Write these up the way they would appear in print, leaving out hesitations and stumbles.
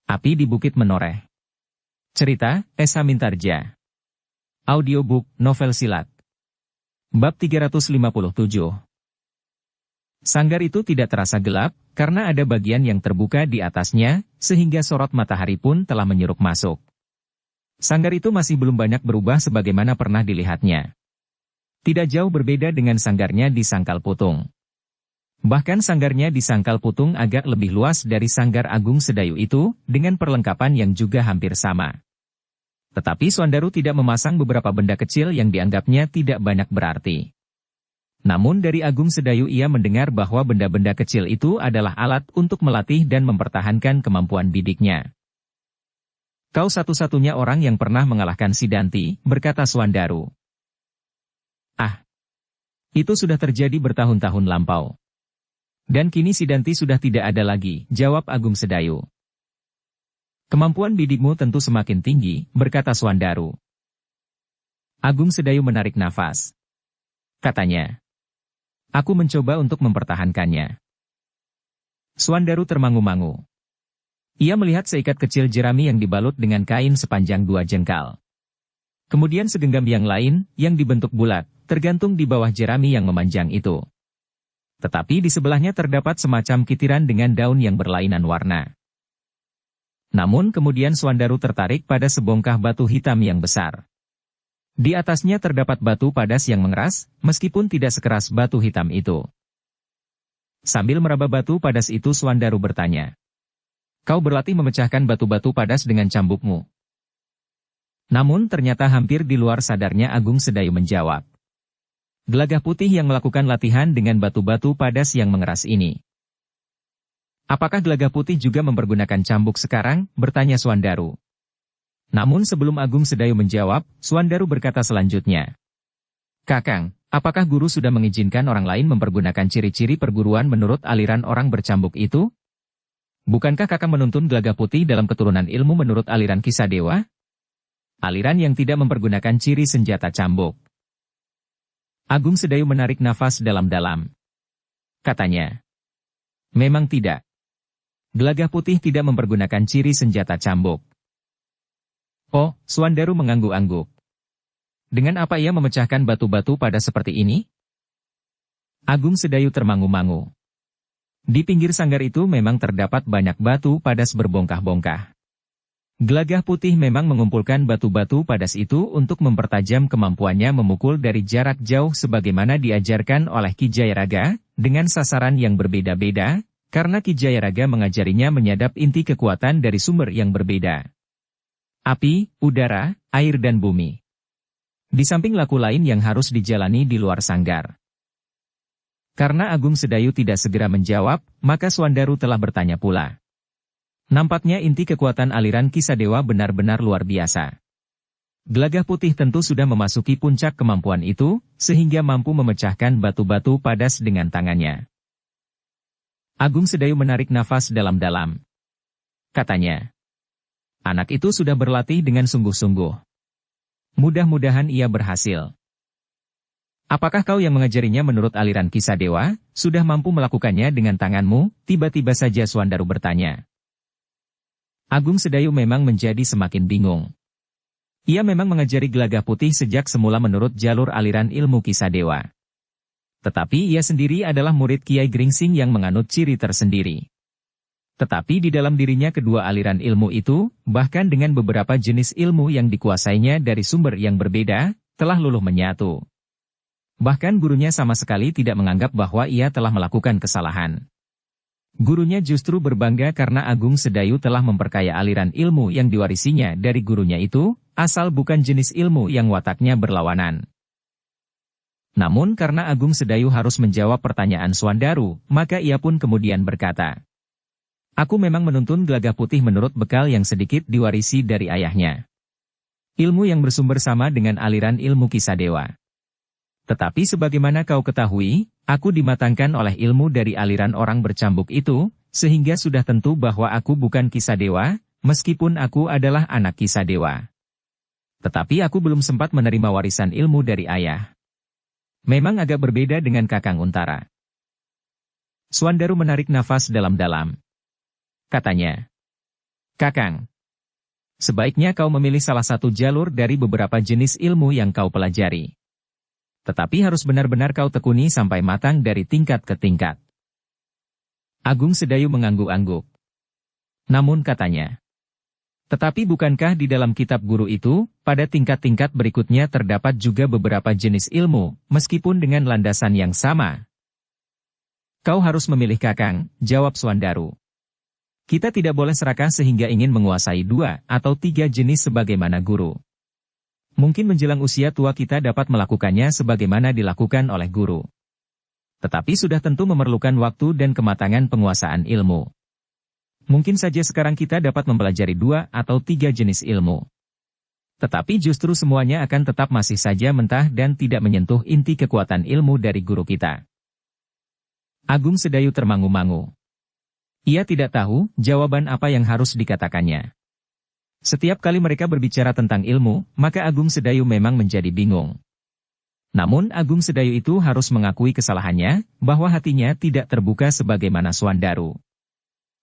Api di Bukit Menoreh. Cerita, Esa Mintarja. Audiobook, novel silat. Bab 357. Sanggar itu tidak terasa gelap, karena ada bagian yang terbuka di atasnya, sehingga sorot matahari pun telah menyurup masuk. Sanggar itu masih belum banyak berubah sebagaimana pernah dilihatnya. Tidak jauh berbeda dengan sanggarnya di Sangkal Putung. Bahkan sanggarnya di Sangkal Putung agak lebih luas dari Sanggar Agung Sedayu itu, dengan perlengkapan yang juga hampir sama. Tetapi Swandaru tidak memasang beberapa benda kecil yang dianggapnya tidak banyak berarti. Namun dari Agung Sedayu ia mendengar bahwa benda-benda kecil itu adalah alat untuk melatih dan mempertahankan kemampuan bidiknya. Kau satu-satunya orang yang pernah mengalahkan Sidanti, berkata Swandaru. Ah, itu sudah terjadi bertahun-tahun lampau. Dan kini Sidanti sudah tidak ada lagi, jawab Agung Sedayu. Kemampuan bidikmu tentu semakin tinggi, berkata Swandaru. Agung Sedayu menarik nafas. Katanya. Aku mencoba untuk mempertahankannya. Swandaru termangu-mangu. Ia melihat seikat kecil jerami yang dibalut dengan kain sepanjang 2 jengkal. Kemudian segenggam yang lain, yang dibentuk bulat, tergantung di bawah jerami yang memanjang itu. Tetapi di sebelahnya terdapat semacam kitiran dengan daun yang berlainan warna. Namun kemudian Swandaru tertarik pada sebongkah batu hitam yang besar. Di atasnya terdapat batu padas yang mengeras, meskipun tidak sekeras batu hitam itu. Sambil meraba batu padas itu Swandaru bertanya. Kau berlatih memecahkan batu-batu padas dengan cambukmu. Namun ternyata hampir di luar sadarnya Agung Sedayu menjawab. Gelagah Putih yang melakukan latihan dengan batu-batu padas yang mengeras ini. Apakah Gelagah Putih juga mempergunakan cambuk sekarang? Bertanya Swandaru. Namun sebelum Agung Sedayu menjawab, Swandaru berkata selanjutnya. Kakang, apakah guru sudah mengizinkan orang lain mempergunakan ciri-ciri perguruan menurut aliran orang bercambuk itu? Bukankah kakang menuntun Gelagah Putih dalam keturunan ilmu menurut aliran Kisah Dewa? Aliran yang tidak mempergunakan ciri senjata cambuk. Agung Sedayu menarik nafas dalam-dalam. Katanya. Memang tidak. Gelagah Putih tidak mempergunakan ciri senjata cambuk. Oh, Swandaru mengangguk-angguk. Dengan apa ia memecahkan batu-batu pada seperti ini? Agung Sedayu termangu-mangu. Di pinggir sanggar itu memang terdapat banyak batu padas berbongkah-bongkah. Gelagah Putih memang mengumpulkan batu-batu padas itu untuk mempertajam kemampuannya memukul dari jarak jauh sebagaimana diajarkan oleh Ki Jayaraga, dengan sasaran yang berbeda-beda, karena Ki Jayaraga mengajarinya menyadap inti kekuatan dari sumber yang berbeda. Api, udara, air dan bumi. Di samping laku lain yang harus dijalani di luar sanggar. Karena Agung Sedayu tidak segera menjawab, maka Swandaru telah bertanya pula. Nampaknya inti kekuatan aliran Kisah Dewa benar-benar luar biasa. Gelagah Putih tentu sudah memasuki puncak kemampuan itu, sehingga mampu memecahkan batu-batu padas dengan tangannya. Agung Sedayu menarik nafas dalam-dalam. Katanya. Anak itu sudah berlatih dengan sungguh-sungguh. Mudah-mudahan ia berhasil. Apakah kau yang mengajarinya menurut aliran Kisah Dewa, sudah mampu melakukannya dengan tanganmu? Tiba-tiba saja Swandaru bertanya. Agung Sedayu memang menjadi semakin bingung. Ia memang mengajari Gelagah Putih sejak semula menurut jalur aliran ilmu Kisah Dewa. Tetapi ia sendiri adalah murid Kiai Gringsing yang menganut ciri tersendiri. Tetapi di dalam dirinya kedua aliran ilmu itu, bahkan dengan beberapa jenis ilmu yang dikuasainya dari sumber yang berbeda, telah luluh menyatu. Bahkan gurunya sama sekali tidak menganggap bahwa ia telah melakukan kesalahan. Gurunya justru berbangga karena Agung Sedayu telah memperkaya aliran ilmu yang diwarisinya dari gurunya itu, asal bukan jenis ilmu yang wataknya berlawanan. Namun karena Agung Sedayu harus menjawab pertanyaan Swandaru, maka ia pun kemudian berkata. Aku memang menuntun Gelagah Putih menurut bekal yang sedikit diwarisi dari ayahnya. Ilmu yang bersumber sama dengan aliran ilmu Kisah Dewa. Tetapi sebagaimana kau ketahui, aku dimatangkan oleh ilmu dari aliran orang bercambuk itu, sehingga sudah tentu bahwa aku bukan Kisah Dewa, meskipun aku adalah anak Kisah Dewa. Tetapi aku belum sempat menerima warisan ilmu dari ayah. Memang agak berbeda dengan Kakang Untara. Swandaru menarik nafas dalam-dalam. Katanya. Kakang. Sebaiknya kau memilih salah satu jalur dari beberapa jenis ilmu yang kau pelajari. Tetapi harus benar-benar kau tekuni sampai matang dari tingkat ke tingkat. Agung Sedayu mengangguk-angguk. Namun katanya, tetapi bukankah di dalam kitab guru itu, pada tingkat-tingkat berikutnya terdapat juga beberapa jenis ilmu, meskipun dengan landasan yang sama? Kau harus memilih Kakang, jawab Swandaru. Kita tidak boleh serakah sehingga ingin menguasai 2 atau 3 jenis sebagaimana guru. Mungkin menjelang usia tua kita dapat melakukannya sebagaimana dilakukan oleh guru. Tetapi sudah tentu memerlukan waktu dan kematangan penguasaan ilmu. Mungkin saja sekarang kita dapat mempelajari 2 atau 3 jenis ilmu. Tetapi justru semuanya akan tetap masih saja mentah dan tidak menyentuh inti kekuatan ilmu dari guru kita. Agung Sedayu termangu-mangu. Ia tidak tahu jawaban apa yang harus dikatakannya. Setiap kali mereka berbicara tentang ilmu, maka Agung Sedayu memang menjadi bingung. Namun Agung Sedayu itu harus mengakui kesalahannya, bahwa hatinya tidak terbuka sebagaimana Swandaru.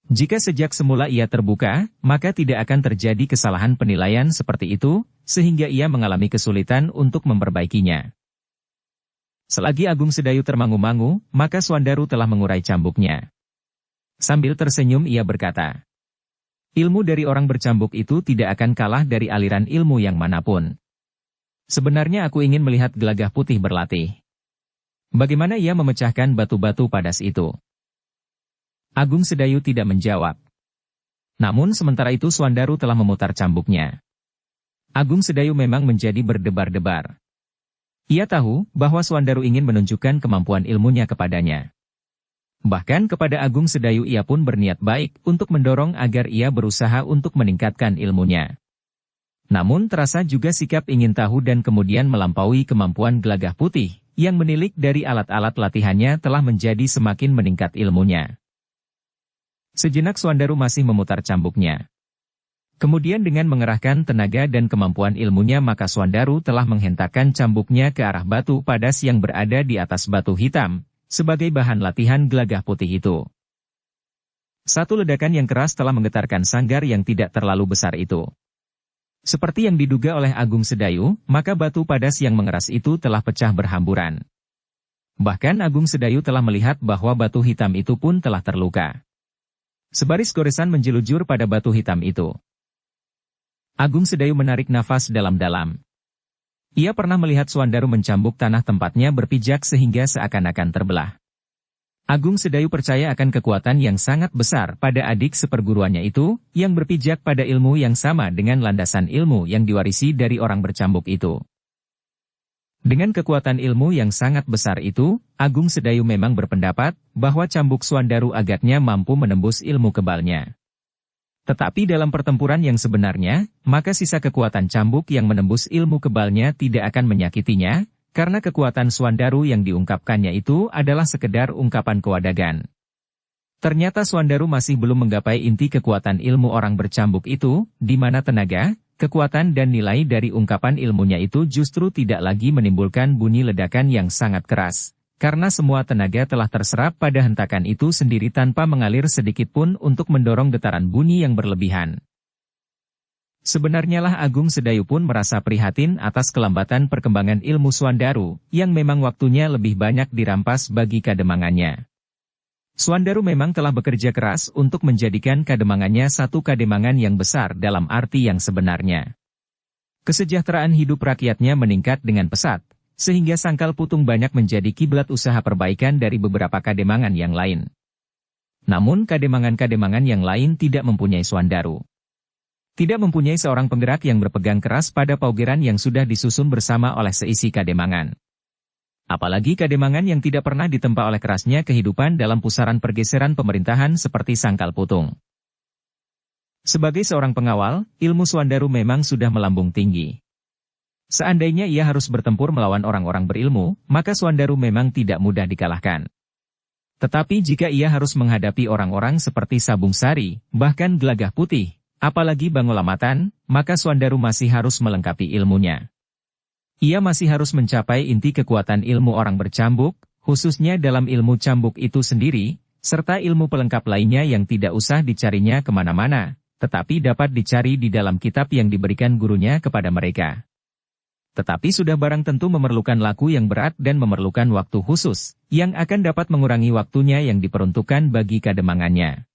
Jika sejak semula ia terbuka, maka tidak akan terjadi kesalahan penilaian seperti itu, sehingga ia mengalami kesulitan untuk memperbaikinya. Selagi Agung Sedayu termangu-mangu, maka Swandaru telah mengurai cambuknya. Sambil tersenyum ia berkata, ilmu dari orang bercambuk itu tidak akan kalah dari aliran ilmu yang manapun. Sebenarnya aku ingin melihat Gelagah Putih berlatih. Bagaimana ia memecahkan batu-batu padas itu? Agung Sedayu tidak menjawab. Namun sementara itu Swandaru telah memutar cambuknya. Agung Sedayu memang menjadi berdebar-debar. Ia tahu bahwa Swandaru ingin menunjukkan kemampuan ilmunya kepadanya. Bahkan kepada Agung Sedayu ia pun berniat baik untuk mendorong agar ia berusaha untuk meningkatkan ilmunya. Namun terasa juga sikap ingin tahu dan kemudian melampaui kemampuan Gelagah Putih, yang menilik dari alat-alat latihannya telah menjadi semakin meningkat ilmunya. Sejenak Swandaru masih memutar cambuknya. Kemudian dengan mengerahkan tenaga dan kemampuan ilmunya maka Swandaru telah menghentakkan cambuknya ke arah batu padas yang berada di atas batu hitam, sebagai bahan latihan Gelagah Putih itu. Satu ledakan yang keras telah menggetarkan sanggar yang tidak terlalu besar itu. Seperti yang diduga oleh Agung Sedayu, maka batu padas yang mengeras itu telah pecah berhamburan. Bahkan Agung Sedayu telah melihat bahwa batu hitam itu pun telah terluka. Sebaris goresan menjelujur pada batu hitam itu. Agung Sedayu menarik nafas dalam-dalam. Ia pernah melihat Swandaru mencambuk tanah tempatnya berpijak sehingga seakan-akan terbelah. Agung Sedayu percaya akan kekuatan yang sangat besar pada adik seperguruannya itu, yang berpijak pada ilmu yang sama dengan landasan ilmu yang diwarisi dari orang bercambuk itu. Dengan kekuatan ilmu yang sangat besar itu, Agung Sedayu memang berpendapat bahwa cambuk Swandaru agaknya mampu menembus ilmu kebalnya. Tetapi dalam pertempuran yang sebenarnya, maka sisa kekuatan cambuk yang menembus ilmu kebalnya tidak akan menyakitinya, karena kekuatan Swandaru yang diungkapkannya itu adalah sekedar ungkapan kewadagan. Ternyata Swandaru masih belum menggapai inti kekuatan ilmu orang bercambuk itu, di mana tenaga, kekuatan dan nilai dari ungkapan ilmunya itu justru tidak lagi menimbulkan bunyi ledakan yang sangat keras. Karena semua tenaga telah terserap pada hentakan itu sendiri tanpa mengalir sedikitpun untuk mendorong getaran bunyi yang berlebihan. Sebenarnya lah Agung Sedayu pun merasa prihatin atas kelambatan perkembangan ilmu Swandaru, yang memang waktunya lebih banyak dirampas bagi kademangannya. Swandaru memang telah bekerja keras untuk menjadikan kademangannya satu kademangan yang besar dalam arti yang sebenarnya. Kesejahteraan hidup rakyatnya meningkat dengan pesat, sehingga Sangkal Putung banyak menjadi kiblat usaha perbaikan dari beberapa kademangan yang lain. Namun kademangan-kademangan yang lain tidak mempunyai Swandaru. Tidak mempunyai seorang penggerak yang berpegang keras pada paugeran yang sudah disusun bersama oleh seisi kademangan. Apalagi kademangan yang tidak pernah ditempa oleh kerasnya kehidupan dalam pusaran pergeseran pemerintahan seperti Sangkal Putung. Sebagai seorang pengawal, ilmu Swandaru memang sudah melambung tinggi. Seandainya ia harus bertempur melawan orang-orang berilmu, maka Swandaru memang tidak mudah dikalahkan. Tetapi jika ia harus menghadapi orang-orang seperti Sabung Sari, bahkan Gelagah Putih, apalagi Bangolamatan, maka Swandaru masih harus melengkapi ilmunya. Ia masih harus mencapai inti kekuatan ilmu orang bercambuk, khususnya dalam ilmu cambuk itu sendiri, serta ilmu pelengkap lainnya yang tidak usah dicarinya kemana-mana, tetapi dapat dicari di dalam kitab yang diberikan gurunya kepada mereka. Tetapi sudah barang tentu memerlukan laku yang berat dan memerlukan waktu khusus, yang akan dapat mengurangi waktunya yang diperuntukkan bagi kademangannya.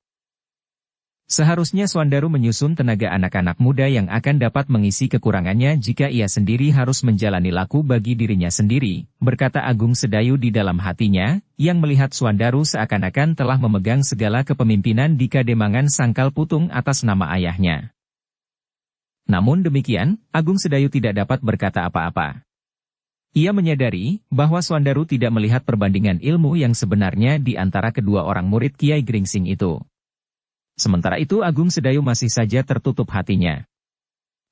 Seharusnya Swandaru menyusun tenaga anak-anak muda yang akan dapat mengisi kekurangannya jika ia sendiri harus menjalani laku bagi dirinya sendiri, berkata Agung Sedayu di dalam hatinya, yang melihat Swandaru seakan-akan telah memegang segala kepemimpinan di Kademangan Sangkal Putung atas nama ayahnya. Namun demikian, Agung Sedayu tidak dapat berkata apa-apa. Ia menyadari bahwa Swandaru tidak melihat perbandingan ilmu yang sebenarnya di antara kedua orang murid Kiai Gringsing itu. Sementara itu Agung Sedayu masih saja tertutup hatinya.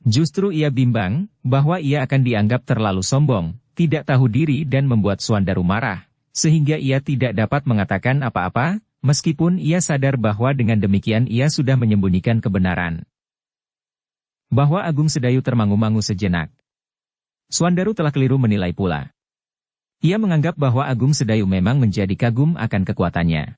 Justru ia bimbang bahwa ia akan dianggap terlalu sombong, tidak tahu diri dan membuat Swandaru marah, sehingga ia tidak dapat mengatakan apa-apa, meskipun ia sadar bahwa dengan demikian ia sudah menyembunyikan kebenaran. Bahwa Agung Sedayu termangu-mangu sejenak. Swandaru telah keliru menilai pula. Ia menganggap bahwa Agung Sedayu memang menjadi kagum akan kekuatannya.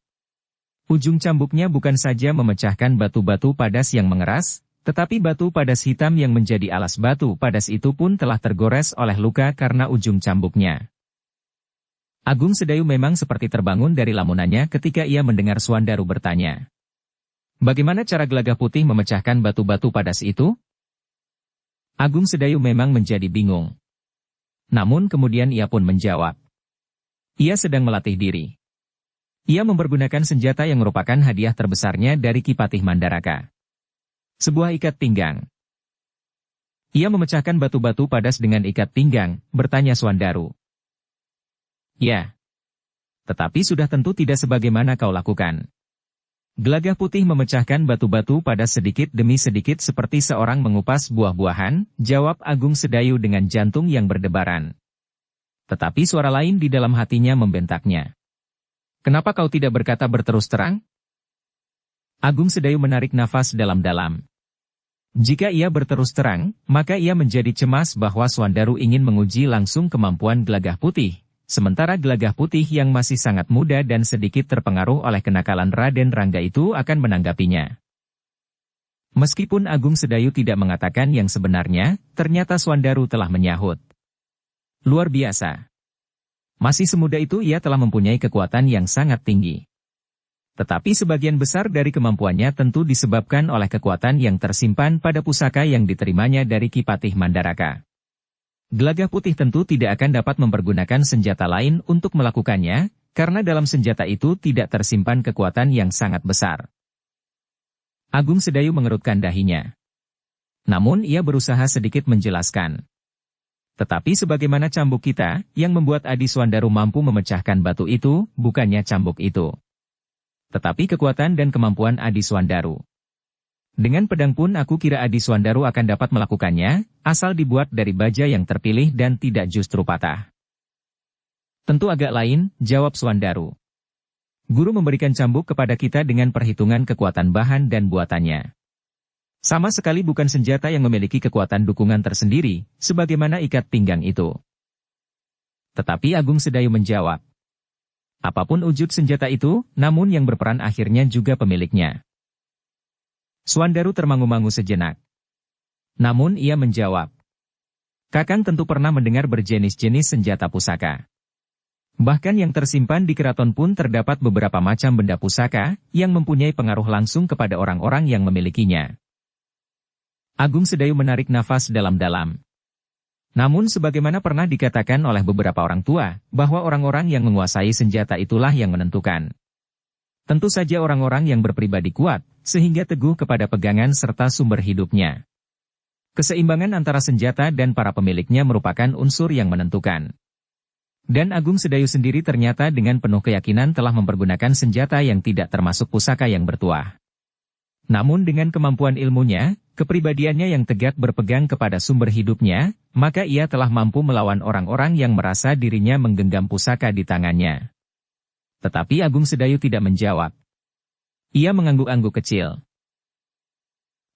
Ujung cambuknya bukan saja memecahkan batu-batu padas yang mengeras, tetapi batu padas hitam yang menjadi alas batu padas itu pun telah tergores oleh luka karena ujung cambuknya. Agung Sedayu memang seperti terbangun dari lamunannya ketika ia mendengar Swandaru bertanya. Bagaimana cara Gelagah Putih memecahkan batu-batu padas itu? Agung Sedayu memang menjadi bingung. Namun kemudian ia pun menjawab. Ia sedang melatih diri. Ia mempergunakan senjata yang merupakan hadiah terbesarnya dari Ki Patih Mandaraka. Sebuah ikat pinggang. Ia memecahkan batu-batu padas dengan ikat pinggang, bertanya Swandaru. Ya. Tetapi sudah tentu tidak sebagaimana kau lakukan. Gelagah Putih memecahkan batu-batu padas sedikit demi sedikit seperti seorang mengupas buah-buahan, jawab Agung Sedayu dengan jantung yang berdebaran. Tetapi suara lain di dalam hatinya membentaknya. Kenapa kau tidak berkata berterus terang? Agung Sedayu menarik nafas dalam-dalam. Jika ia berterus terang, maka ia menjadi cemas bahwa Swandaru ingin menguji langsung kemampuan Gelagah Putih, sementara Gelagah Putih yang masih sangat muda dan sedikit terpengaruh oleh kenakalan Raden Rangga itu akan menanggapinya. Meskipun Agung Sedayu tidak mengatakan yang sebenarnya, ternyata Swandaru telah menyahut. Luar biasa. Masih semuda itu ia telah mempunyai kekuatan yang sangat tinggi. Tetapi sebagian besar dari kemampuannya tentu disebabkan oleh kekuatan yang tersimpan pada pusaka yang diterimanya dari Ki Patih Mandaraka. Gelagah Putih tentu tidak akan dapat mempergunakan senjata lain untuk melakukannya, karena dalam senjata itu tidak tersimpan kekuatan yang sangat besar. Agung Sedayu mengerutkan dahinya. Namun ia berusaha sedikit menjelaskan. Tetapi sebagaimana cambuk kita, yang membuat Adi Swandaru mampu memecahkan batu itu, bukannya cambuk itu. Tetapi kekuatan dan kemampuan Adi Swandaru. Dengan pedang pun aku kira Adi Swandaru akan dapat melakukannya, asal dibuat dari baja yang terpilih dan tidak justru patah. Tentu agak lain, jawab Swandaru. Guru memberikan cambuk kepada kita dengan perhitungan kekuatan bahan dan buatannya. Sama sekali bukan senjata yang memiliki kekuatan dukungan tersendiri, sebagaimana ikat pinggang itu. Tetapi Agung Sedayu menjawab. Apapun wujud senjata itu, namun yang berperan akhirnya juga pemiliknya. Swandaru termangu-mangu sejenak. Namun ia menjawab. Kakang tentu pernah mendengar berjenis-jenis senjata pusaka. Bahkan yang tersimpan di keraton pun terdapat beberapa macam benda pusaka, yang mempunyai pengaruh langsung kepada orang-orang yang memilikinya. Agung Sedayu menarik nafas dalam-dalam. Namun sebagaimana pernah dikatakan oleh beberapa orang tua, bahwa orang-orang yang menguasai senjata itulah yang menentukan. Tentu saja orang-orang yang berpribadi kuat, sehingga teguh kepada pegangan serta sumber hidupnya. Keseimbangan antara senjata dan para pemiliknya merupakan unsur yang menentukan. Dan Agung Sedayu sendiri ternyata dengan penuh keyakinan telah mempergunakan senjata yang tidak termasuk pusaka yang bertuah. Namun dengan kemampuan ilmunya, kepribadiannya yang tegak berpegang kepada sumber hidupnya, maka ia telah mampu melawan orang-orang yang merasa dirinya menggenggam pusaka di tangannya. Tetapi Agung Sedayu tidak menjawab. Ia mengangguk-angguk kecil.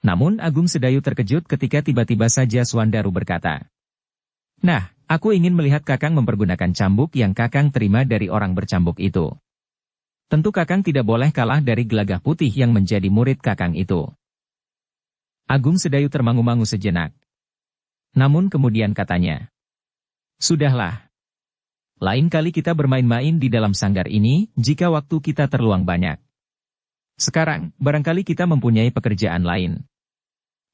Namun Agung Sedayu terkejut ketika tiba-tiba saja Swandaru berkata. Nah, aku ingin melihat Kakang mempergunakan cambuk yang Kakang terima dari orang bercambuk itu. Tentu Kakang tidak boleh kalah dari Gelagah Putih yang menjadi murid Kakang itu. Agung Sedayu termangu-mangu sejenak. Namun kemudian katanya, "Sudahlah. Lain kali kita bermain-main di dalam sanggar ini, jika waktu kita terluang banyak. Sekarang, barangkali kita mempunyai pekerjaan lain.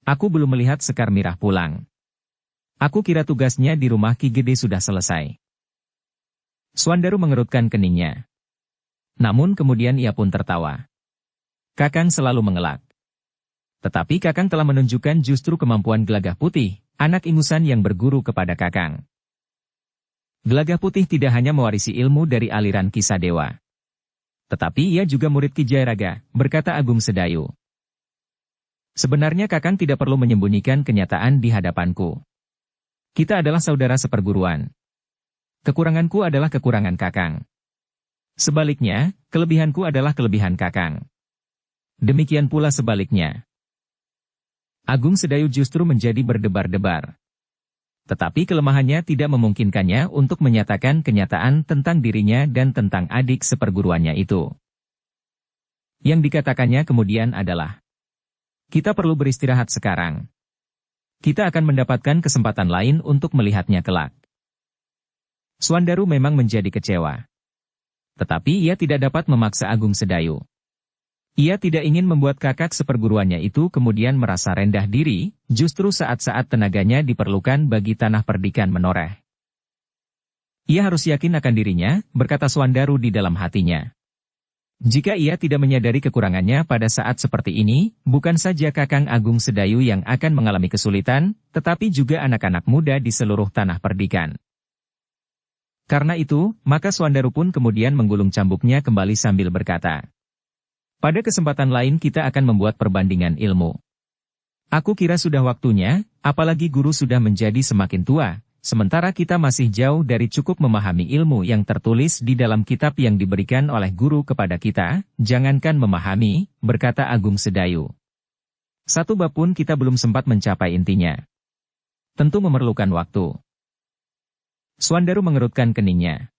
Aku belum melihat Sekar Mirah pulang. Aku kira tugasnya di rumah Ki Gede sudah selesai." Suandaru mengerutkan keningnya. Namun kemudian ia pun tertawa. Kakang selalu mengelak. Tetapi Kakang telah menunjukkan justru kemampuan Gelagah Putih, anak ingusan yang berguru kepada Kakang. Gelagah Putih tidak hanya mewarisi ilmu dari aliran Kisah Dewa. Tetapi ia juga murid Ki Jayaraga, berkata Agung Sedayu. Sebenarnya Kakang tidak perlu menyembunyikan kenyataan di hadapanku. Kita adalah saudara seperguruan. Kekuranganku adalah kekurangan Kakang. Sebaliknya, kelebihanku adalah kelebihan Kakang. Demikian pula sebaliknya. Agung Sedayu justru menjadi berdebar-debar. Tetapi kelemahannya tidak memungkinkannya untuk menyatakan kenyataan tentang dirinya dan tentang adik seperguruannya itu. Yang dikatakannya kemudian adalah, "Kita perlu beristirahat sekarang. Kita akan mendapatkan kesempatan lain untuk melihatnya kelak." Suandaru memang menjadi kecewa. Tetapi ia tidak dapat memaksa Agung Sedayu. Ia tidak ingin membuat kakak seperguruannya itu kemudian merasa rendah diri, justru saat-saat tenaganya diperlukan bagi tanah perdikan menoreh. Ia harus yakin akan dirinya, berkata Suandaru di dalam hatinya. Jika ia tidak menyadari kekurangannya pada saat seperti ini, bukan saja Kakang Agung Sedayu yang akan mengalami kesulitan, tetapi juga anak-anak muda di seluruh tanah perdikan. Karena itu, maka Suandaru pun kemudian menggulung cambuknya kembali sambil berkata, "Pada kesempatan lain kita akan membuat perbandingan ilmu. Aku kira sudah waktunya, apalagi guru sudah menjadi semakin tua, sementara kita masih jauh dari cukup memahami ilmu yang tertulis di dalam kitab yang diberikan oleh guru kepada kita, jangankan memahami," berkata Agung Sedayu. "Satu bab pun kita belum sempat mencapai intinya. Tentu memerlukan waktu." Suandaru mengerutkan keningnya.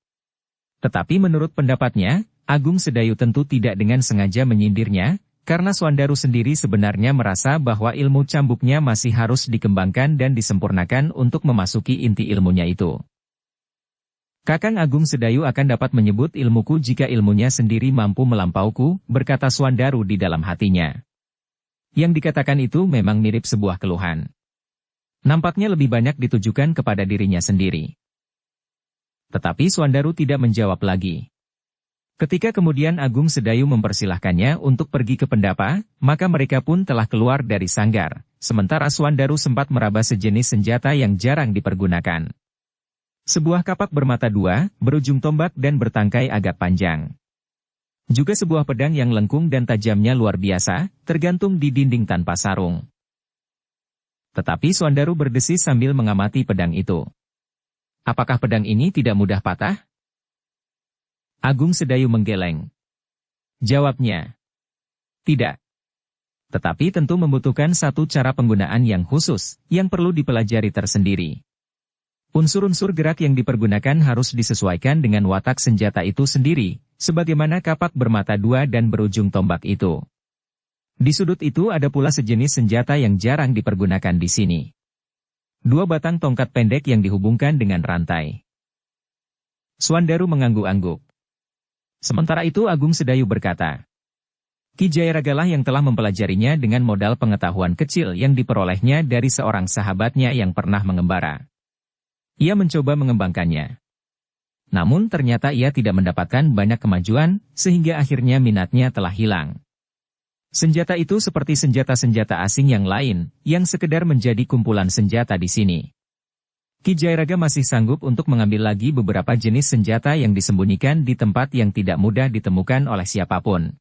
Tetapi menurut pendapatnya, Agung Sedayu tentu tidak dengan sengaja menyindirnya, karena Suandaru sendiri sebenarnya merasa bahwa ilmu cambuknya masih harus dikembangkan dan disempurnakan untuk memasuki inti ilmunya itu. "Kakang Agung Sedayu akan dapat menyebut ilmuku jika ilmunya sendiri mampu melampauku," berkata Suandaru di dalam hatinya. Yang dikatakan itu memang mirip sebuah keluhan. Nampaknya lebih banyak ditujukan kepada dirinya sendiri. Tetapi Suandaru tidak menjawab lagi. Ketika kemudian Agung Sedayu mempersilahkannya untuk pergi ke pendapa, maka mereka pun telah keluar dari sanggar, sementara Suandaru sempat meraba sejenis senjata yang jarang dipergunakan. Sebuah kapak bermata dua, berujung tombak dan bertangkai agak panjang. Juga sebuah pedang yang lengkung dan tajamnya luar biasa, tergantung di dinding tanpa sarung. Tetapi Suandaru berdesis sambil mengamati pedang itu. Apakah pedang ini tidak mudah patah? Agung Sedayu menggeleng. Jawabnya, "Tidak. Tetapi tentu membutuhkan satu cara penggunaan yang khusus, yang perlu dipelajari tersendiri. Unsur-unsur gerak yang dipergunakan harus disesuaikan dengan watak senjata itu sendiri, sebagaimana kapak bermata dua dan berujung tombak itu. Di sudut itu ada pula sejenis senjata yang jarang dipergunakan di sini. 2 batang tongkat pendek yang dihubungkan dengan rantai." Suandaru mengangguk-angguk. Sementara itu Agung Sedayu berkata, "Ki Jayaragalah yang telah mempelajarinya dengan modal pengetahuan kecil yang diperolehnya dari seorang sahabatnya yang pernah mengembara. Ia mencoba mengembangkannya. Namun ternyata ia tidak mendapatkan banyak kemajuan, sehingga akhirnya minatnya telah hilang. Senjata itu seperti senjata-senjata asing yang lain, yang sekedar menjadi kumpulan senjata di sini. Ki Jayaraga masih sanggup untuk mengambil lagi beberapa jenis senjata yang disembunyikan di tempat yang tidak mudah ditemukan oleh siapapun."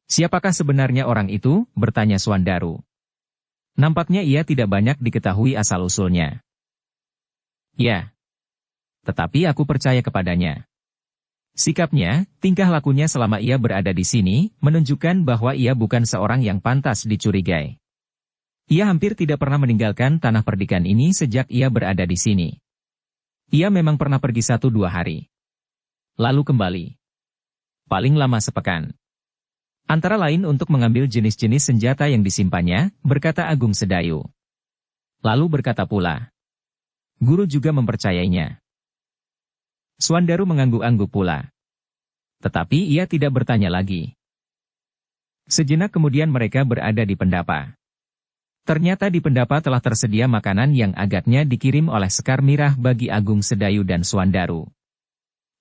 "Siapakah sebenarnya orang itu?" bertanya Suandaru. Nampaknya ia tidak banyak diketahui asal-usulnya. "Ya. Tetapi aku percaya kepadanya. Sikapnya, tingkah lakunya selama ia berada di sini, menunjukkan bahwa ia bukan seorang yang pantas dicurigai. Ia hampir tidak pernah meninggalkan tanah perdikan ini sejak ia berada di sini. Ia memang pernah pergi 1-2 hari. Lalu kembali. Paling lama sepekan. Antara lain untuk mengambil jenis-jenis senjata yang disimpannya, berkata Agung Sedayu. Lalu berkata pula, guru juga mempercayainya. Suandaru mengangguk-angguk pula. Tetapi ia tidak bertanya lagi. Sejenak kemudian mereka berada di pendapa. Ternyata di pendapa telah tersedia makanan yang agaknya dikirim oleh Sekar Mirah bagi Agung Sedayu dan Suandaru.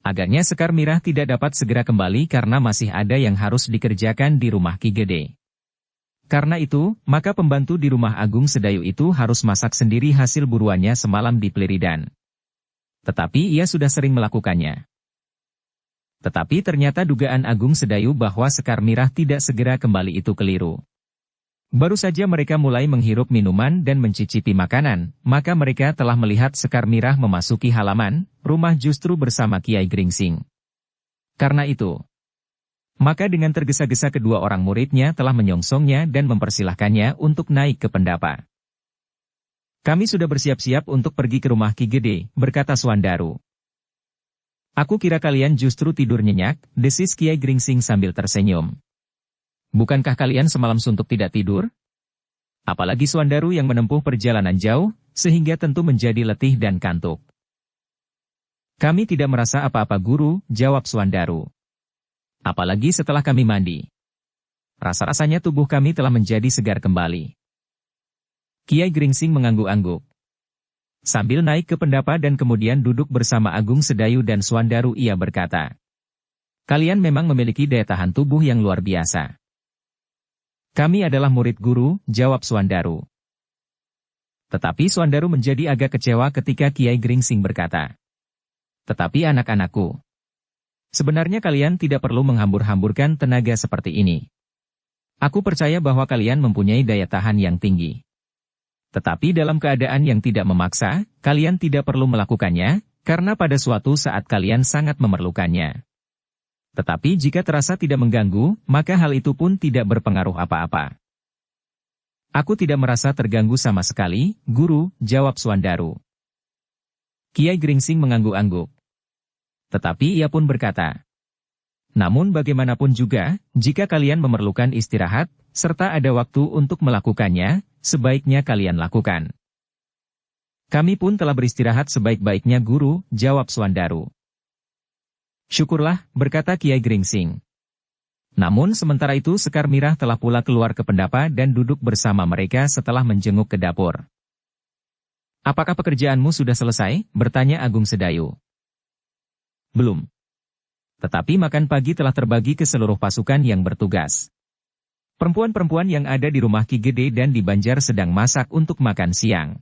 Agaknya Sekar Mirah tidak dapat segera kembali karena masih ada yang harus dikerjakan di rumah Ki Gede. Karena itu, maka pembantu di rumah Agung Sedayu itu harus masak sendiri hasil buruannya semalam di Pleridan. Tetapi ia sudah sering melakukannya. Tetapi ternyata dugaan Agung Sedayu bahwa Sekar Mirah tidak segera kembali itu keliru. Baru saja mereka mulai menghirup minuman dan mencicipi makanan, maka mereka telah melihat Sekar Mirah memasuki halaman rumah justru bersama Kiai Gringsing. Karena itu, maka dengan tergesa-gesa kedua orang muridnya telah menyongsongnya dan mempersilahkannya untuk naik ke pendapa. Kami sudah bersiap-siap untuk pergi ke rumah Ki Gede, berkata Suandaru. Aku kira kalian justru tidur nyenyak, desis Kiai Gringsing sambil tersenyum. Bukankah kalian semalam suntuk tidak tidur? Apalagi Suandaru yang menempuh perjalanan jauh, sehingga tentu menjadi letih dan kantuk. Kami tidak merasa apa-apa guru, jawab Suandaru. Apalagi setelah kami mandi. Rasa-rasanya tubuh kami telah menjadi segar kembali. Kiai Gringsing mengangguk-angguk. Sambil naik ke pendapa dan kemudian duduk bersama Agung Sedayu dan Suandaru ia berkata. Kalian memang memiliki daya tahan tubuh yang luar biasa. Kami adalah murid guru, jawab Suandaru. Tetapi Suandaru menjadi agak kecewa ketika Kiai Gringsing berkata. Tetapi anak-anakku, sebenarnya kalian tidak perlu menghambur-hamburkan tenaga seperti ini. Aku percaya bahwa kalian mempunyai daya tahan yang tinggi. Tetapi dalam keadaan yang tidak memaksa, kalian tidak perlu melakukannya, karena pada suatu saat kalian sangat memerlukannya. Tetapi jika terasa tidak mengganggu, maka hal itu pun tidak berpengaruh apa-apa. Aku tidak merasa terganggu sama sekali, guru, jawab Suandaru. Kiai Gringsing mengangguk-angguk. Tetapi ia pun berkata, namun bagaimanapun juga, jika kalian memerlukan istirahat, serta ada waktu untuk melakukannya, sebaiknya kalian lakukan. Kami pun telah beristirahat sebaik-baiknya guru, jawab Suandaru. Syukurlah, berkata Kiai Gringsing. Namun sementara itu Sekar Mirah telah pula keluar ke pendapa dan duduk bersama mereka setelah menjenguk ke dapur. Apakah pekerjaanmu sudah selesai? Bertanya Agung Sedayu. Belum. Tetapi makan pagi telah terbagi ke seluruh pasukan yang bertugas. Perempuan-perempuan yang ada di rumah Ki Gede dan di Banjar sedang masak untuk makan siang.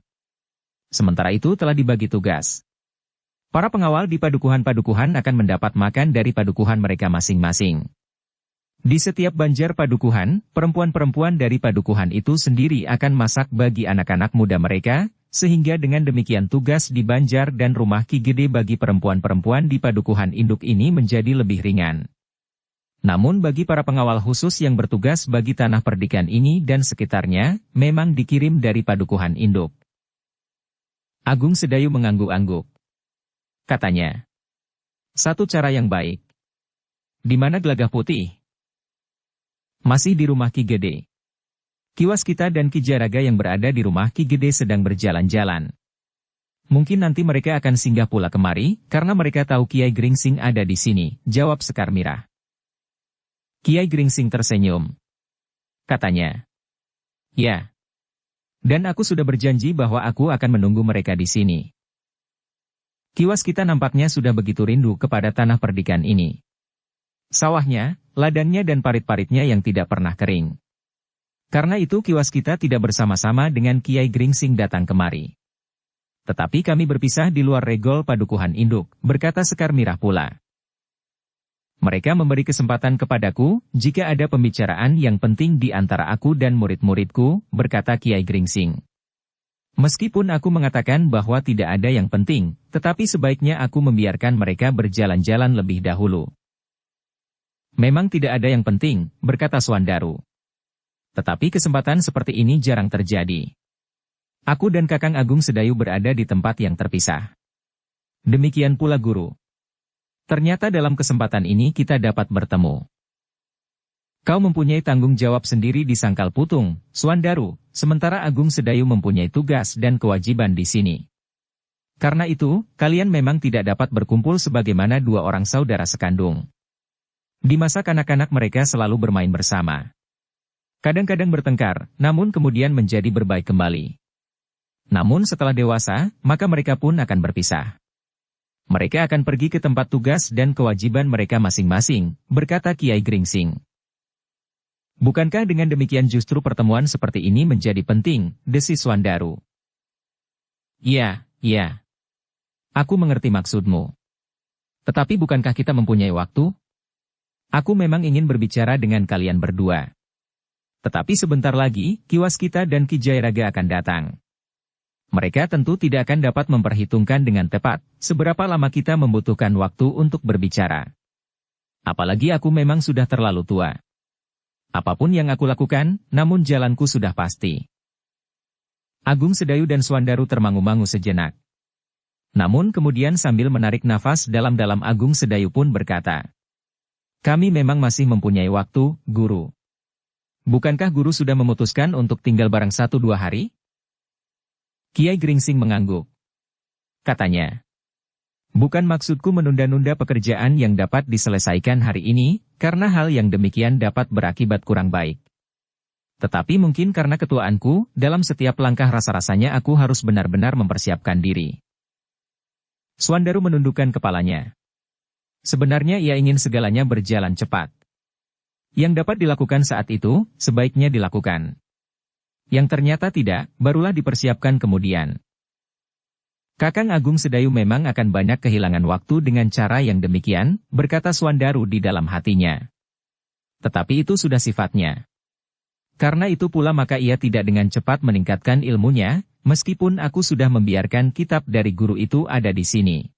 Sementara itu telah dibagi tugas. Para pengawal di padukuhan-padukuhan akan mendapat makan dari padukuhan mereka masing-masing. Di setiap banjar padukuhan, perempuan-perempuan dari padukuhan itu sendiri akan masak bagi anak-anak muda mereka, sehingga dengan demikian tugas di Banjar dan rumah Ki Gede bagi perempuan-perempuan di padukuhan induk ini menjadi lebih ringan. Namun bagi para pengawal khusus yang bertugas bagi tanah perdikan ini dan sekitarnya, memang dikirim dari padukuhan induk. Agung Sedayu mengangguk-angguk. Katanya, satu cara yang baik. Di mana Gelagah Putih? Masih di rumah Ki Gede. Ki Waskita dan Ki Jaraga yang berada di rumah Ki Gede sedang berjalan-jalan. Mungkin nanti mereka akan singgah pula kemari, karena mereka tahu Kiai Gringsing ada di sini, jawab Sekar Mirah. Kiai Gringsing tersenyum. Katanya, ya. Dan aku sudah berjanji bahwa aku akan menunggu mereka di sini. Ki Waskita nampaknya sudah begitu rindu kepada tanah perdikan ini. Sawahnya, ladangnya dan parit-paritnya yang tidak pernah kering. Karena itu Ki Waskita tidak bersama-sama dengan Kiai Gringsing datang kemari. Tetapi kami berpisah di luar regol padukuhan induk, berkata Sekar Mirah pula. Mereka memberi kesempatan kepadaku, jika ada pembicaraan yang penting di antara aku dan murid-muridku, berkata Kiai Gringsing. Meskipun aku mengatakan bahwa tidak ada yang penting, tetapi sebaiknya aku membiarkan mereka berjalan-jalan lebih dahulu. Memang tidak ada yang penting, berkata Suandaru. Tetapi kesempatan seperti ini jarang terjadi. Aku dan Kakang Agung Sedayu berada di tempat yang terpisah. Demikian pula guru. Ternyata dalam kesempatan ini kita dapat bertemu. Kau mempunyai tanggung jawab sendiri di Sangkal Putung, Swandaru, sementara Agung Sedayu mempunyai tugas dan kewajiban di sini. Karena itu, kalian memang tidak dapat berkumpul sebagaimana dua orang saudara sekandung. Di masa kanak-kanak mereka selalu bermain bersama. Kadang-kadang bertengkar, namun kemudian menjadi berbaik kembali. Namun setelah dewasa, maka mereka pun akan berpisah. Mereka akan pergi ke tempat tugas dan kewajiban mereka masing-masing, berkata Kiai Gringsing. Bukankah dengan demikian justru pertemuan seperti ini menjadi penting, desis Swandaru? Iya, iya. Aku mengerti maksudmu. Tetapi bukankah kita mempunyai waktu? Aku memang ingin berbicara dengan kalian berdua. Tetapi sebentar lagi, Ki Waskita dan Ki Jairaga akan datang. Mereka tentu tidak akan dapat memperhitungkan dengan tepat, seberapa lama kita membutuhkan waktu untuk berbicara. Apalagi aku memang sudah terlalu tua. Apapun yang aku lakukan, namun jalanku sudah pasti. Agung Sedayu dan Swandaru termangu-mangu sejenak. Namun kemudian sambil menarik nafas dalam-dalam Agung Sedayu pun berkata, "Kami memang masih mempunyai waktu, Guru. Bukankah Guru sudah memutuskan untuk tinggal bareng 1-2 hari?" Kiai Gringsing mengangguk. Katanya, "Bukan maksudku menunda-nunda pekerjaan yang dapat diselesaikan hari ini, karena hal yang demikian dapat berakibat kurang baik. Tetapi mungkin karena ketuaanku, dalam setiap langkah rasa-rasanya aku harus benar-benar mempersiapkan diri." Swandaru menundukkan kepalanya. Sebenarnya ia ingin segalanya berjalan cepat. Yang dapat dilakukan saat itu, sebaiknya dilakukan. Yang ternyata tidak, barulah dipersiapkan kemudian. Kakang Agung Sedayu memang akan banyak kehilangan waktu dengan cara yang demikian, berkata Swandaru di dalam hatinya. Tetapi itu sudah sifatnya. Karena itu pula maka ia tidak dengan cepat meningkatkan ilmunya, meskipun aku sudah membiarkan kitab dari guru itu ada di sini.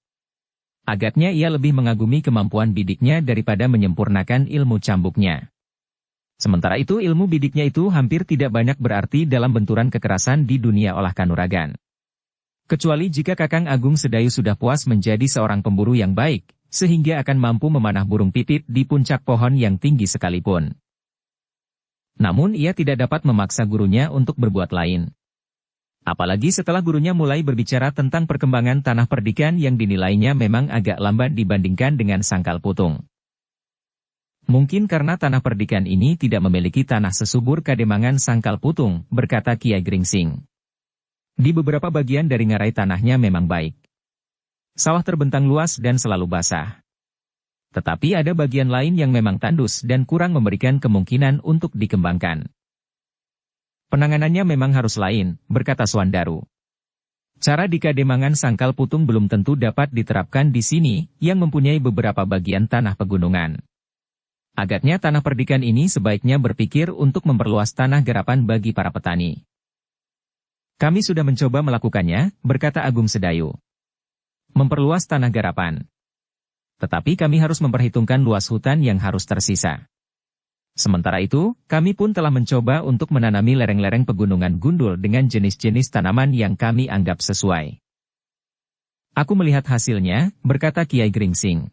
Agaknya ia lebih mengagumi kemampuan bidiknya daripada menyempurnakan ilmu cambuknya. Sementara itu ilmu bidiknya itu hampir tidak banyak berarti dalam benturan kekerasan di dunia olah kanuragan. Kecuali jika Kakang Agung Sedayu sudah puas menjadi seorang pemburu yang baik, sehingga akan mampu memanah burung pipit di puncak pohon yang tinggi sekalipun. Namun ia tidak dapat memaksa gurunya untuk berbuat lain. Apalagi setelah gurunya mulai berbicara tentang perkembangan tanah perdikan yang dinilainya memang agak lambat dibandingkan dengan Sangkal Putung. Mungkin karena tanah perdikan ini tidak memiliki tanah sesubur Kademangan Sangkal Putung, berkata Kiai Gringsing. Di beberapa bagian dari ngarai tanahnya memang baik. Sawah terbentang luas dan selalu basah. Tetapi ada bagian lain yang memang tandus dan kurang memberikan kemungkinan untuk dikembangkan. Penanganannya memang harus lain, berkata Swandaru. Cara di Kademangan Sangkal Putung belum tentu dapat diterapkan di sini, yang mempunyai beberapa bagian tanah pegunungan. Agaknya tanah perdikan ini sebaiknya berpikir untuk memperluas tanah garapan bagi para petani. Kami sudah mencoba melakukannya, berkata Agung Sedayu. Memperluas tanah garapan. Tetapi kami harus memperhitungkan luas hutan yang harus tersisa. Sementara itu, kami pun telah mencoba untuk menanami lereng-lereng pegunungan gundul dengan jenis-jenis tanaman yang kami anggap sesuai. Aku melihat hasilnya, berkata Kiai Gringsing.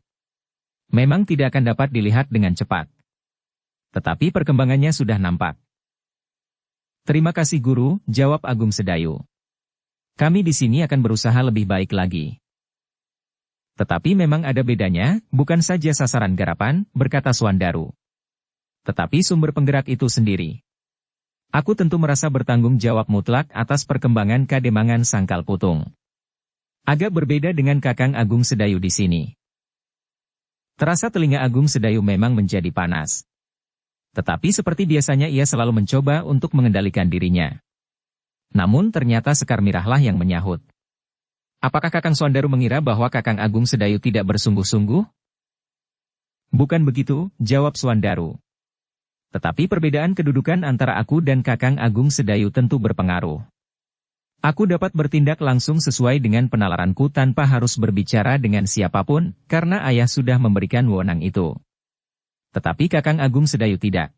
Memang tidak akan dapat dilihat dengan cepat. Tetapi perkembangannya sudah nampak. Terima kasih Guru, jawab Agung Sedayu. Kami di sini akan berusaha lebih baik lagi. Tetapi memang ada bedanya, bukan saja sasaran garapan, berkata Swandaru. Tetapi sumber penggerak itu sendiri. Aku tentu merasa bertanggung jawab mutlak atas perkembangan Kademangan Sangkal Putung. Agak berbeda dengan Kakang Agung Sedayu di sini. Terasa telinga Agung Sedayu memang menjadi panas. Tetapi seperti biasanya ia selalu mencoba untuk mengendalikan dirinya. Namun ternyata Sekar Mirahlah yang menyahut. Apakah Kakang Swandaru mengira bahwa Kakang Agung Sedayu tidak bersungguh-sungguh? Bukan begitu, jawab Swandaru. Tetapi perbedaan kedudukan antara aku dan Kakang Agung Sedayu tentu berpengaruh. Aku dapat bertindak langsung sesuai dengan penalaranku tanpa harus berbicara dengan siapapun, karena ayah sudah memberikan wewenang itu. Tetapi Kakang Agung Sedayu tidak.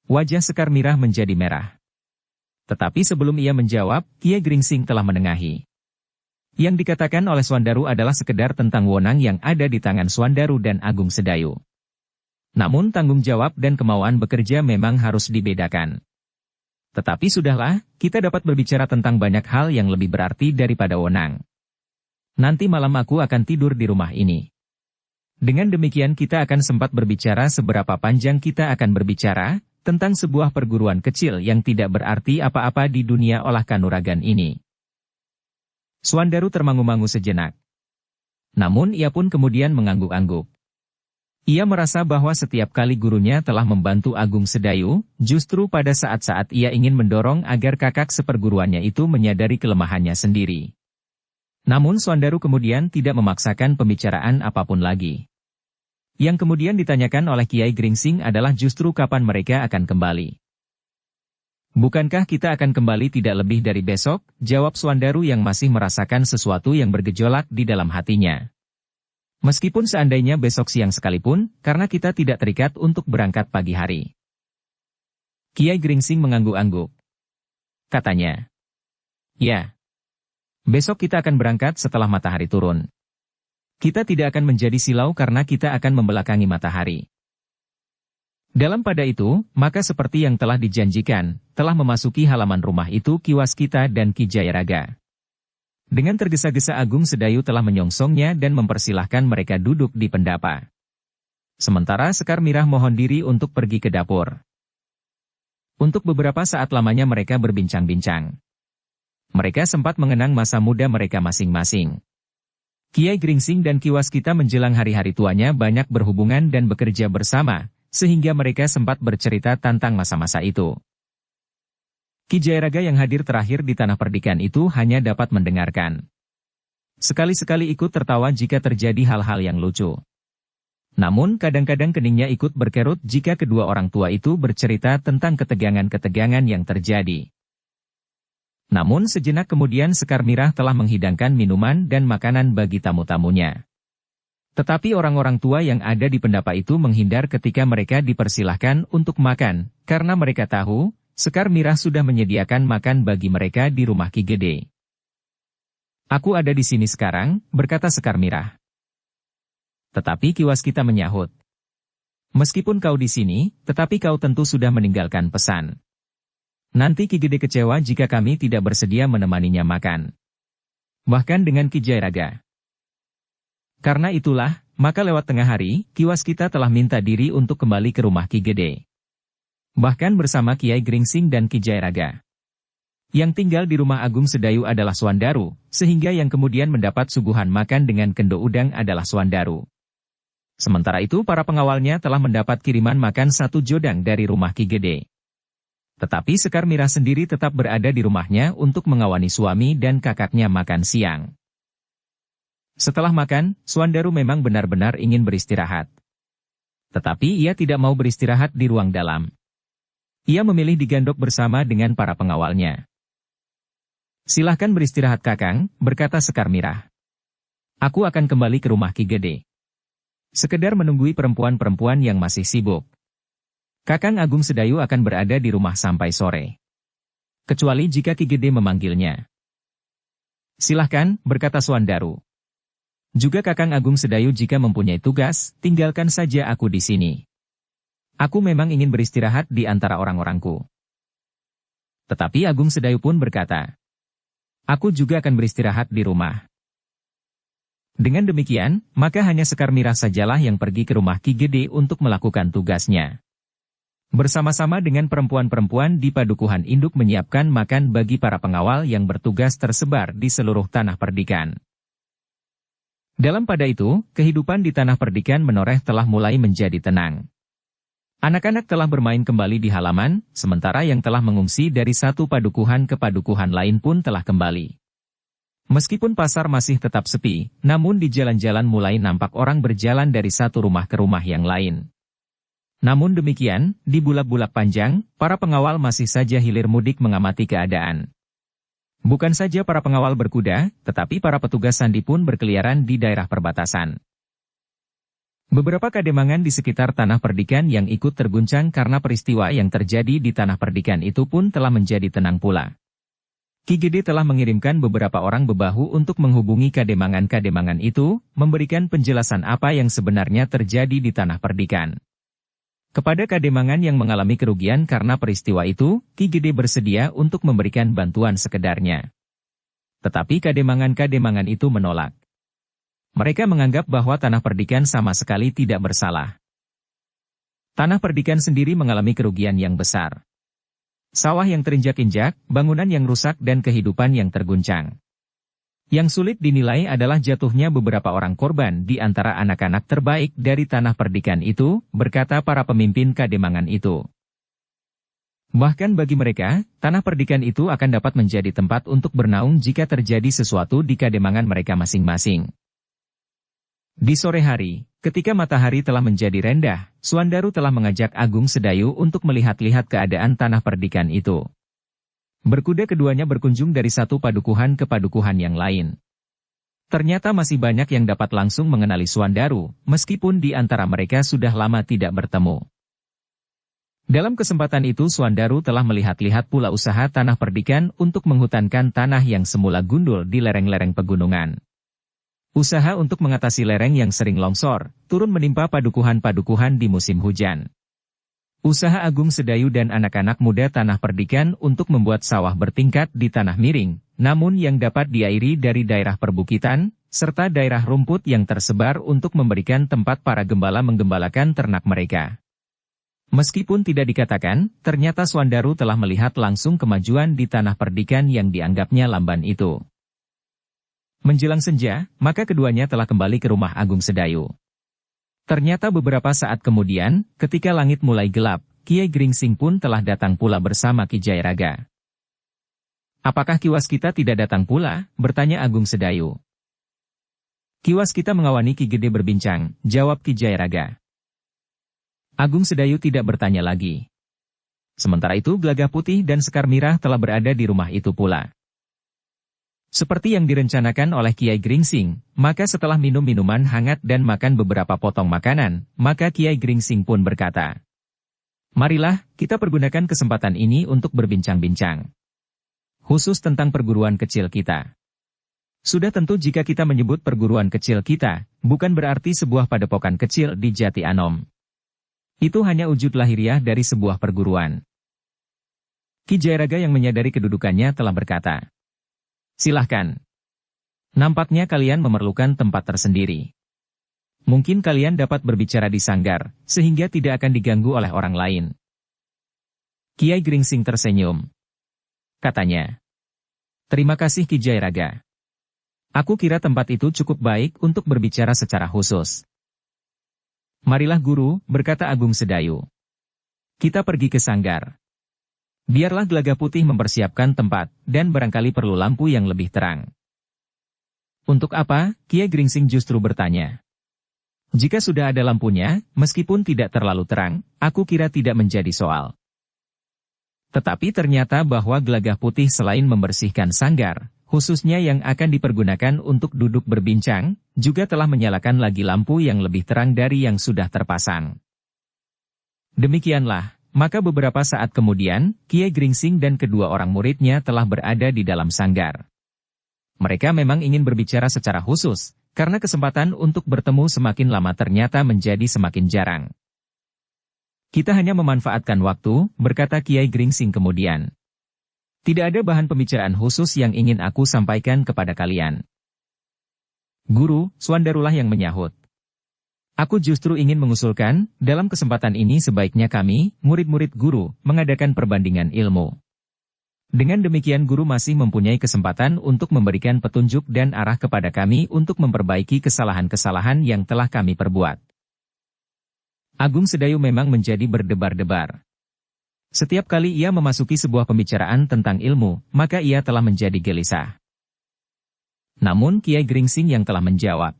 Wajah Sekar Mirah menjadi merah. Tetapi sebelum ia menjawab, Kiai Gringsing telah menengahi. Yang dikatakan oleh Swandaru adalah sekedar tentang wewenang yang ada di tangan Swandaru dan Agung Sedayu. Namun tanggung jawab dan kemauan bekerja memang harus dibedakan. Tetapi sudahlah, kita dapat berbicara tentang banyak hal yang lebih berarti daripada wewenang. Nanti malam aku akan tidur di rumah ini. Dengan demikian kita akan sempat berbicara seberapa panjang kita akan berbicara tentang sebuah perguruan kecil yang tidak berarti apa-apa di dunia olah kanuragan ini. Swandaru termangu-mangu sejenak. Namun ia pun kemudian mengangguk-angguk. Ia merasa bahwa setiap kali gurunya telah membantu Agung Sedayu, justru pada saat-saat ia ingin mendorong agar kakak seperguruannya itu menyadari kelemahannya sendiri. Namun Swandaru kemudian tidak memaksakan pembicaraan apapun lagi. Yang kemudian ditanyakan oleh Kiai Gringsing adalah justru kapan mereka akan kembali. Bukankah kita akan kembali tidak lebih dari besok? Jawab Swandaru yang masih merasakan sesuatu yang bergejolak di dalam hatinya. Meskipun seandainya besok siang sekalipun, karena kita tidak terikat untuk berangkat pagi hari. Kiai Gringsing mengangguk-angguk. Katanya, ya, besok kita akan berangkat setelah matahari turun. Kita tidak akan menjadi silau karena kita akan membelakangi matahari. Dalam pada itu, maka seperti yang telah dijanjikan, telah memasuki halaman rumah itu Ki Waskita dan Ki Jayaraga. Dengan tergesa-gesa Agung Sedayu telah menyongsongnya dan mempersilahkan mereka duduk di pendapa. Sementara Sekar Mirah mohon diri untuk pergi ke dapur. Untuk beberapa saat lamanya mereka berbincang-bincang. Mereka sempat mengenang masa muda mereka masing-masing. Kiai Gringsing dan Ki Waskita menjelang hari-hari tuanya banyak berhubungan dan bekerja bersama, sehingga mereka sempat bercerita tentang masa-masa itu. Ki Jayaraga yang hadir terakhir di tanah perdikan itu hanya dapat mendengarkan. Sekali-sekali ikut tertawa jika terjadi hal-hal yang lucu. Namun kadang-kadang keningnya ikut berkerut jika kedua orang tua itu bercerita tentang ketegangan-ketegangan yang terjadi. Namun sejenak kemudian Sekar Mirah telah menghidangkan minuman dan makanan bagi tamu-tamunya. Tetapi orang-orang tua yang ada di pendapa itu menghindar ketika mereka dipersilahkan untuk makan, karena mereka tahu, Sekar Mirah sudah menyediakan makan bagi mereka di rumah Ki Gede. Aku ada di sini sekarang, berkata Sekar Mirah. Tetapi Ki Waskita menyahut. Meskipun kau di sini, tetapi kau tentu sudah meninggalkan pesan. Nanti Ki Gede kecewa jika kami tidak bersedia menemaninya makan. Bahkan dengan Ki Jayaraga. Karena itulah, maka lewat tengah hari, Ki Waskita telah minta diri untuk kembali ke rumah Ki Gede. Bahkan bersama Kiai Gringsing dan Ki Jayaraga. Yang tinggal di rumah Agung Sedayu adalah Swandaru, sehingga yang kemudian mendapat suguhan makan dengan kendo udang adalah Swandaru. Sementara itu para pengawalnya telah mendapat kiriman makan 1 jodang dari rumah Ki Gede. Tetapi Sekar Mirah sendiri tetap berada di rumahnya untuk mengawani suami dan kakaknya makan siang. Setelah makan, Swandaru memang benar-benar ingin beristirahat. Tetapi ia tidak mau beristirahat di ruang dalam. Ia memilih digandok bersama dengan para pengawalnya. Silahkan beristirahat Kakang, berkata Sekar Mirah. Aku akan kembali ke rumah Ki Gede. Sekedar menunggui perempuan-perempuan yang masih sibuk. Kakang Agung Sedayu akan berada di rumah sampai sore. Kecuali jika Ki Gede memanggilnya. Silahkan, berkata Swandaru. Juga Kakang Agung Sedayu jika mempunyai tugas, tinggalkan saja aku di sini. Aku memang ingin beristirahat di antara orang-orangku. Tetapi Agung Sedayu pun berkata, aku juga akan beristirahat di rumah. Dengan demikian, maka hanya Sekar Mirah sajalah yang pergi ke rumah Ki Gede untuk melakukan tugasnya. Bersama-sama dengan perempuan-perempuan di Padukuhan Induk menyiapkan makan bagi para pengawal yang bertugas tersebar di seluruh tanah perdikan. Dalam pada itu, kehidupan di tanah perdikan menoreh telah mulai menjadi tenang. Anak-anak telah bermain kembali di halaman, sementara yang telah mengungsi dari satu padukuhan ke padukuhan lain pun telah kembali. Meskipun pasar masih tetap sepi, namun di jalan-jalan mulai nampak orang berjalan dari satu rumah ke rumah yang lain. Namun demikian, di bulak-bulak panjang, para pengawal masih saja hilir mudik mengamati keadaan. Bukan saja para pengawal berkuda, tetapi para petugas sandi pun berkeliaran di daerah perbatasan. Beberapa kademangan di sekitar tanah perdikan yang ikut terguncang karena peristiwa yang terjadi di tanah perdikan itu pun telah menjadi tenang pula. Ki Gede telah mengirimkan beberapa orang bebahu untuk menghubungi kademangan-kademangan itu, memberikan penjelasan apa yang sebenarnya terjadi di tanah perdikan. Kepada Kademangan yang mengalami kerugian karena peristiwa itu, Ki Gede bersedia untuk memberikan bantuan sekedarnya. Tetapi Kademangan itu menolak. Mereka menganggap bahwa Tanah Perdikan sama sekali tidak bersalah. Tanah Perdikan sendiri mengalami kerugian yang besar. Sawah yang terinjak-injak, bangunan yang rusak dan kehidupan yang terguncang. Yang sulit dinilai adalah jatuhnya beberapa orang korban di antara anak-anak terbaik dari Tanah Perdikan itu, berkata para pemimpin Kademangan itu. Bahkan bagi mereka, Tanah Perdikan itu akan dapat menjadi tempat untuk bernaung jika terjadi sesuatu di Kademangan mereka masing-masing. Di sore hari, ketika matahari telah menjadi rendah, Suandaru telah mengajak Agung Sedayu untuk melihat-lihat keadaan Tanah Perdikan itu. Berkuda keduanya berkunjung dari satu padukuhan ke padukuhan yang lain. Ternyata masih banyak yang dapat langsung mengenali Suandaru, meskipun di antara mereka sudah lama tidak bertemu. Dalam kesempatan itu Suandaru telah melihat-lihat pula usaha Tanah Perdikan untuk menghutankan tanah yang semula gundul di lereng-lereng pegunungan. Usaha untuk mengatasi lereng yang sering longsor, turun menimpa padukuhan-padukuhan di musim hujan. Usaha Agung Sedayu dan anak-anak muda Tanah Perdikan untuk membuat sawah bertingkat di tanah miring, namun yang dapat diairi dari daerah perbukitan, serta daerah rumput yang tersebar untuk memberikan tempat para gembala menggembalakan ternak mereka. Meskipun tidak dikatakan, ternyata Suandaru telah melihat langsung kemajuan di Tanah Perdikan yang dianggapnya lamban itu. Menjelang senja, maka keduanya telah kembali ke rumah Agung Sedayu. Ternyata beberapa saat kemudian, ketika langit mulai gelap, Kiai Gringsing pun telah datang pula bersama Ki Jayaraga. "Apakah Ki Waskita tidak datang pula?" bertanya Agung Sedayu. "Ki Waskita mengawani Ki Gede berbincang," jawab Ki Jayaraga. Agung Sedayu tidak bertanya lagi. Sementara itu Gelagah Putih dan Sekar Mirah telah berada di rumah itu pula. Seperti yang direncanakan oleh Kiai Gringsing, maka setelah minum minuman hangat dan makan beberapa potong makanan, maka Kiai Gringsing pun berkata, "Marilah, kita pergunakan kesempatan ini untuk berbincang-bincang. Khusus tentang perguruan kecil kita. Sudah tentu jika kita menyebut perguruan kecil kita, bukan berarti sebuah padepokan kecil di Jati Anom. Itu hanya wujud lahiriah dari sebuah perguruan." Ki Jayaraga yang menyadari kedudukannya telah berkata, "Silahkan. Nampaknya kalian memerlukan tempat tersendiri. Mungkin kalian dapat berbicara di sanggar, sehingga tidak akan diganggu oleh orang lain." Kiai Gringsing tersenyum. Katanya, "Terima kasih Ki Jayaraga. Aku kira tempat itu cukup baik untuk berbicara secara khusus." "Marilah Guru," berkata Agung Sedayu. "Kita pergi ke sanggar. Biarlah Gelagah Putih mempersiapkan tempat, dan barangkali perlu lampu yang lebih terang." "Untuk apa?" Kiai Gringsing justru bertanya. "Jika sudah ada lampunya, meskipun tidak terlalu terang, aku kira tidak menjadi soal." Tetapi ternyata bahwa Gelagah Putih selain membersihkan sanggar, khususnya yang akan dipergunakan untuk duduk berbincang, juga telah menyalakan lagi lampu yang lebih terang dari yang sudah terpasang. Demikianlah. Maka beberapa saat kemudian, Kiai Gringsing dan kedua orang muridnya telah berada di dalam sanggar. Mereka memang ingin berbicara secara khusus, karena kesempatan untuk bertemu semakin lama ternyata menjadi semakin jarang. "Kita hanya memanfaatkan waktu," berkata Kiai Gringsing kemudian. "Tidak ada bahan pembicaraan khusus yang ingin aku sampaikan kepada kalian." "Guru," Suandarulah yang menyahut. "Aku justru ingin mengusulkan, dalam kesempatan ini sebaiknya kami, murid-murid guru, mengadakan perbandingan ilmu. Dengan demikian guru masih mempunyai kesempatan untuk memberikan petunjuk dan arah kepada kami untuk memperbaiki kesalahan-kesalahan yang telah kami perbuat." Agung Sedayu memang menjadi berdebar-debar. Setiap kali ia memasuki sebuah pembicaraan tentang ilmu, maka ia telah menjadi gelisah. Namun Kiai Gringsing yang telah menjawab,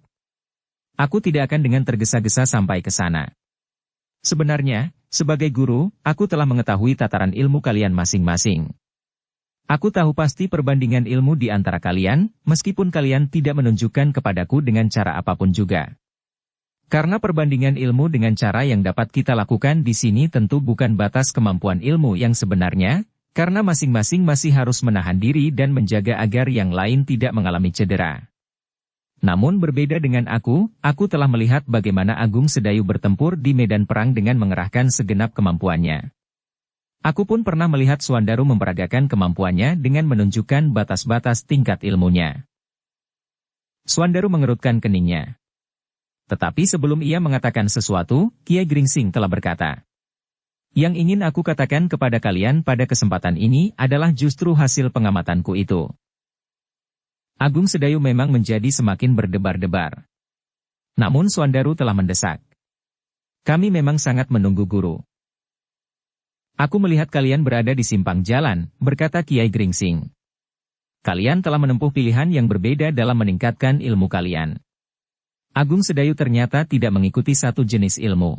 "Aku tidak akan dengan tergesa-gesa sampai ke sana. Sebenarnya, sebagai guru, aku telah mengetahui tataran ilmu kalian masing-masing. Aku tahu pasti perbandingan ilmu di antara kalian, meskipun kalian tidak menunjukkan kepadaku dengan cara apapun juga. Karena perbandingan ilmu dengan cara yang dapat kita lakukan di sini tentu bukan batas kemampuan ilmu yang sebenarnya, karena masing-masing masih harus menahan diri dan menjaga agar yang lain tidak mengalami cedera. Namun berbeda dengan aku telah melihat bagaimana Agung Sedayu bertempur di medan perang dengan mengerahkan segenap kemampuannya. Aku pun pernah melihat Suandaru memperagakan kemampuannya dengan menunjukkan batas-batas tingkat ilmunya. Suandaru mengerutkan keningnya. Tetapi sebelum ia mengatakan sesuatu, Kiai Gringsing telah berkata, "Yang ingin aku katakan kepada kalian pada kesempatan ini adalah justru hasil pengamatanku itu." Agung Sedayu memang menjadi semakin berdebar-debar. Namun Suandaru telah mendesak. "Kami memang sangat menunggu guru." "Aku melihat kalian berada di simpang jalan," berkata Kiai Gringsing. "Kalian telah menempuh pilihan yang berbeda dalam meningkatkan ilmu kalian." Agung Sedayu ternyata tidak mengikuti satu jenis ilmu.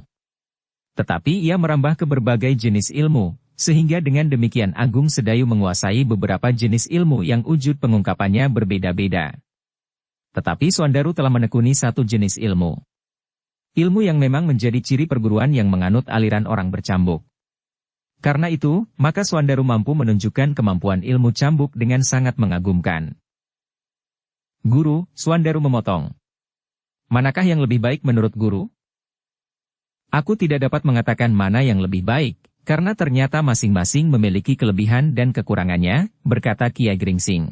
Tetapi ia merambah ke berbagai jenis ilmu, sehingga dengan demikian Agung Sedayu menguasai beberapa jenis ilmu yang wujud pengungkapannya berbeda-beda. Tetapi Suandaru telah menekuni satu jenis ilmu. Ilmu yang memang menjadi ciri perguruan yang menganut aliran orang bercambuk. Karena itu, maka Suandaru mampu menunjukkan kemampuan ilmu cambuk dengan sangat mengagumkan. "Guru," Suandaru memotong. "Manakah yang lebih baik menurut guru?" "Aku tidak dapat mengatakan mana yang lebih baik, karena ternyata masing-masing memiliki kelebihan dan kekurangannya," berkata Kiai Gringsing.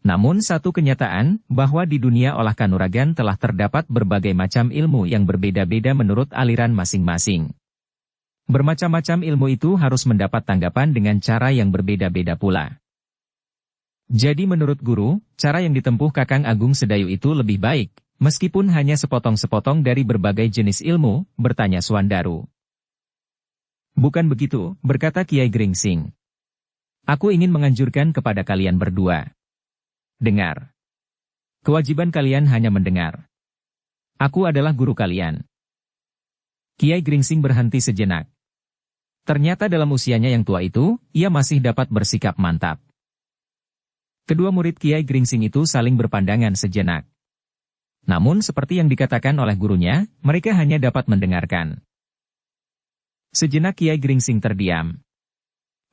"Namun satu kenyataan, bahwa di dunia olah kanuragan telah terdapat berbagai macam ilmu yang berbeda-beda menurut aliran masing-masing. Bermacam-macam ilmu itu harus mendapat tanggapan dengan cara yang berbeda-beda pula. Jadi menurut guru, cara yang ditempuh Kakang Agung Sedayu itu lebih baik, meskipun hanya sepotong-sepotong dari berbagai jenis ilmu?" bertanya Suandaru. "Bukan begitu," berkata Kiai Gringsing. "Aku ingin menganjurkan kepada kalian berdua. Dengar. Kewajiban kalian hanya mendengar. Aku adalah guru kalian." Kiai Gringsing berhenti sejenak. Ternyata dalam usianya yang tua itu, ia masih dapat bersikap mantap. Kedua murid Kiai Gringsing itu saling berpandangan sejenak. Namun seperti yang dikatakan oleh gurunya, mereka hanya dapat mendengarkan. Sejenak Kiai Gringsing terdiam.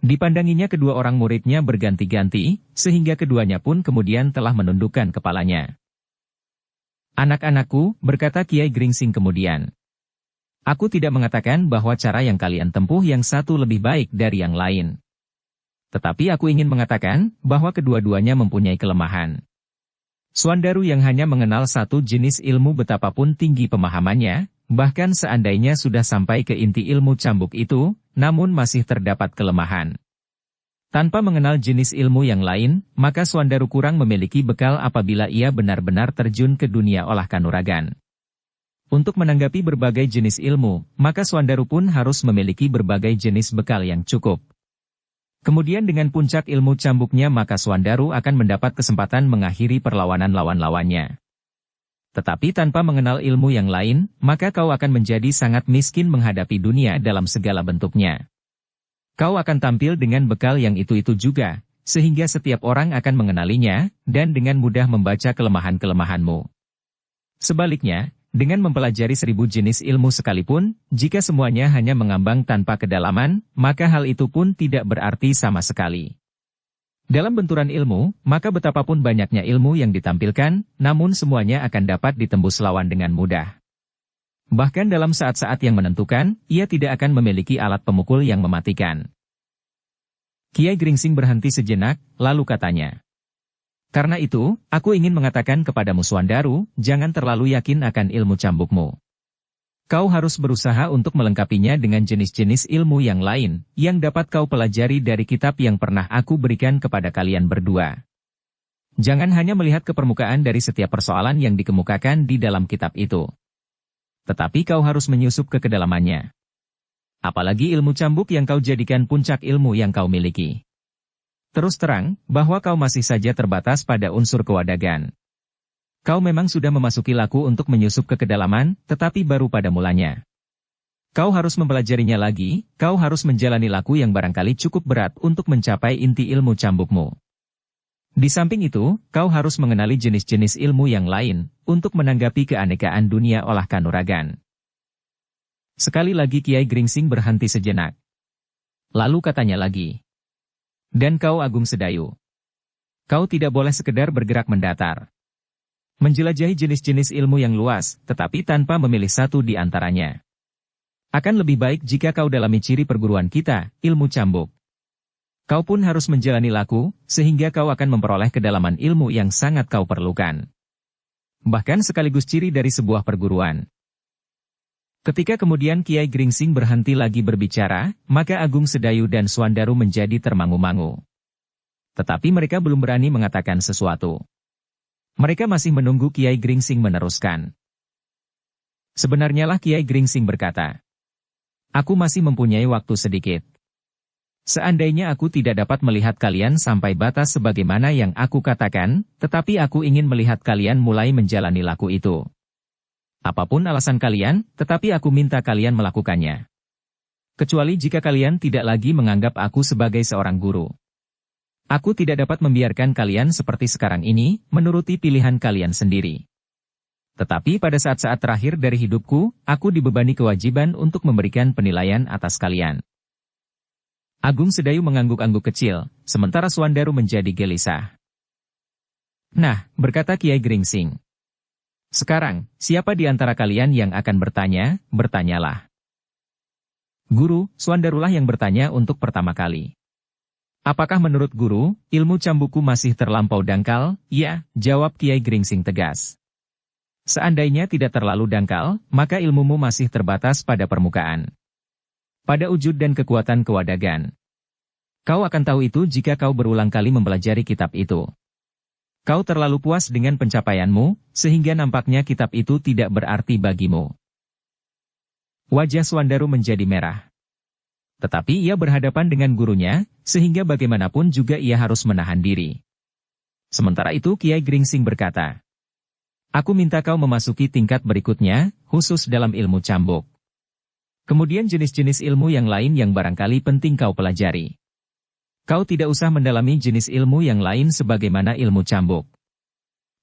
Dipandanginya kedua orang muridnya berganti-ganti, sehingga keduanya pun kemudian telah menundukkan kepalanya. "Anak-anakku," berkata Kiai Gringsing kemudian. "Aku tidak mengatakan bahwa cara yang kalian tempuh yang satu lebih baik dari yang lain. Tetapi aku ingin mengatakan bahwa kedua-duanya mempunyai kelemahan. Suandaru yang hanya mengenal satu jenis ilmu betapapun tinggi pemahamannya, bahkan seandainya sudah sampai ke inti ilmu cambuk itu, namun masih terdapat kelemahan. Tanpa mengenal jenis ilmu yang lain, maka Suandaru kurang memiliki bekal apabila ia benar-benar terjun ke dunia olah kanuragan. Untuk menanggapi berbagai jenis ilmu, maka Suandaru pun harus memiliki berbagai jenis bekal yang cukup. Kemudian dengan puncak ilmu cambuknya maka Suandaru akan mendapat kesempatan mengakhiri perlawanan lawan-lawannya. Tetapi tanpa mengenal ilmu yang lain, maka kau akan menjadi sangat miskin menghadapi dunia dalam segala bentuknya. Kau akan tampil dengan bekal yang itu-itu juga, sehingga setiap orang akan mengenalinya, dan dengan mudah membaca kelemahan-kelemahanmu. Sebaliknya, dengan mempelajari 1000 jenis ilmu sekalipun, jika semuanya hanya mengambang tanpa kedalaman, maka hal itu pun tidak berarti sama sekali. Dalam benturan ilmu, maka betapapun banyaknya ilmu yang ditampilkan, namun semuanya akan dapat ditembus lawan dengan mudah. Bahkan dalam saat-saat yang menentukan, ia tidak akan memiliki alat pemukul yang mematikan." Kiai Gringsing berhenti sejenak, lalu katanya, "Karena itu, aku ingin mengatakan kepadamu Suandaru, jangan terlalu yakin akan ilmu cambukmu. Kau harus berusaha untuk melengkapinya dengan jenis-jenis ilmu yang lain, yang dapat kau pelajari dari kitab yang pernah aku berikan kepada kalian berdua. Jangan hanya melihat ke permukaan dari setiap persoalan yang dikemukakan di dalam kitab itu. Tetapi kau harus menyusup ke kedalamannya. Apalagi ilmu cambuk yang kau jadikan puncak ilmu yang kau miliki. Terus terang, bahwa kau masih saja terbatas pada unsur kewadagan. Kau memang sudah memasuki laku untuk menyusup ke kedalaman, tetapi baru pada mulanya. Kau harus mempelajarinya lagi, kau harus menjalani laku yang barangkali cukup berat untuk mencapai inti ilmu cambukmu. Di samping itu, kau harus mengenali jenis-jenis ilmu yang lain, untuk menanggapi keanekaan dunia olah kanuragan." Sekali lagi Kiai Gringsing berhenti sejenak. Lalu katanya lagi, "Dan kau Agung Sedayu. Kau tidak boleh sekedar bergerak mendatar. Menjelajahi jenis-jenis ilmu yang luas, tetapi tanpa memilih satu di antaranya. Akan lebih baik jika kau dalami ciri perguruan kita, ilmu cambuk. Kau pun harus menjalani laku, sehingga kau akan memperoleh kedalaman ilmu yang sangat kau perlukan. Bahkan sekaligus ciri dari sebuah perguruan. Ketika kemudian Kiai Gringsing berhenti lagi berbicara, maka Agung Sedayu dan Swandaru menjadi termangu-mangu. Tetapi mereka belum berani mengatakan sesuatu. Mereka masih menunggu Kiai Gringsing meneruskan. Sebenarnya lah Kiai Gringsing berkata, "Aku masih mempunyai waktu sedikit. Seandainya aku tidak dapat melihat kalian sampai batas sebagaimana yang aku katakan, tetapi aku ingin melihat kalian mulai menjalani laku itu. Apapun alasan kalian, tetapi aku minta kalian melakukannya. Kecuali jika kalian tidak lagi menganggap aku sebagai seorang guru. Aku tidak dapat membiarkan kalian seperti sekarang ini, menuruti pilihan kalian sendiri. Tetapi pada saat-saat terakhir dari hidupku, aku dibebani kewajiban untuk memberikan penilaian atas kalian." Agung Sedayu mengangguk-angguk kecil, sementara Swandaru menjadi gelisah. "Nah," berkata Kiai Gringsing. "Sekarang, siapa di antara kalian yang akan bertanya, bertanyalah." "Guru," Swandarulah yang bertanya untuk pertama kali. "Apakah menurut guru, ilmu cambuku masih terlampau dangkal?" "Ya," jawab Kiai Gringsing tegas. "Seandainya tidak terlalu dangkal, maka ilmumu masih terbatas pada permukaan. Pada wujud dan kekuatan kewadagan. Kau akan tahu itu jika kau berulang kali mempelajari kitab itu. Kau terlalu puas dengan pencapaianmu, sehingga nampaknya kitab itu tidak berarti bagimu." Wajah Swandaru menjadi merah. Tetapi ia berhadapan dengan gurunya, sehingga bagaimanapun juga ia harus menahan diri. Sementara itu Kiai Gringsing berkata, "Aku minta kau memasuki tingkat berikutnya, khusus dalam ilmu cambuk. Kemudian jenis-jenis ilmu yang lain yang barangkali penting kau pelajari. Kau tidak usah mendalami jenis ilmu yang lain sebagaimana ilmu cambuk.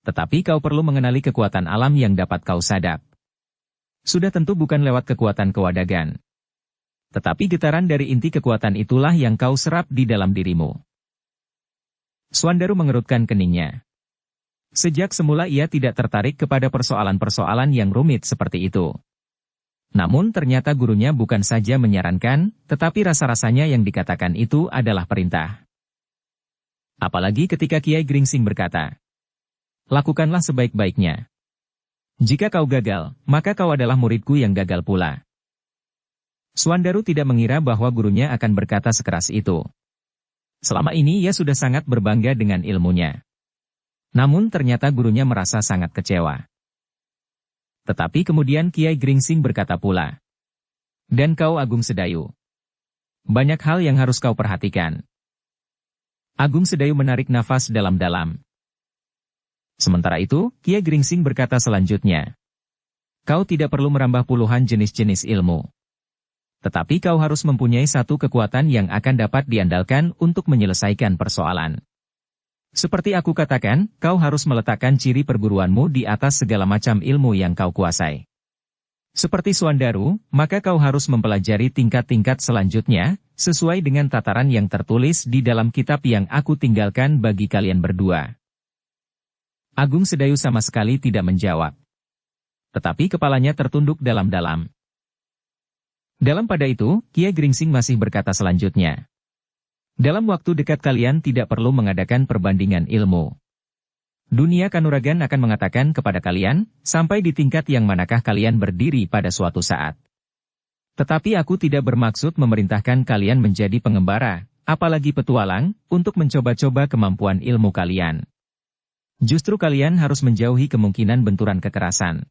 Tetapi kau perlu mengenali kekuatan alam yang dapat kau sadap. Sudah tentu bukan lewat kekuatan kewadagan. Tetapi getaran dari inti kekuatan itulah yang kau serap di dalam dirimu." Swandaru mengerutkan keningnya. Sejak semula ia tidak tertarik kepada persoalan-persoalan yang rumit seperti itu. Namun ternyata gurunya bukan saja menyarankan, tetapi rasa-rasanya yang dikatakan itu adalah perintah. Apalagi ketika Kiai Gringsing berkata, "Lakukanlah sebaik-baiknya. Jika kau gagal, maka kau adalah muridku yang gagal pula." Swandaru tidak mengira bahwa gurunya akan berkata sekeras itu. Selama ini ia sudah sangat berbangga dengan ilmunya. Namun ternyata gurunya merasa sangat kecewa. Tetapi kemudian Kiai Gringsing berkata pula, "Dan kau Agung Sedayu. Banyak hal yang harus kau perhatikan." Agung Sedayu menarik nafas dalam-dalam. Sementara itu, Kiai Gringsing berkata selanjutnya, "Kau tidak perlu merambah puluhan jenis-jenis ilmu. Tetapi kau harus mempunyai satu kekuatan yang akan dapat diandalkan untuk menyelesaikan persoalan. Seperti aku katakan, kau harus meletakkan ciri perguruanmu di atas segala macam ilmu yang kau kuasai. Seperti Swandaru, maka kau harus mempelajari tingkat-tingkat selanjutnya, sesuai dengan tataran yang tertulis di dalam kitab yang aku tinggalkan bagi kalian berdua." Agung Sedayu sama sekali tidak menjawab. Tetapi kepalanya tertunduk dalam-dalam. Dalam pada itu, Kiai Gringsing masih berkata selanjutnya, "Dalam waktu dekat kalian tidak perlu mengadakan perbandingan ilmu. Dunia kanuragan akan mengatakan kepada kalian, sampai di tingkat yang manakah kalian berdiri pada suatu saat. Tetapi aku tidak bermaksud memerintahkan kalian menjadi pengembara, apalagi petualang, untuk mencoba-coba kemampuan ilmu kalian. Justru kalian harus menjauhi kemungkinan benturan kekerasan.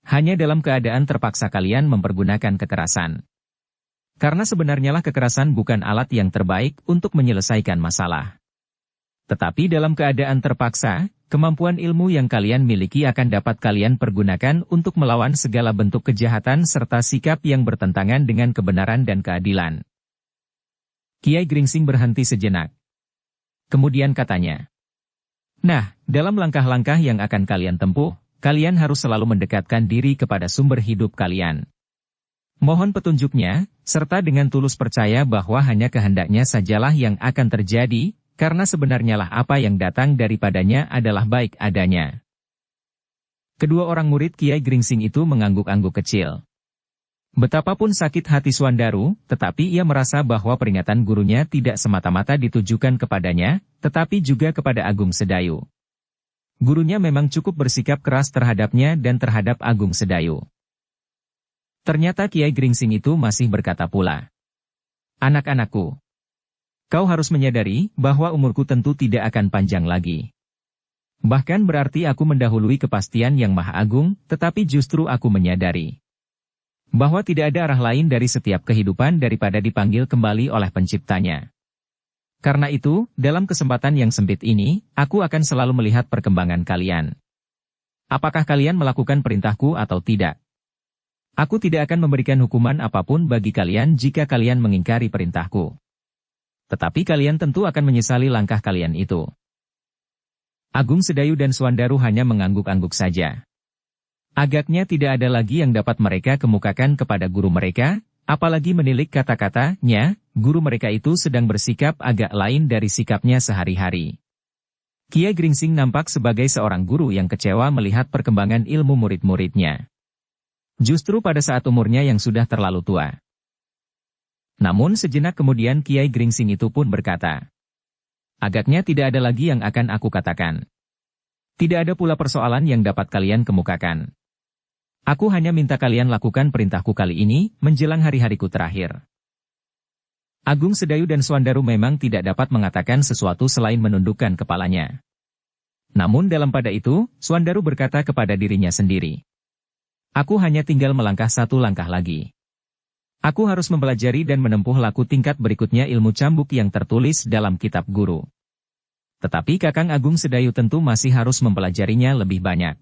Hanya dalam keadaan terpaksa kalian mempergunakan kekerasan. Karena sebenarnya lah kekerasan bukan alat yang terbaik untuk menyelesaikan masalah. Tetapi dalam keadaan terpaksa, kemampuan ilmu yang kalian miliki akan dapat kalian pergunakan untuk melawan segala bentuk kejahatan serta sikap yang bertentangan dengan kebenaran dan keadilan." Kiai Gringsing berhenti sejenak. Kemudian katanya, "Nah, dalam langkah-langkah yang akan kalian tempuh, kalian harus selalu mendekatkan diri kepada sumber hidup kalian. Mohon petunjuknya, serta dengan tulus percaya bahwa hanya kehendaknya sajalah yang akan terjadi, karena sebenarnya lah apa yang datang daripadanya adalah baik adanya. Kedua orang murid Kiai Gringsing itu mengangguk-angguk kecil. Betapapun sakit hati Swandaru, tetapi ia merasa bahwa peringatan gurunya tidak semata-mata ditujukan kepadanya, tetapi juga kepada Agung Sedayu. Gurunya memang cukup bersikap keras terhadapnya dan terhadap Agung Sedayu. Ternyata Kiai Gringsing itu masih berkata pula, "Anak-anakku, kau harus menyadari bahwa umurku tentu tidak akan panjang lagi. Bahkan berarti aku mendahului kepastian yang Maha Agung, tetapi justru aku menyadari bahwa tidak ada arah lain dari setiap kehidupan daripada dipanggil kembali oleh penciptanya. Karena itu, dalam kesempatan yang sempit ini, aku akan selalu melihat perkembangan kalian. Apakah kalian melakukan perintahku atau tidak? Aku tidak akan memberikan hukuman apapun bagi kalian jika kalian mengingkari perintahku. Tetapi kalian tentu akan menyesali langkah kalian itu." Agung Sedayu dan Swandaru hanya mengangguk-angguk saja. Agaknya tidak ada lagi yang dapat mereka kemukakan kepada guru mereka, apalagi menilik kata-katanya, guru mereka itu sedang bersikap agak lain dari sikapnya sehari-hari. Kiai Gringsing nampak sebagai seorang guru yang kecewa melihat perkembangan ilmu murid-muridnya. Justru pada saat umurnya yang sudah terlalu tua. Namun sejenak kemudian Kiai Gringsing itu pun berkata, "Agaknya tidak ada lagi yang akan aku katakan. Tidak ada pula persoalan yang dapat kalian kemukakan. Aku hanya minta kalian lakukan perintahku kali ini, menjelang hari-hariku terakhir." Agung Sedayu dan Swandaru memang tidak dapat mengatakan sesuatu selain menundukkan kepalanya. Namun dalam pada itu, Swandaru berkata kepada dirinya sendiri, "Aku hanya tinggal melangkah satu langkah lagi. Aku harus mempelajari dan menempuh laku tingkat berikutnya ilmu cambuk yang tertulis dalam kitab guru. Tetapi Kakang Agung Sedayu tentu masih harus mempelajarinya lebih banyak.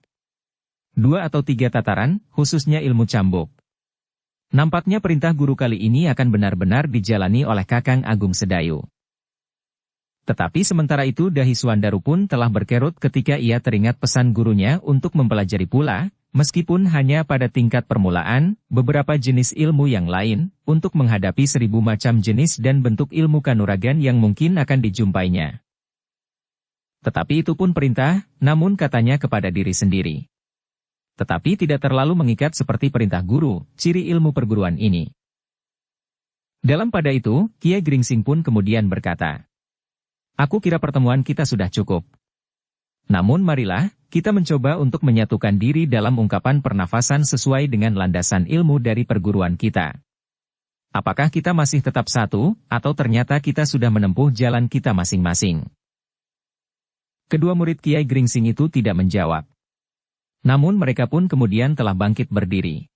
2 atau 3 tataran, khususnya ilmu cambuk. Nampaknya perintah guru kali ini akan benar-benar dijalani oleh Kakang Agung Sedayu." Tetapi sementara itu dahi Swandaru pun telah berkerut ketika ia teringat pesan gurunya untuk mempelajari pula, meskipun hanya pada tingkat permulaan, beberapa jenis ilmu yang lain, untuk menghadapi 1000 macam jenis dan bentuk ilmu kanuragan yang mungkin akan dijumpainya. Tetapi itu pun perintah, namun katanya kepada diri sendiri. Tetapi tidak terlalu mengikat seperti perintah guru, ciri ilmu perguruan ini. Dalam pada itu, Kiai Gringsing pun kemudian berkata, "Aku kira pertemuan kita sudah cukup. Namun marilah, kita mencoba untuk menyatukan diri dalam ungkapan pernafasan sesuai dengan landasan ilmu dari perguruan kita. Apakah kita masih tetap satu, atau ternyata kita sudah menempuh jalan kita masing-masing?" Kedua murid Kiai Gringsing itu tidak menjawab. Namun mereka pun kemudian telah bangkit berdiri.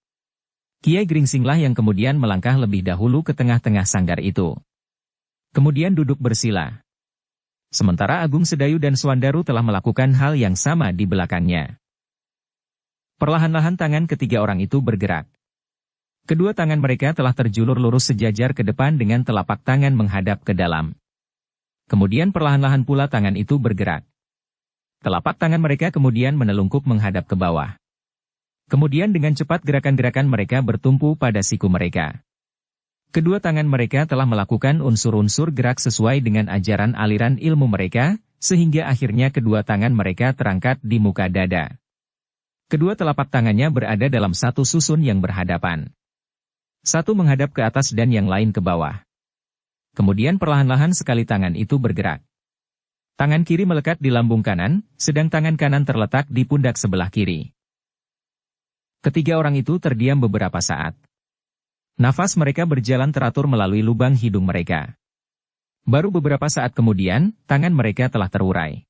Kiai Gringsinglah yang kemudian melangkah lebih dahulu ke tengah-tengah sanggar itu. Kemudian duduk bersila. Sementara Agung Sedayu dan Swandaru telah melakukan hal yang sama di belakangnya. Perlahan-lahan tangan ketiga orang itu bergerak. Kedua tangan mereka telah terjulur lurus sejajar ke depan dengan telapak tangan menghadap ke dalam. Kemudian perlahan-lahan pula tangan itu bergerak. Telapak tangan mereka kemudian menelungkup menghadap ke bawah. Kemudian dengan cepat gerakan-gerakan mereka bertumpu pada siku mereka. Kedua tangan mereka telah melakukan unsur-unsur gerak sesuai dengan ajaran aliran ilmu mereka, sehingga akhirnya kedua tangan mereka terangkat di muka dada. Kedua telapak tangannya berada dalam satu susun yang berhadapan. Satu menghadap ke atas dan yang lain ke bawah. Kemudian perlahan-lahan sekali tangan itu bergerak. Tangan kiri melekat di lambung kanan, sedang tangan kanan terletak di pundak sebelah kiri. Ketiga orang itu terdiam beberapa saat. Nafas mereka berjalan teratur melalui lubang hidung mereka. Baru beberapa saat kemudian, tangan mereka telah terurai.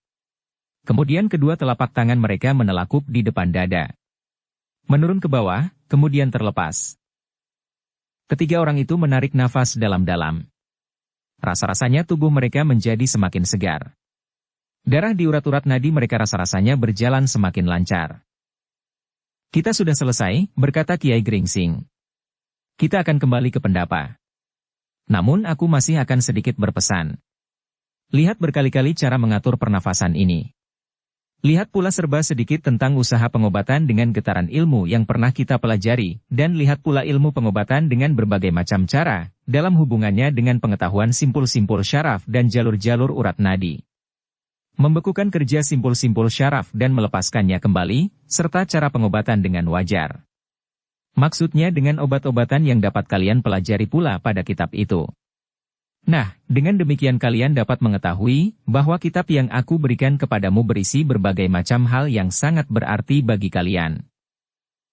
Kemudian kedua telapak tangan mereka menelakup di depan dada. Menurun ke bawah, kemudian terlepas. Ketiga orang itu menarik nafas dalam-dalam. Rasa-rasanya tubuh mereka menjadi semakin segar. Darah di urat-urat nadi mereka rasa-rasanya berjalan semakin lancar. "Kita sudah selesai," berkata Kiai Gringsing. "Kita akan kembali ke pendapa. Namun aku masih akan sedikit berpesan. Lihat berkali-kali cara mengatur pernafasan ini. Lihat pula serba sedikit tentang usaha pengobatan dengan getaran ilmu yang pernah kita pelajari, dan lihat pula ilmu pengobatan dengan berbagai macam cara, dalam hubungannya dengan pengetahuan simpul-simpul syaraf dan jalur-jalur urat nadi. membekukan kerja simpul-simpul syaraf dan melepaskannya kembali, serta cara pengobatan dengan wajar. Maksudnya dengan obat-obatan yang dapat kalian pelajari pula pada kitab itu. Nah, dengan demikian kalian dapat mengetahui bahwa kitab yang aku berikan kepadamu berisi berbagai macam hal yang sangat berarti bagi kalian.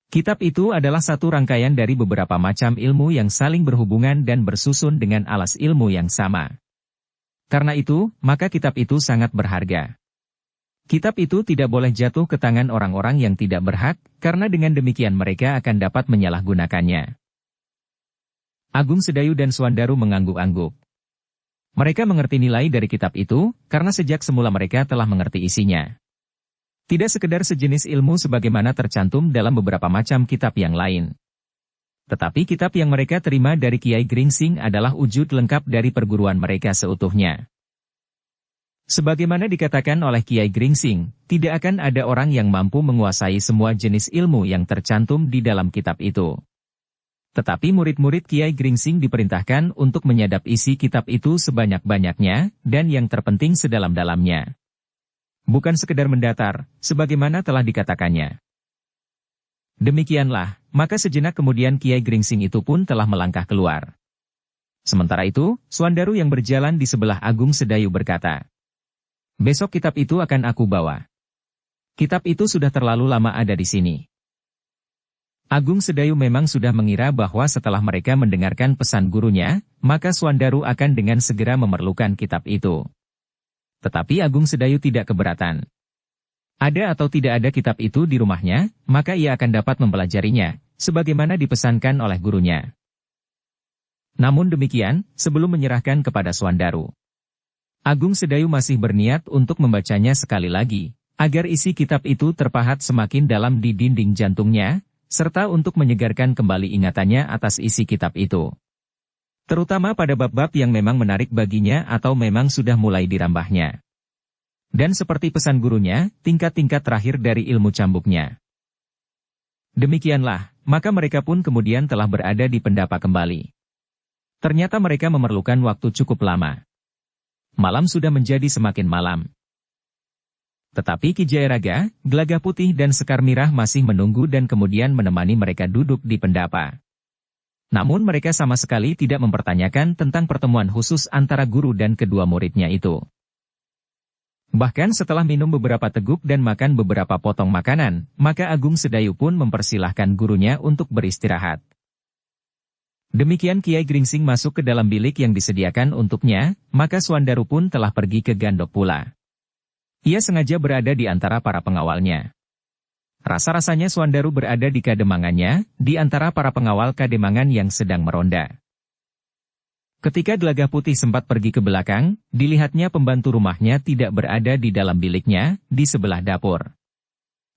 Kitab itu adalah satu rangkaian dari beberapa macam ilmu yang saling berhubungan dan bersusun dengan alas ilmu yang sama. Karena itu, maka kitab itu sangat berharga. Kitab itu tidak boleh jatuh ke tangan orang-orang yang tidak berhak, karena dengan demikian mereka akan dapat menyalahgunakannya. Agung Sedayu dan Swandaru mengangguk-angguk. Mereka mengerti nilai dari kitab itu, karena sejak semula mereka telah mengerti isinya. Tidak sekedar sejenis ilmu sebagaimana tercantum dalam beberapa macam kitab yang lain. Tetapi kitab yang mereka terima dari Kiai Gringsing adalah wujud lengkap dari perguruan mereka seutuhnya. Sebagaimana dikatakan oleh Kiai Gringsing, tidak akan ada orang yang mampu menguasai semua jenis ilmu yang tercantum di dalam kitab itu. Tetapi murid-murid Kiai Gringsing diperintahkan untuk menyadap isi kitab itu sebanyak-banyaknya, dan yang terpenting sedalam-dalamnya. Bukan sekedar mendatar, sebagaimana telah dikatakannya. Demikianlah, maka sejenak kemudian Kiai Gringsing itu pun telah melangkah keluar. Sementara itu, Swandaru yang berjalan di sebelah Agung Sedayu berkata, "Besok kitab itu akan aku bawa. Kitab itu sudah terlalu lama ada di sini." Agung Sedayu memang sudah mengira bahwa setelah mereka mendengarkan pesan gurunya, maka Swandaru akan dengan segera memerlukan kitab itu. Tetapi Agung Sedayu tidak keberatan. Ada atau tidak ada kitab itu di rumahnya, maka ia akan dapat mempelajarinya, sebagaimana dipesankan oleh gurunya. Namun demikian, sebelum menyerahkan kepada Swandaru, Agung Sedayu masih berniat untuk membacanya sekali lagi, agar isi kitab itu terpahat semakin dalam di dinding jantungnya, serta untuk menyegarkan kembali ingatannya atas isi kitab itu. Terutama pada bab-bab yang memang menarik baginya atau memang sudah mulai dirambahnya. Dan seperti pesan gurunya, tingkat-tingkat terakhir dari ilmu cambuknya. Demikianlah, maka mereka pun kemudian telah berada di pendapa kembali. Ternyata mereka memerlukan waktu cukup lama. Malam sudah menjadi semakin malam. Tetapi Ki Jayaraga, Gelagah Putih dan Sekar Mirah masih menunggu dan kemudian menemani mereka duduk di pendapa. Namun mereka sama sekali tidak mempertanyakan tentang pertemuan khusus antara guru dan kedua muridnya itu. Bahkan setelah minum beberapa teguk dan makan beberapa potong makanan, maka Agung Sedayu pun mempersilahkan gurunya untuk beristirahat. Demikian Kiai Gringsing masuk ke dalam bilik yang disediakan untuknya, maka Swandaru pun telah pergi ke Gandok pula. Ia sengaja berada di antara para pengawalnya. Rasa-rasanya Swandaru berada di kademangannya, di antara para pengawal kademangan yang sedang meronda. Ketika Gelagah Putih sempat pergi ke belakang, dilihatnya pembantu rumahnya tidak berada di dalam biliknya, di sebelah dapur.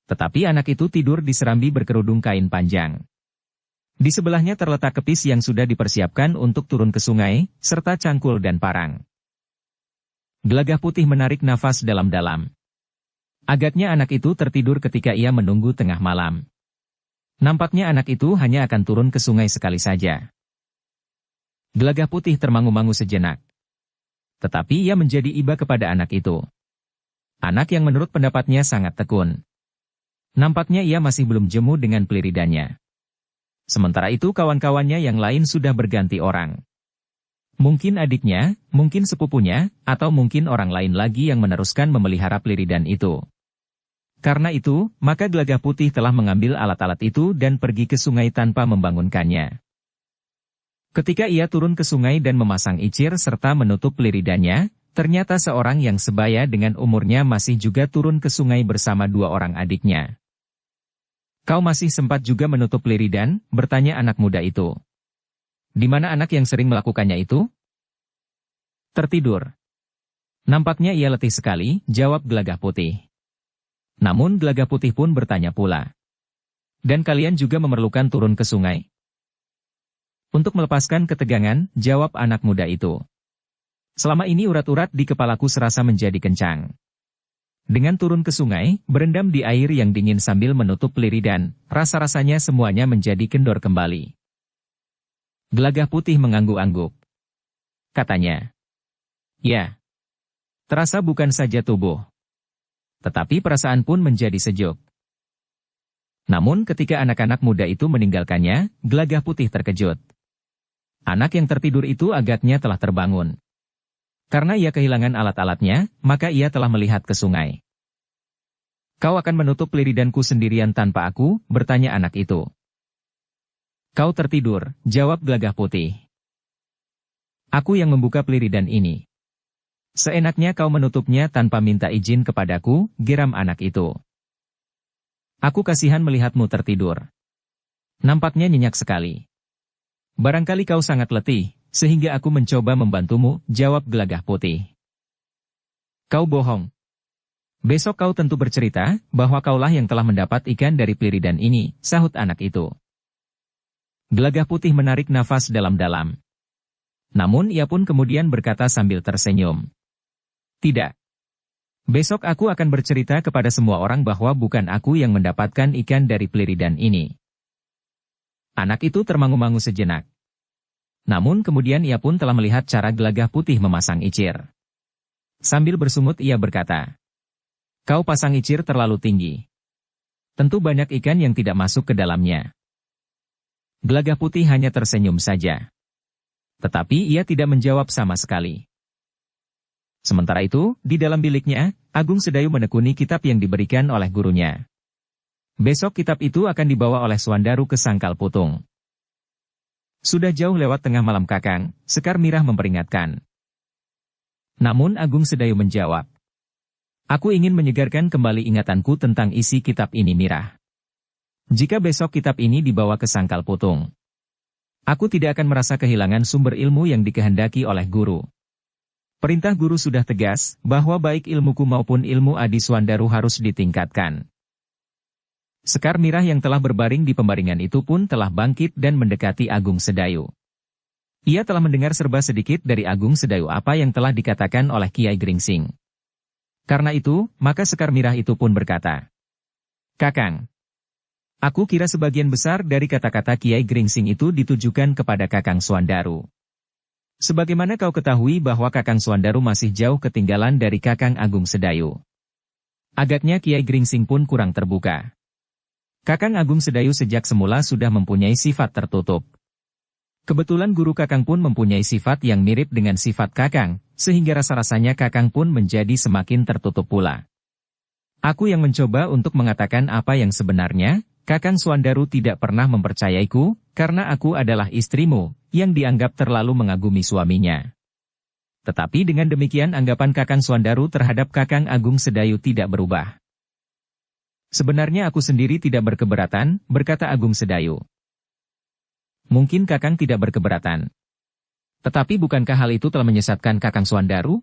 Tetapi anak itu tidur di serambi berkerudung kain panjang. Di sebelahnya terletak kepis yang sudah dipersiapkan untuk turun ke sungai, serta cangkul dan parang. Gelagah Putih menarik nafas dalam-dalam. Agaknya anak itu tertidur ketika ia menunggu tengah malam. Nampaknya anak itu hanya akan turun ke sungai sekali saja. Gelagah Putih termangu-mangu sejenak. Tetapi ia menjadi iba kepada anak itu. Anak yang menurut pendapatnya sangat tekun. Nampaknya ia masih belum jemu dengan peliridannya. Sementara itu kawan-kawannya yang lain sudah berganti orang. Mungkin adiknya, mungkin sepupunya, atau mungkin orang lain lagi yang meneruskan memelihara peliridan itu. Karena itu, maka Gelagah Putih telah mengambil alat-alat itu dan pergi ke sungai tanpa membangunkannya. Ketika ia turun ke sungai dan memasang icir serta menutup peliridannya, ternyata seorang yang sebaya dengan umurnya masih juga turun ke sungai bersama dua orang adiknya. "Kau masih sempat juga menutup peliridan?" bertanya anak muda itu. "Di mana anak yang sering melakukannya itu?" "Tertidur." "Nampaknya ia letih sekali," jawab Gelagah Putih. Namun Gelagah Putih pun bertanya pula. "Dan kalian juga memerlukan turun ke sungai?" "Untuk melepaskan ketegangan," jawab anak muda itu. "Selama ini urat-urat di kepalaku serasa menjadi kencang. Dengan turun ke sungai, berendam di air yang dingin sambil menutup peliridan, rasa-rasanya semuanya menjadi kendor kembali." Gelagah Putih mengangguk-angguk. Katanya, "Ya, terasa bukan saja tubuh, Tetapi perasaan pun menjadi sejuk. Namun ketika anak-anak muda itu meninggalkannya, Gelagah Putih terkejut. Anak yang tertidur itu agaknya telah terbangun. Karena ia kehilangan alat-alatnya, maka ia telah melihat ke sungai. "Kau akan menutup liridanku sendirian tanpa aku?" bertanya anak itu. "Kau tertidur," jawab Gelagah Putih. "Aku yang membuka peliridan ini. Seenaknya kau menutupnya tanpa minta izin kepadaku," geram anak itu. "Aku kasihan melihatmu tertidur. Nampaknya nyenyak sekali. Barangkali kau sangat letih, sehingga aku mencoba membantumu," jawab Gelagah Putih. "Kau bohong. Besok kau tentu bercerita bahwa kaulah yang telah mendapat ikan dari peliridan ini," sahut anak itu. Gelagah Putih menarik nafas dalam-dalam. Namun ia pun kemudian berkata sambil tersenyum. "Tidak. Besok aku akan bercerita kepada semua orang bahwa bukan aku yang mendapatkan ikan dari peliridan ini." Anak itu termangu-mangu sejenak. Namun kemudian ia pun telah melihat cara Gelagah Putih memasang icir. Sambil bersungut ia berkata, "Kau pasang icir terlalu tinggi. Tentu banyak ikan yang tidak masuk ke dalamnya." Gelagah Putih hanya tersenyum saja. Tetapi ia tidak menjawab sama sekali. Sementara itu, di dalam biliknya, Agung Sedayu menekuni kitab yang diberikan oleh gurunya. Besok kitab itu akan dibawa oleh Suandaru ke Sangkal Putung. "Sudah jauh lewat tengah malam Kakang," Sekar Mirah memperingatkan. Namun Agung Sedayu menjawab, "Aku ingin menyegarkan kembali ingatanku tentang isi kitab ini Mirah. Jika besok kitab ini dibawa ke Sangkal Putung, aku tidak akan merasa kehilangan sumber ilmu yang dikehendaki oleh guru. Perintah guru sudah tegas, bahwa baik ilmuku maupun ilmu Adi Suandaru harus ditingkatkan." Sekar Mirah yang telah berbaring di pembaringan itu pun telah bangkit dan mendekati Agung Sedayu. Ia telah mendengar serba sedikit dari Agung Sedayu apa yang telah dikatakan oleh Kiai Gringsing. Karena itu, maka Sekar Mirah itu pun berkata, "Kakang, aku kira sebagian besar dari kata-kata Kiai Gringsing itu ditujukan kepada Kakang Suandaru. Sebagaimana kau ketahui bahwa Kakang Suandaru masih jauh ketinggalan dari Kakang Agung Sedayu. Agaknya Kiai Gringsing pun kurang terbuka. Kakang Agung Sedayu sejak semula sudah mempunyai sifat tertutup. Kebetulan guru Kakang pun mempunyai sifat yang mirip dengan sifat Kakang, sehingga rasa-rasanya Kakang pun menjadi semakin tertutup pula. Aku yang mencoba untuk mengatakan apa yang sebenarnya, Kakang Suandaru tidak pernah mempercayaiku, karena aku adalah istrimu, yang dianggap terlalu mengagumi suaminya. Tetapi dengan demikian anggapan Kakang Suandaru terhadap Kakang Agung Sedayu tidak berubah. Sebenarnya aku sendiri tidak berkeberatan," berkata Agung Sedayu. "Mungkin Kakang tidak berkeberatan. Tetapi bukankah hal itu telah menyesatkan Kakang Suandaru?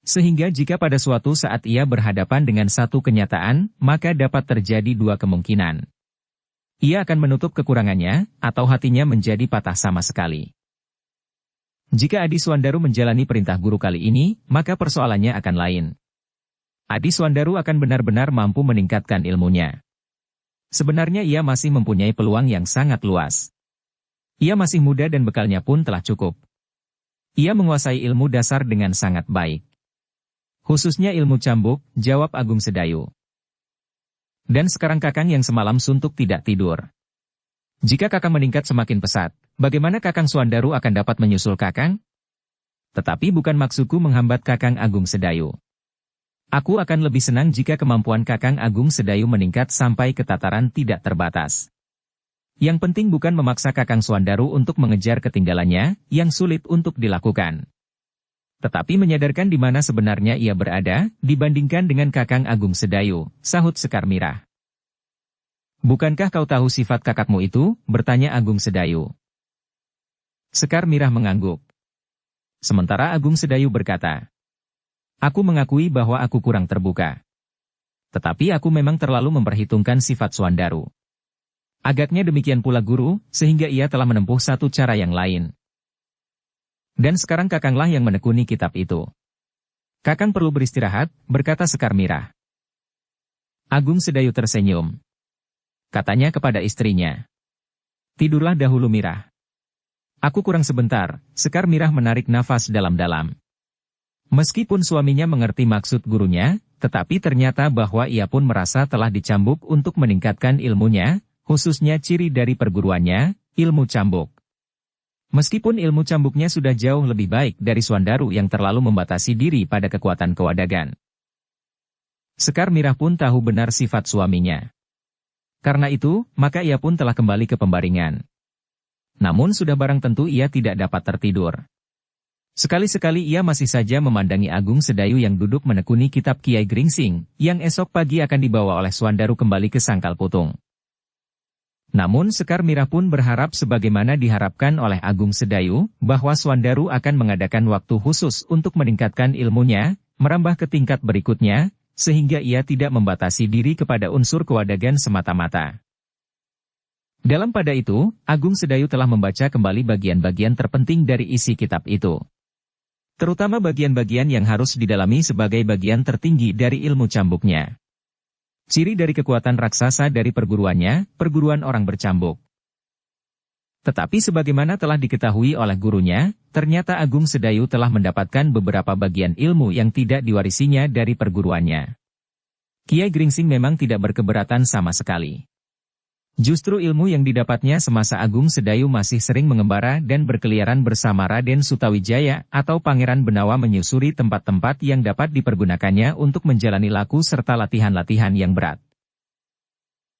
Sehingga jika pada suatu saat ia berhadapan dengan satu kenyataan, maka dapat terjadi dua kemungkinan. Ia akan menutup kekurangannya, atau hatinya menjadi patah sama sekali. Jika Adi Suandaru menjalani perintah guru kali ini, maka persoalannya akan lain. Adi Suandaru akan benar-benar mampu meningkatkan ilmunya. Sebenarnya ia masih mempunyai peluang yang sangat luas. Ia masih muda dan bekalnya pun telah cukup. Ia menguasai ilmu dasar dengan sangat baik. Khususnya ilmu cambuk," jawab Agung Sedayu. "Dan sekarang Kakang yang semalam suntuk tidak tidur. Jika Kakang meningkat semakin pesat, bagaimana Kakang Suandaru akan dapat menyusul Kakang? Tetapi bukan maksudku menghambat Kakang Agung Sedayu. Aku akan lebih senang jika kemampuan Kakang Agung Sedayu meningkat sampai ke tataran tidak terbatas. Yang penting bukan memaksa Kakang Suandaru untuk mengejar ketinggalannya, yang sulit untuk dilakukan. Tetapi menyadarkan di mana sebenarnya ia berada, dibandingkan dengan Kakang Agung Sedayu," sahut Sekar Mirah. "Bukankah kau tahu sifat kakakmu itu?" bertanya Agung Sedayu. Sekar Mirah mengangguk. Sementara Agung Sedayu berkata, "Aku mengakui bahwa aku kurang terbuka. Tetapi aku memang terlalu memperhitungkan sifat Suandaru. Agaknya demikian pula guru, sehingga ia telah menempuh satu cara yang lain. Dan sekarang Kakanglah yang menekuni kitab itu. Kakang perlu beristirahat," berkata Sekar Mirah. Agung Sedayu tersenyum. Katanya kepada istrinya, "Tidurlah dahulu Mirah." "Aku kurang sebentar." Sekar Mirah menarik nafas dalam-dalam. Meskipun suaminya mengerti maksud gurunya, tetapi ternyata bahwa ia pun merasa telah dicambuk untuk meningkatkan ilmunya, khususnya ciri dari perguruannya, ilmu cambuk. Meskipun ilmu cambuknya sudah jauh lebih baik dari Swandaru yang terlalu membatasi diri pada kekuatan kewadagan. Sekar Mirah pun tahu benar sifat suaminya. Karena itu, maka ia pun telah kembali ke pembaringan. Namun sudah barang tentu ia tidak dapat tertidur. Sekali-sekali ia masih saja memandangi Agung Sedayu yang duduk menekuni kitab Kiai Gringsing, yang esok pagi akan dibawa oleh Swandaru kembali ke Sangkal Putung. Namun Sekar Mirah pun berharap sebagaimana diharapkan oleh Agung Sedayu, bahwa Swandaru akan mengadakan waktu khusus untuk meningkatkan ilmunya, merambah ke tingkat berikutnya, sehingga ia tidak membatasi diri kepada unsur kewadagan semata-mata. Dalam pada itu, Agung Sedayu telah membaca kembali bagian-bagian terpenting dari isi kitab itu. Terutama bagian-bagian yang harus didalami sebagai bagian tertinggi dari ilmu cambuknya. Ciri dari kekuatan raksasa dari perguruannya, perguruan orang bercambuk. Tetapi sebagaimana telah diketahui oleh gurunya, ternyata Agung Sedayu telah mendapatkan beberapa bagian ilmu yang tidak diwarisinya dari perguruannya. Kiai Gringsing memang tidak berkeberatan sama sekali. Justru ilmu yang didapatnya semasa Agung Sedayu masih sering mengembara dan berkeliaran bersama Raden Sutawijaya atau Pangeran Benawa menyusuri tempat-tempat yang dapat dipergunakannya untuk menjalani laku serta latihan-latihan yang berat.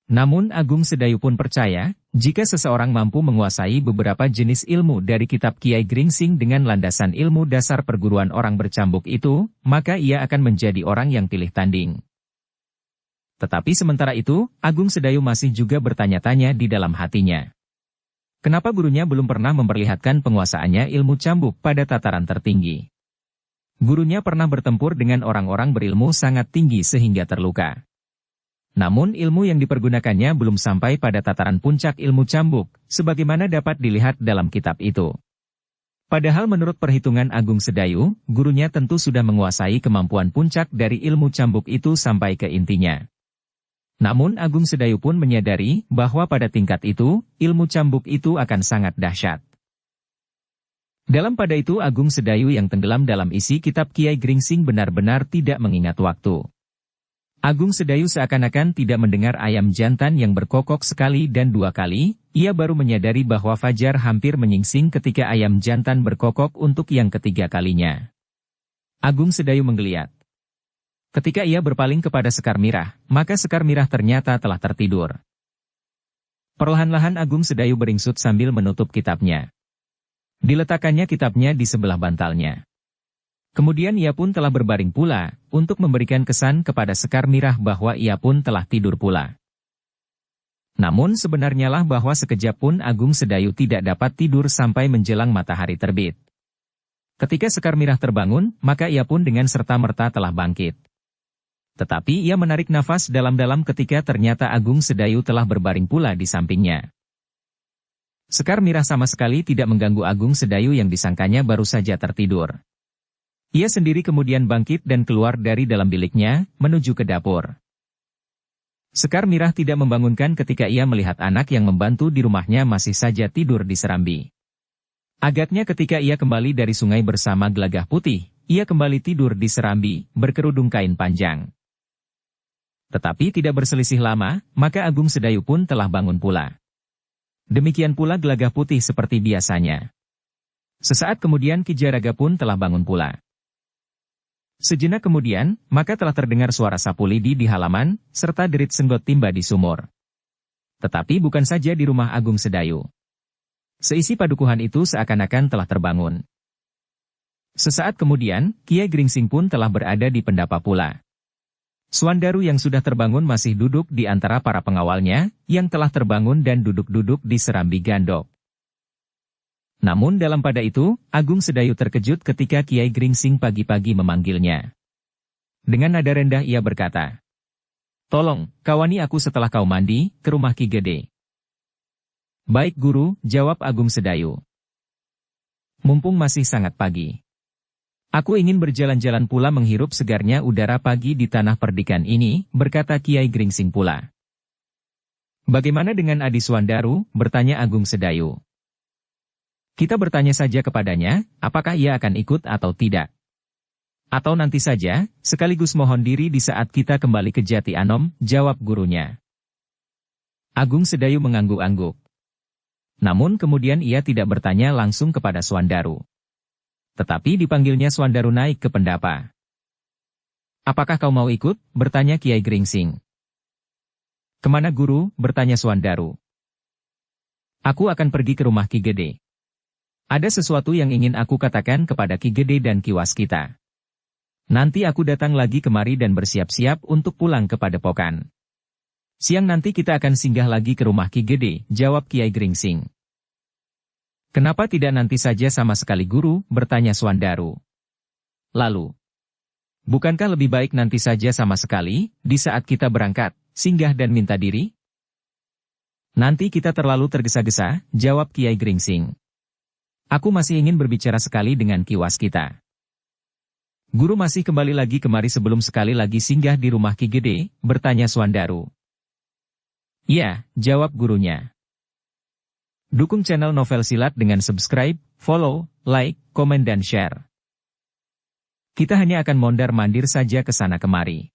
Namun Agung Sedayu pun percaya, jika seseorang mampu menguasai beberapa jenis ilmu dari kitab Kiai Gringsing dengan landasan ilmu dasar perguruan orang bercambuk itu, maka ia akan menjadi orang yang pilih tanding. Tetapi sementara itu, Agung Sedayu masih juga bertanya-tanya di dalam hatinya. Kenapa gurunya belum pernah memperlihatkan penguasaannya ilmu cambuk pada tataran tertinggi? Gurunya pernah bertempur dengan orang-orang berilmu sangat tinggi sehingga terluka. Namun ilmu yang dipergunakannya belum sampai pada tataran puncak ilmu cambuk, sebagaimana dapat dilihat dalam kitab itu. Padahal menurut perhitungan Agung Sedayu, gurunya tentu sudah menguasai kemampuan puncak dari ilmu cambuk itu sampai ke intinya. Namun Agung Sedayu pun menyadari bahwa pada tingkat itu, ilmu cambuk itu akan sangat dahsyat. Dalam pada itu Agung Sedayu yang tenggelam dalam isi kitab Kiai Gringsing benar-benar tidak mengingat waktu. Agung Sedayu seakan-akan tidak mendengar ayam jantan yang berkokok sekali dan dua kali, ia baru menyadari bahwa fajar hampir menyingsing ketika ayam jantan berkokok untuk yang ketiga kalinya. Agung Sedayu menggeliat. Ketika ia berpaling kepada Sekar Mirah, maka Sekar Mirah ternyata telah tertidur. Perlahan-lahan Agung Sedayu beringsut sambil menutup kitabnya. Diletakkannya kitabnya di sebelah bantalnya. Kemudian ia pun telah berbaring pula, untuk memberikan kesan kepada Sekar Mirah bahwa ia pun telah tidur pula. Namun sebenarnya lah bahwa sekejap pun Agung Sedayu tidak dapat tidur sampai menjelang matahari terbit. Ketika Sekar Mirah terbangun, maka ia pun dengan serta-merta telah bangkit. Tetapi ia menarik nafas dalam-dalam ketika ternyata Agung Sedayu telah berbaring pula di sampingnya. Sekar Mirah sama sekali tidak mengganggu Agung Sedayu yang disangkanya baru saja tertidur. Ia sendiri kemudian bangkit dan keluar dari dalam biliknya, menuju ke dapur. Sekar Mirah tidak membangunkan ketika ia melihat anak yang membantu di rumahnya masih saja tidur di serambi. Agaknya ketika ia kembali dari sungai bersama Gelagah Putih, ia kembali tidur di serambi, berkerudung kain panjang. Tetapi tidak berselisih lama, maka Agung Sedayu pun telah bangun pula. Demikian pula Gelagah Putih seperti biasanya. Sesaat kemudian Ki Jaraga pun telah bangun pula. Sejenak kemudian, maka telah terdengar suara sapu lidi di halaman, serta derit senggot timba di sumur. Tetapi bukan saja di rumah Agung Sedayu. Seisi padukuhan itu seakan-akan telah terbangun. Sesaat kemudian, Kiai Gringsing pun telah berada di pendapa pula. Swandaru yang sudah terbangun masih duduk di antara para pengawalnya, yang telah terbangun dan duduk-duduk di serambi gandok. Namun dalam pada itu, Agung Sedayu terkejut ketika Kiai Gringsing pagi-pagi memanggilnya. Dengan nada rendah ia berkata, "Tolong, kawani aku setelah kau mandi, ke rumah Ki Gede." "Baik guru," jawab Agung Sedayu. "Mumpung masih sangat pagi. Aku ingin berjalan-jalan pula menghirup segarnya udara pagi di tanah perdikan ini," berkata Kiai Gringsing pula. "Bagaimana dengan Adi Swandaru?" bertanya Agung Sedayu. "Kita bertanya saja kepadanya, apakah ia akan ikut atau tidak." Atau nanti saja, sekaligus mohon diri di saat kita kembali ke Jati Anom, jawab gurunya. Agung Sedayu mengangguk-angguk. Namun kemudian ia tidak bertanya langsung kepada Swandaru. Tetapi dipanggilnya Swandaru naik ke pendapa. Apakah kau mau ikut? Bertanya Kiai Gringsing. Kemana guru? Bertanya Swandaru. Aku akan pergi ke rumah Ki Gede. Ada sesuatu yang ingin aku katakan kepada Ki Gede dan Ki Waskita. Nanti aku datang lagi kemari dan bersiap-siap untuk pulang ke Padepokan. Siang nanti kita akan singgah lagi ke rumah Ki Gede, jawab Kiai Gringsing. Kenapa tidak nanti saja sama sekali guru? Bertanya Swandaru. Lalu, bukankah lebih baik nanti saja sama sekali, di saat kita berangkat, singgah dan minta diri? Nanti kita terlalu tergesa-gesa, jawab Kiai Gringsing. Aku masih ingin berbicara sekali dengan Ki Waskita. Guru masih kembali lagi kemari sebelum sekali lagi singgah di rumah Ki Gede, bertanya Swandaru. Iya, jawab gurunya. Dukung channel Novel Silat dengan subscribe, follow, like, komen dan share. Kita hanya akan mondar-mandir saja ke sana kemari.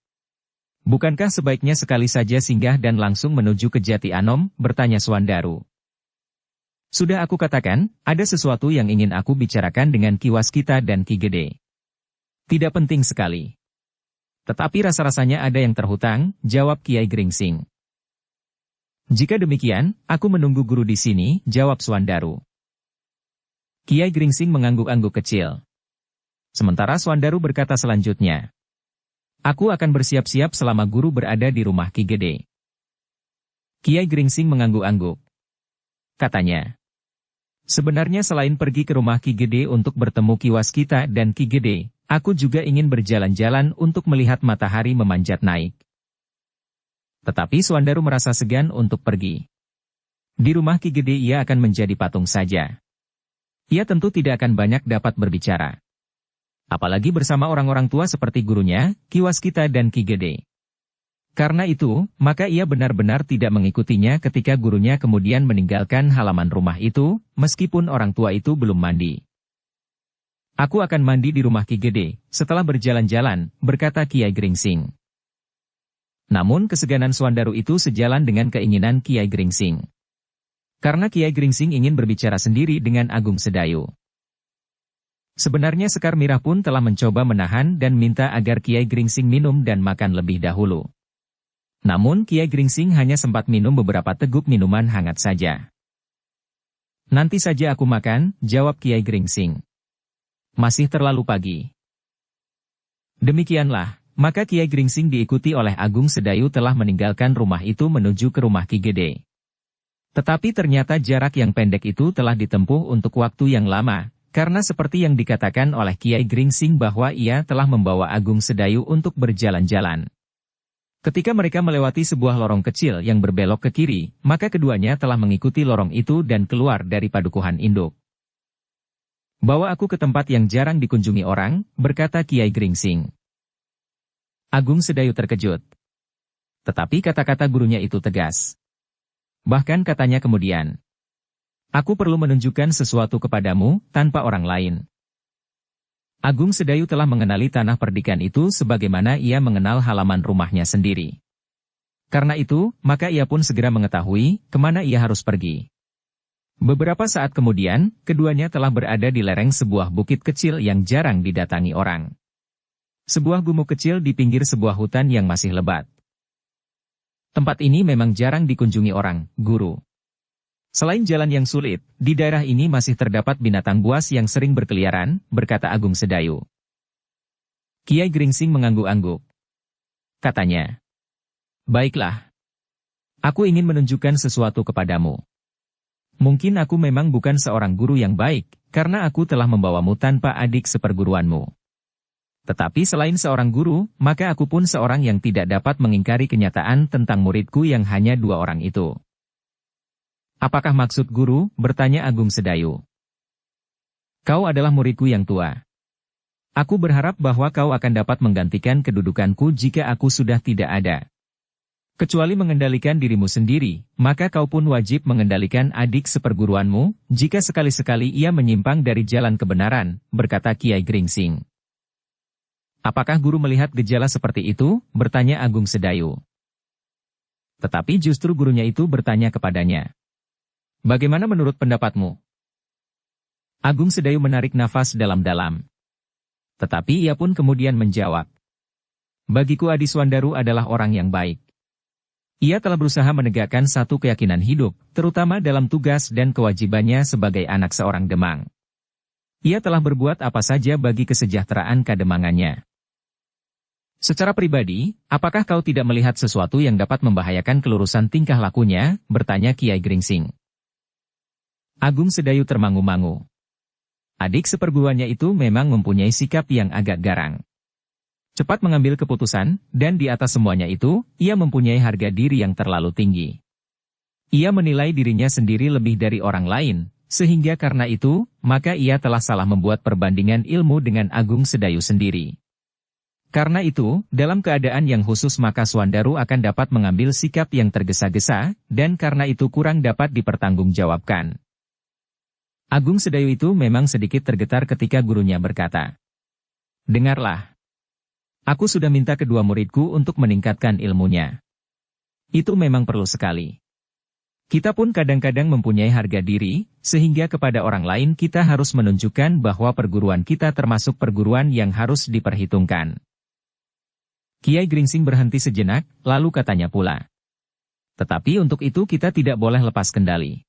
Bukankah sebaiknya sekali saja singgah dan langsung menuju ke Jati Anom, bertanya Swandaru. Sudah aku katakan, ada sesuatu yang ingin aku bicarakan dengan Ki Waskita dan Ki Gede. Tidak penting sekali. Tetapi rasa-rasanya ada yang terhutang, jawab Kiai Gringsing. Jika demikian, aku menunggu guru di sini, jawab Swandaru. Kiai Gringsing mengangguk-angguk kecil. Sementara Swandaru berkata selanjutnya. Aku akan bersiap-siap selama guru berada di rumah Ki Gede. Kiai Gringsing mengangguk-angguk. Katanya. Sebenarnya selain pergi ke rumah Ki Gede untuk bertemu Ki Waskita dan Ki Gede, aku juga ingin berjalan-jalan untuk melihat matahari memanjat naik. Tetapi Swandaru merasa segan untuk pergi. Di rumah Ki Gede ia akan menjadi patung saja. Ia tentu tidak akan banyak dapat berbicara. Apalagi bersama orang-orang tua seperti gurunya, Ki Waskita dan Ki Gede. Karena itu, maka ia benar-benar tidak mengikutinya ketika gurunya kemudian meninggalkan halaman rumah itu, meskipun orang tua itu belum mandi. Aku akan mandi di rumah Ki Gede, setelah berjalan-jalan, berkata Kiai Gringsing. Namun keseganan Swandaru itu sejalan dengan keinginan Kiai Gringsing. Karena Kiai Gringsing ingin berbicara sendiri dengan Agung Sedayu. Sebenarnya Sekar Mirah pun telah mencoba menahan dan minta agar Kiai Gringsing minum dan makan lebih dahulu. Namun Kiai Gringsing hanya sempat minum beberapa teguk minuman hangat saja. Nanti saja aku makan, jawab Kiai Gringsing. Masih terlalu pagi. Demikianlah, maka Kiai Gringsing diikuti oleh Agung Sedayu telah meninggalkan rumah itu menuju ke rumah Ki Gede. Tetapi ternyata jarak yang pendek itu telah ditempuh untuk waktu yang lama, karena seperti yang dikatakan oleh Kiai Gringsing bahwa ia telah membawa Agung Sedayu untuk berjalan-jalan. Ketika mereka melewati sebuah lorong kecil yang berbelok ke kiri, maka keduanya telah mengikuti lorong itu dan keluar dari padukuhan induk. Bawa aku ke tempat yang jarang dikunjungi orang, berkata Kiai Gringsing. Agung Sedayu terkejut. Tetapi kata-kata gurunya itu tegas. Bahkan katanya kemudian, aku perlu menunjukkan sesuatu kepadamu, tanpa orang lain. Agung Sedayu telah mengenali tanah perdikan itu sebagaimana ia mengenal halaman rumahnya sendiri. Karena itu, maka ia pun segera mengetahui kemana ia harus pergi. Beberapa saat kemudian, keduanya telah berada di lereng sebuah bukit kecil yang jarang didatangi orang. Sebuah gumuk kecil di pinggir sebuah hutan yang masih lebat. Tempat ini memang jarang dikunjungi orang, guru. Selain jalan yang sulit, di daerah ini masih terdapat binatang buas yang sering berkeliaran, berkata Agung Sedayu. Kiai Gringsing mengangguk-angguk. Katanya, baiklah. Aku ingin menunjukkan sesuatu kepadamu. Mungkin aku memang bukan seorang guru yang baik, karena aku telah membawamu tanpa adik seperguruanmu. Tetapi selain seorang guru, maka aku pun seorang yang tidak dapat mengingkari kenyataan tentang muridku yang hanya 2 orang itu. Apakah maksud guru? Bertanya Agung Sedayu. Kau adalah muridku yang tua. Aku berharap bahwa kau akan dapat menggantikan kedudukanku jika aku sudah tidak ada. Kecuali mengendalikan dirimu sendiri, maka kau pun wajib mengendalikan adik seperguruanmu, jika sekali-sekali ia menyimpang dari jalan kebenaran, berkata Kiai Gringsing. Apakah guru melihat gejala seperti itu? Bertanya Agung Sedayu. Tetapi justru gurunya itu bertanya kepadanya. Bagaimana menurut pendapatmu? Agung Sedayu menarik nafas dalam-dalam. Tetapi ia pun kemudian menjawab. Bagiku Adi Swandaru adalah orang yang baik. Ia telah berusaha menegakkan satu keyakinan hidup, terutama dalam tugas dan kewajibannya sebagai anak seorang Demang. Ia telah berbuat apa saja bagi kesejahteraan kademangannya. Secara pribadi, apakah kau tidak melihat sesuatu yang dapat membahayakan kelurusan tingkah lakunya? Bertanya Kiai Gringsing. Agung Sedayu termangu-mangu. Adik seperguruannya itu memang mempunyai sikap yang agak garang. Cepat mengambil keputusan, dan di atas semuanya itu, ia mempunyai harga diri yang terlalu tinggi. Ia menilai dirinya sendiri lebih dari orang lain, sehingga karena itu, maka ia telah salah membuat perbandingan ilmu dengan Agung Sedayu sendiri. Karena itu, dalam keadaan yang khusus maka Swandaru akan dapat mengambil sikap yang tergesa-gesa, dan karena itu kurang dapat dipertanggungjawabkan. Agung Sedayu itu memang sedikit tergetar ketika gurunya berkata, dengarlah. Aku sudah minta kedua muridku untuk meningkatkan ilmunya. Itu memang perlu sekali. Kita pun kadang-kadang mempunyai harga diri, sehingga kepada orang lain kita harus menunjukkan bahwa perguruan kita termasuk perguruan yang harus diperhitungkan. Kiai Gringsing berhenti sejenak, lalu katanya pula. Tetapi untuk itu kita tidak boleh lepas kendali.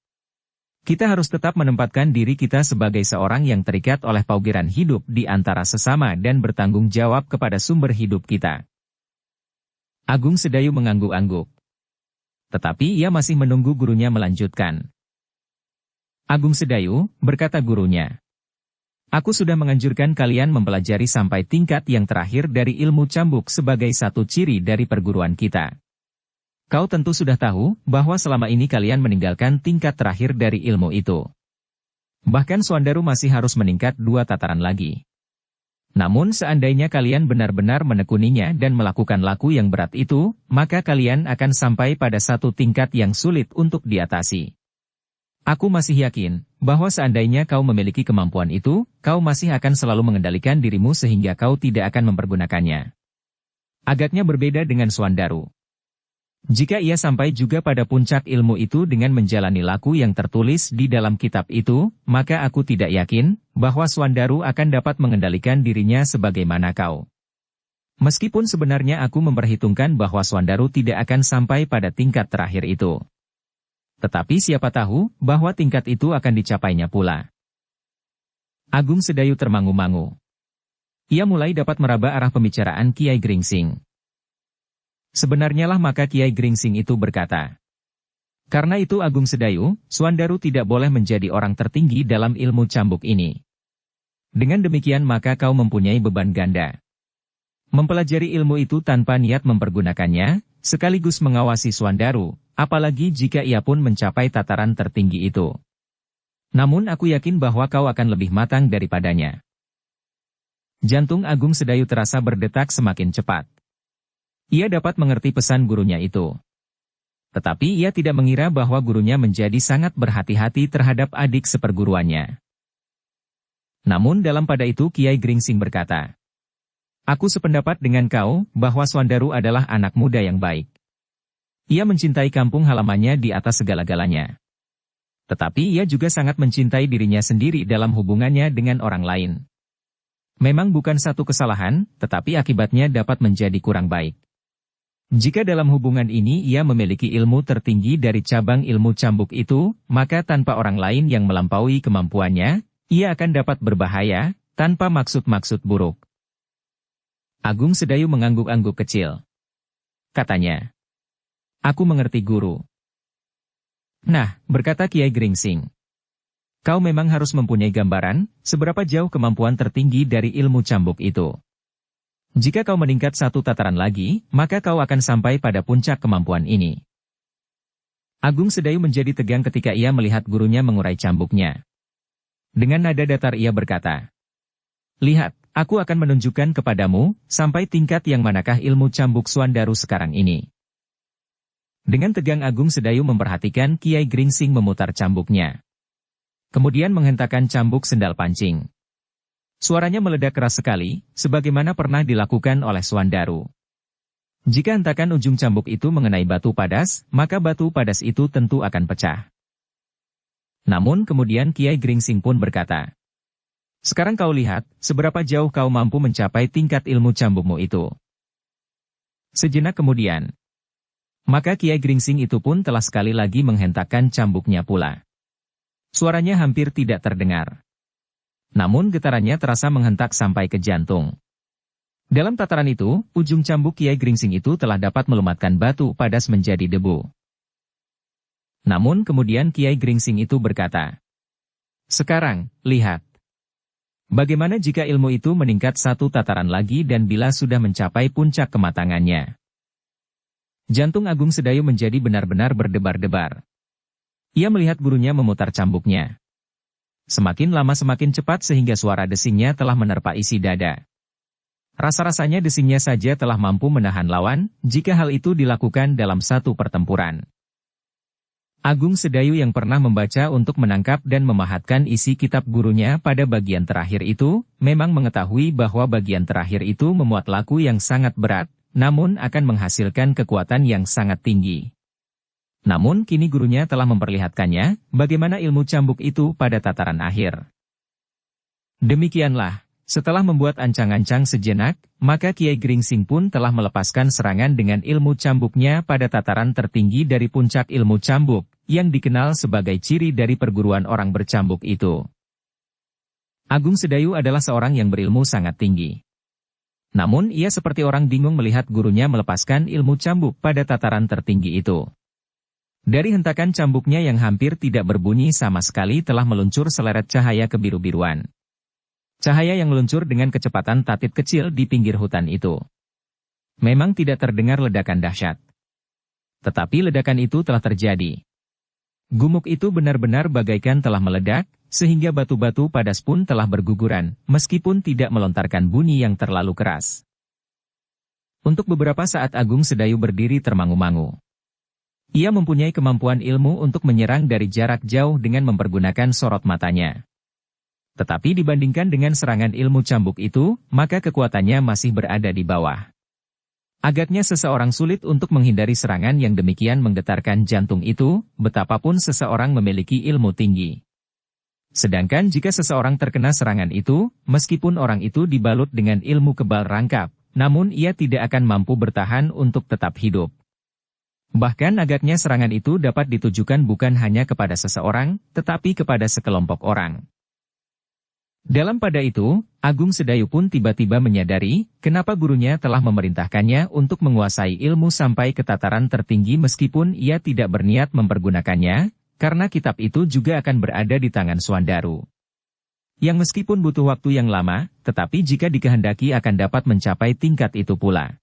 Kita harus tetap menempatkan diri kita sebagai seorang yang terikat oleh paugeran hidup di antara sesama dan bertanggung jawab kepada sumber hidup kita. Agung Sedayu mengangguk-angguk. Tetapi ia masih menunggu gurunya melanjutkan. Agung Sedayu, berkata gurunya. Aku sudah menganjurkan kalian mempelajari sampai tingkat yang terakhir dari ilmu cambuk sebagai satu ciri dari perguruan kita. Kau tentu sudah tahu bahwa selama ini kalian meninggalkan tingkat terakhir dari ilmu itu. Bahkan Swandaru masih harus meningkat 2 tataran lagi. Namun seandainya kalian benar-benar menekuninya dan melakukan laku yang berat itu, maka kalian akan sampai pada satu tingkat yang sulit untuk diatasi. Aku masih yakin bahwa seandainya kau memiliki kemampuan itu, kau masih akan selalu mengendalikan dirimu sehingga kau tidak akan mempergunakannya. Agaknya berbeda dengan Swandaru. Jika ia sampai juga pada puncak ilmu itu dengan menjalani laku yang tertulis di dalam kitab itu, maka aku tidak yakin bahwa Swandaru akan dapat mengendalikan dirinya sebagaimana kau. Meskipun sebenarnya aku memperhitungkan bahwa Swandaru tidak akan sampai pada tingkat terakhir itu. Tetapi siapa tahu bahwa tingkat itu akan dicapainya pula. Agung Sedayu termangu-mangu. Ia mulai dapat meraba arah pembicaraan Kiai Gringsing. Sebenarnya lah maka Kiai Gringsing itu berkata. Karena itu Agung Sedayu, Swandaru tidak boleh menjadi orang tertinggi dalam ilmu cambuk ini. Dengan demikian maka kau mempunyai beban ganda. Mempelajari ilmu itu tanpa niat mempergunakannya, sekaligus mengawasi Swandaru, apalagi jika ia pun mencapai tataran tertinggi itu. Namun aku yakin bahwa kau akan lebih matang daripadanya. Jantung Agung Sedayu terasa berdetak semakin cepat. Ia dapat mengerti pesan gurunya itu. Tetapi ia tidak mengira bahwa gurunya menjadi sangat berhati-hati terhadap adik seperguruannya. Namun dalam pada itu Kiai Gringsing berkata, aku sependapat dengan kau bahwa Swandaru adalah anak muda yang baik. Ia mencintai kampung halamannya di atas segala-galanya. Tetapi ia juga sangat mencintai dirinya sendiri dalam hubungannya dengan orang lain. Memang bukan satu kesalahan, tetapi akibatnya dapat menjadi kurang baik. Jika dalam hubungan ini ia memiliki ilmu tertinggi dari cabang ilmu cambuk itu, maka tanpa orang lain yang melampaui kemampuannya, ia akan dapat berbahaya, tanpa maksud-maksud buruk. Agung Sedayu mengangguk-angguk kecil. Katanya, aku mengerti guru. Nah, berkata Kiai Gringsing, kau memang harus mempunyai gambaran, seberapa jauh kemampuan tertinggi dari ilmu cambuk itu. Jika kau meningkat satu tataran lagi, maka kau akan sampai pada puncak kemampuan ini. Agung Sedayu menjadi tegang ketika ia melihat gurunya mengurai cambuknya. Dengan nada datar ia berkata, lihat, aku akan menunjukkan kepadamu, sampai tingkat yang manakah ilmu cambuk Swandaru sekarang ini. Dengan tegang Agung Sedayu memperhatikan Kiai Gringsing memutar cambuknya. Kemudian menghentakkan cambuk sendal pancing. Suaranya meledak keras sekali, sebagaimana pernah dilakukan oleh Swandaru. Jika hentakan ujung cambuk itu mengenai batu padas, maka batu padas itu tentu akan pecah. Namun kemudian Kiai Gringsing pun berkata, "Sekarang kau lihat, seberapa jauh kau mampu mencapai tingkat ilmu cambukmu itu." Sejenak kemudian, maka Kiai Gringsing itu pun telah sekali lagi menghentakkan cambuknya pula. Suaranya hampir tidak terdengar. Namun getarannya terasa menghentak sampai ke jantung. Dalam tataran itu, ujung cambuk Kiai Gringsing itu telah dapat melumatkan batu padas menjadi debu. Namun kemudian Kiai Gringsing itu berkata, "Sekarang, lihat. Bagaimana jika ilmu itu meningkat satu tataran lagi dan bila sudah mencapai puncak kematangannya?" Jantung Agung Sedayu menjadi benar-benar berdebar-debar. Ia melihat gurunya memutar cambuknya. Semakin lama semakin cepat sehingga suara desingnya telah menerpa isi dada. Rasa-rasanya desingnya saja telah mampu menahan lawan, jika hal itu dilakukan dalam satu pertempuran. Agung Sedayu yang pernah membaca untuk menangkap dan memahatkan isi kitab gurunya pada bagian terakhir itu, memang mengetahui bahwa bagian terakhir itu memuat laku yang sangat berat, namun akan menghasilkan kekuatan yang sangat tinggi. Namun kini gurunya telah memperlihatkannya, bagaimana ilmu cambuk itu pada tataran akhir. Demikianlah, setelah membuat ancang-ancang sejenak, maka Kiai Gringsing pun telah melepaskan serangan dengan ilmu cambuknya pada tataran tertinggi dari puncak ilmu cambuk, yang dikenal sebagai ciri dari perguruan orang bercambuk itu. Agung Sedayu adalah seorang yang berilmu sangat tinggi. Namun ia seperti orang bingung melihat gurunya melepaskan ilmu cambuk pada tataran tertinggi itu. Dari hentakan cambuknya yang hampir tidak berbunyi sama sekali telah meluncur seleret cahaya kebiru-biruan. Cahaya yang meluncur dengan kecepatan tatit kecil di pinggir hutan itu. Memang tidak terdengar ledakan dahsyat. Tetapi ledakan itu telah terjadi. Gumuk itu benar-benar bagaikan telah meledak, sehingga batu-batu padas pun telah berguguran, meskipun tidak melontarkan bunyi yang terlalu keras. Untuk beberapa saat Agung Sedayu berdiri termangu-mangu. Ia mempunyai kemampuan ilmu untuk menyerang dari jarak jauh dengan mempergunakan sorot matanya. Tetapi dibandingkan dengan serangan ilmu cambuk itu, maka kekuatannya masih berada di bawah. Agaknya seseorang sulit untuk menghindari serangan yang demikian menggetarkan jantung itu, betapapun seseorang memiliki ilmu tinggi. Sedangkan jika seseorang terkena serangan itu, meskipun orang itu dibalut dengan ilmu kebal rangkap, namun ia tidak akan mampu bertahan untuk tetap hidup. Bahkan agaknya serangan itu dapat ditujukan bukan hanya kepada seseorang, tetapi kepada sekelompok orang. Dalam pada itu, Agung Sedayu pun tiba-tiba menyadari, kenapa gurunya telah memerintahkannya untuk menguasai ilmu sampai ke tataran tertinggi meskipun ia tidak berniat mempergunakannya, karena kitab itu juga akan berada di tangan Swandaru. Yang meskipun butuh waktu yang lama, tetapi jika dikehendaki akan dapat mencapai tingkat itu pula.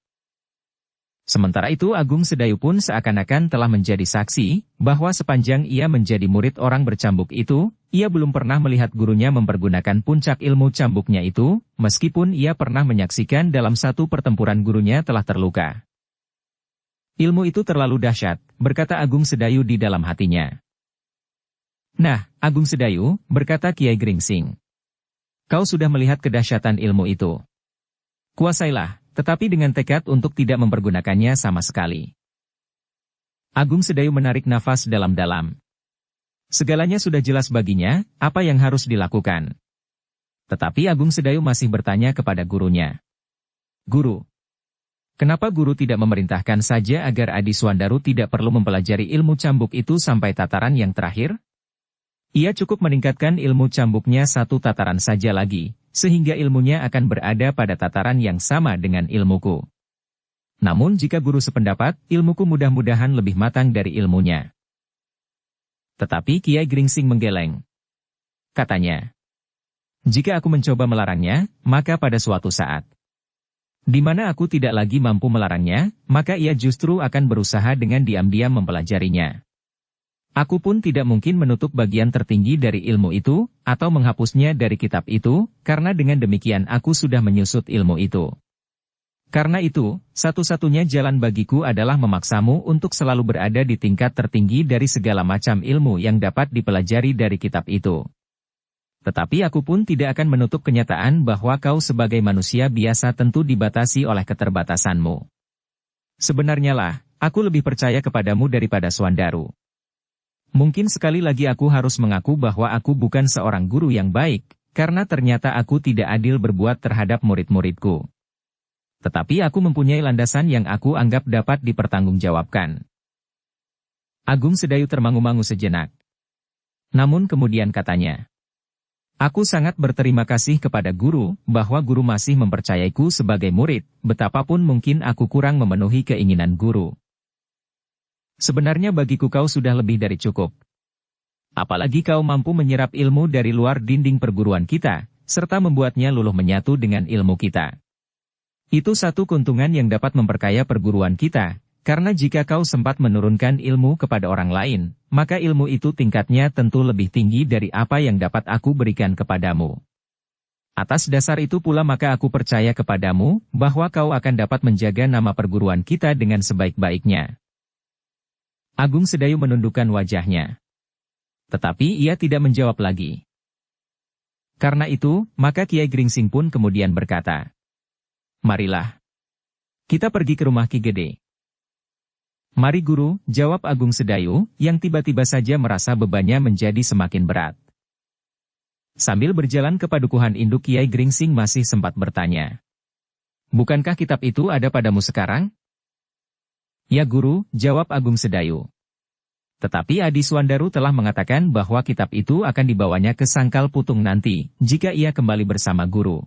Sementara itu Agung Sedayu pun seakan-akan telah menjadi saksi, bahwa sepanjang ia menjadi murid orang bercambuk itu, ia belum pernah melihat gurunya mempergunakan puncak ilmu cambuknya itu, meskipun ia pernah menyaksikan dalam satu pertempuran gurunya telah terluka. Ilmu itu terlalu dahsyat, berkata Agung Sedayu di dalam hatinya. Nah, Agung Sedayu, berkata Kiai Gringsing. Kau sudah melihat kedahsyatan ilmu itu. Kuasailah. Tetapi dengan tekad untuk tidak mempergunakannya sama sekali. Agung Sedayu menarik nafas dalam-dalam. Segalanya sudah jelas baginya, apa yang harus dilakukan. Tetapi Agung Sedayu masih bertanya kepada gurunya. Guru, kenapa guru tidak memerintahkan saja agar Adi Swandaru tidak perlu mempelajari ilmu cambuk itu sampai tataran yang terakhir? Ia cukup meningkatkan ilmu cambuknya satu tataran saja lagi, sehingga ilmunya akan berada pada tataran yang sama dengan ilmuku. Namun jika guru sependapat, ilmuku mudah-mudahan lebih matang dari ilmunya. Tetapi Kiai Gringsing menggeleng. Katanya, jika aku mencoba melarangnya, maka pada suatu saat, di mana aku tidak lagi mampu melarangnya, maka ia justru akan berusaha dengan diam-diam mempelajarinya. Aku pun tidak mungkin menutup bagian tertinggi dari ilmu itu, atau menghapusnya dari kitab itu, karena dengan demikian aku sudah menyusut ilmu itu. Karena itu, satu-satunya jalan bagiku adalah memaksamu untuk selalu berada di tingkat tertinggi dari segala macam ilmu yang dapat dipelajari dari kitab itu. Tetapi aku pun tidak akan menutup kenyataan bahwa kau sebagai manusia biasa tentu dibatasi oleh keterbatasanmu. Sebenarnya lah, aku lebih percaya kepadamu daripada Swandaru. Mungkin sekali lagi aku harus mengaku bahwa aku bukan seorang guru yang baik, karena ternyata aku tidak adil berbuat terhadap murid-muridku. Tetapi aku mempunyai landasan yang aku anggap dapat dipertanggungjawabkan. Agung Sedayu termangu-mangu sejenak. Namun kemudian katanya, aku sangat berterima kasih kepada guru, bahwa guru masih mempercayaiku sebagai murid, betapapun mungkin aku kurang memenuhi keinginan guru. Sebenarnya bagiku kau sudah lebih dari cukup. Apalagi kau mampu menyerap ilmu dari luar dinding perguruan kita, serta membuatnya luluh menyatu dengan ilmu kita. Itu satu keuntungan yang dapat memperkaya perguruan kita, karena jika kau sempat menurunkan ilmu kepada orang lain, maka ilmu itu tingkatnya tentu lebih tinggi dari apa yang dapat aku berikan kepadamu. Atas dasar itu pula maka aku percaya kepadamu, bahwa kau akan dapat menjaga nama perguruan kita dengan sebaik-baiknya. Agung Sedayu menundukkan wajahnya. Tetapi ia tidak menjawab lagi. Karena itu, maka Kiai Gringsing pun kemudian berkata, marilah, kita pergi ke rumah Ki Gede. Mari guru, jawab Agung Sedayu, yang tiba-tiba saja merasa bebannya menjadi semakin berat. Sambil berjalan ke padukuhan induk Kiai Gringsing masih sempat bertanya, bukankah kitab itu ada padamu sekarang? Ya guru, jawab Agung Sedayu. Tetapi Adi Swandaru telah mengatakan bahwa kitab itu akan dibawanya ke Sangkal Putung nanti, jika ia kembali bersama guru.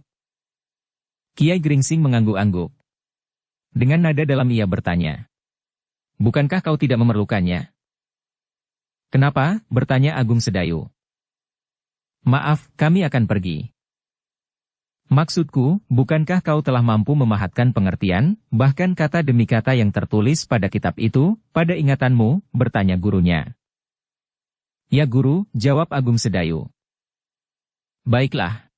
Kiai Gringsing mengangguk-angguk. Dengan nada dalam ia bertanya, bukankah kau tidak memerlukannya? Kenapa? Bertanya Agung Sedayu. Maaf, kami akan pergi. Maksudku, bukankah kau telah mampu memahatkan pengertian, bahkan kata demi kata yang tertulis pada kitab itu, pada ingatanmu? Bertanya gurunya. Ya guru, jawab Agung Sedayu. Baiklah.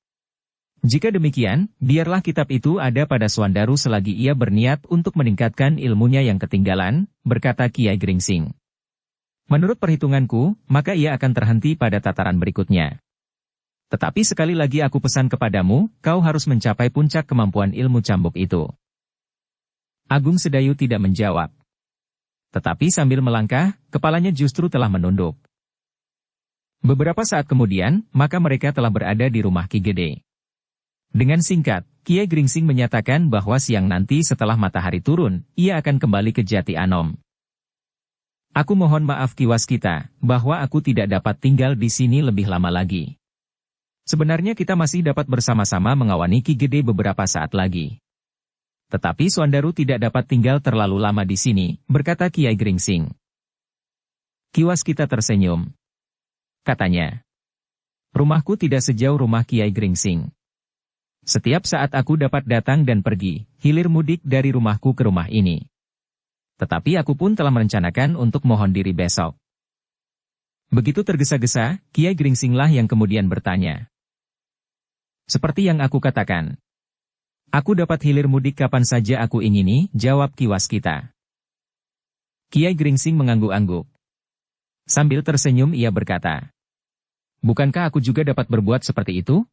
Jika demikian, biarlah kitab itu ada pada Swandaru selagi ia berniat untuk meningkatkan ilmunya yang ketinggalan, berkata Kiai Gringsing. Menurut perhitunganku, maka ia akan terhenti pada tataran berikutnya. Tetapi sekali lagi aku pesan kepadamu, kau harus mencapai puncak kemampuan ilmu cambuk itu. Agung Sedayu tidak menjawab. Tetapi sambil melangkah, kepalanya justru telah menunduk. Beberapa saat kemudian, maka mereka telah berada di rumah Ki Gede. Dengan singkat, Kiai Gringsing menyatakan bahwa siang nanti setelah matahari turun, ia akan kembali ke Jati Anom. Aku mohon maaf Ki Waskita, bahwa aku tidak dapat tinggal di sini lebih lama lagi. Sebenarnya kita masih dapat bersama-sama mengawani Ki Gede beberapa saat lagi. Tetapi Swandaru tidak dapat tinggal terlalu lama di sini, berkata Kiai Gringsing. Ki Waskita tersenyum. Katanya, rumahku tidak sejauh rumah Kiai Gringsing. Setiap saat aku dapat datang dan pergi, hilir mudik dari rumahku ke rumah ini. Tetapi aku pun telah merencanakan untuk mohon diri besok. Begitu tergesa-gesa, Kiai Gringsinglah yang kemudian bertanya. Seperti yang aku katakan. Aku dapat hilir mudik kapan saja aku ingini, jawab Ki Waskita. Kiai Gringsing mengangguk-angguk. Sambil tersenyum ia berkata, bukankah aku juga dapat berbuat seperti itu?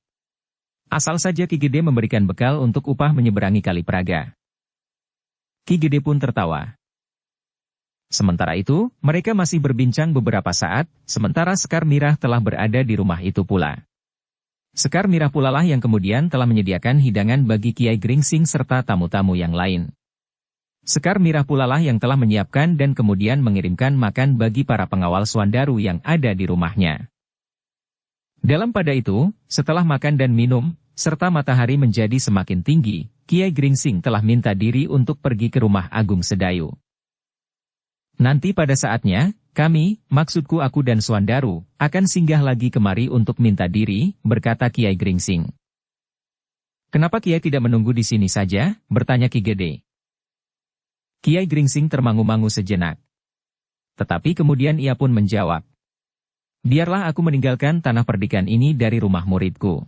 Asal saja Ki Gede memberikan bekal untuk upah menyeberangi Kali Praga. Ki Gede pun tertawa. Sementara itu, mereka masih berbincang beberapa saat, sementara Sekar Mirah telah berada di rumah itu pula. Sekar Mirah pula lah yang kemudian telah menyediakan hidangan bagi Kiai Gringsing serta tamu-tamu yang lain. Sekar Mirah pula lah yang telah menyiapkan dan kemudian mengirimkan makan bagi para pengawal Swandaru yang ada di rumahnya. Dalam pada itu, setelah makan dan minum, serta matahari menjadi semakin tinggi, Kiai Gringsing telah minta diri untuk pergi ke rumah Agung Sedayu. Nanti pada saatnya, kami, maksudku aku dan Swandaru, akan singgah lagi kemari untuk minta diri, berkata Kiai Gringsing. Kenapa Kiai tidak menunggu di sini saja? Bertanya Ki Gede. Kiai Gringsing termangu-mangu sejenak. Tetapi kemudian ia pun menjawab. Biarlah aku meninggalkan tanah perdikan ini dari rumah muridku.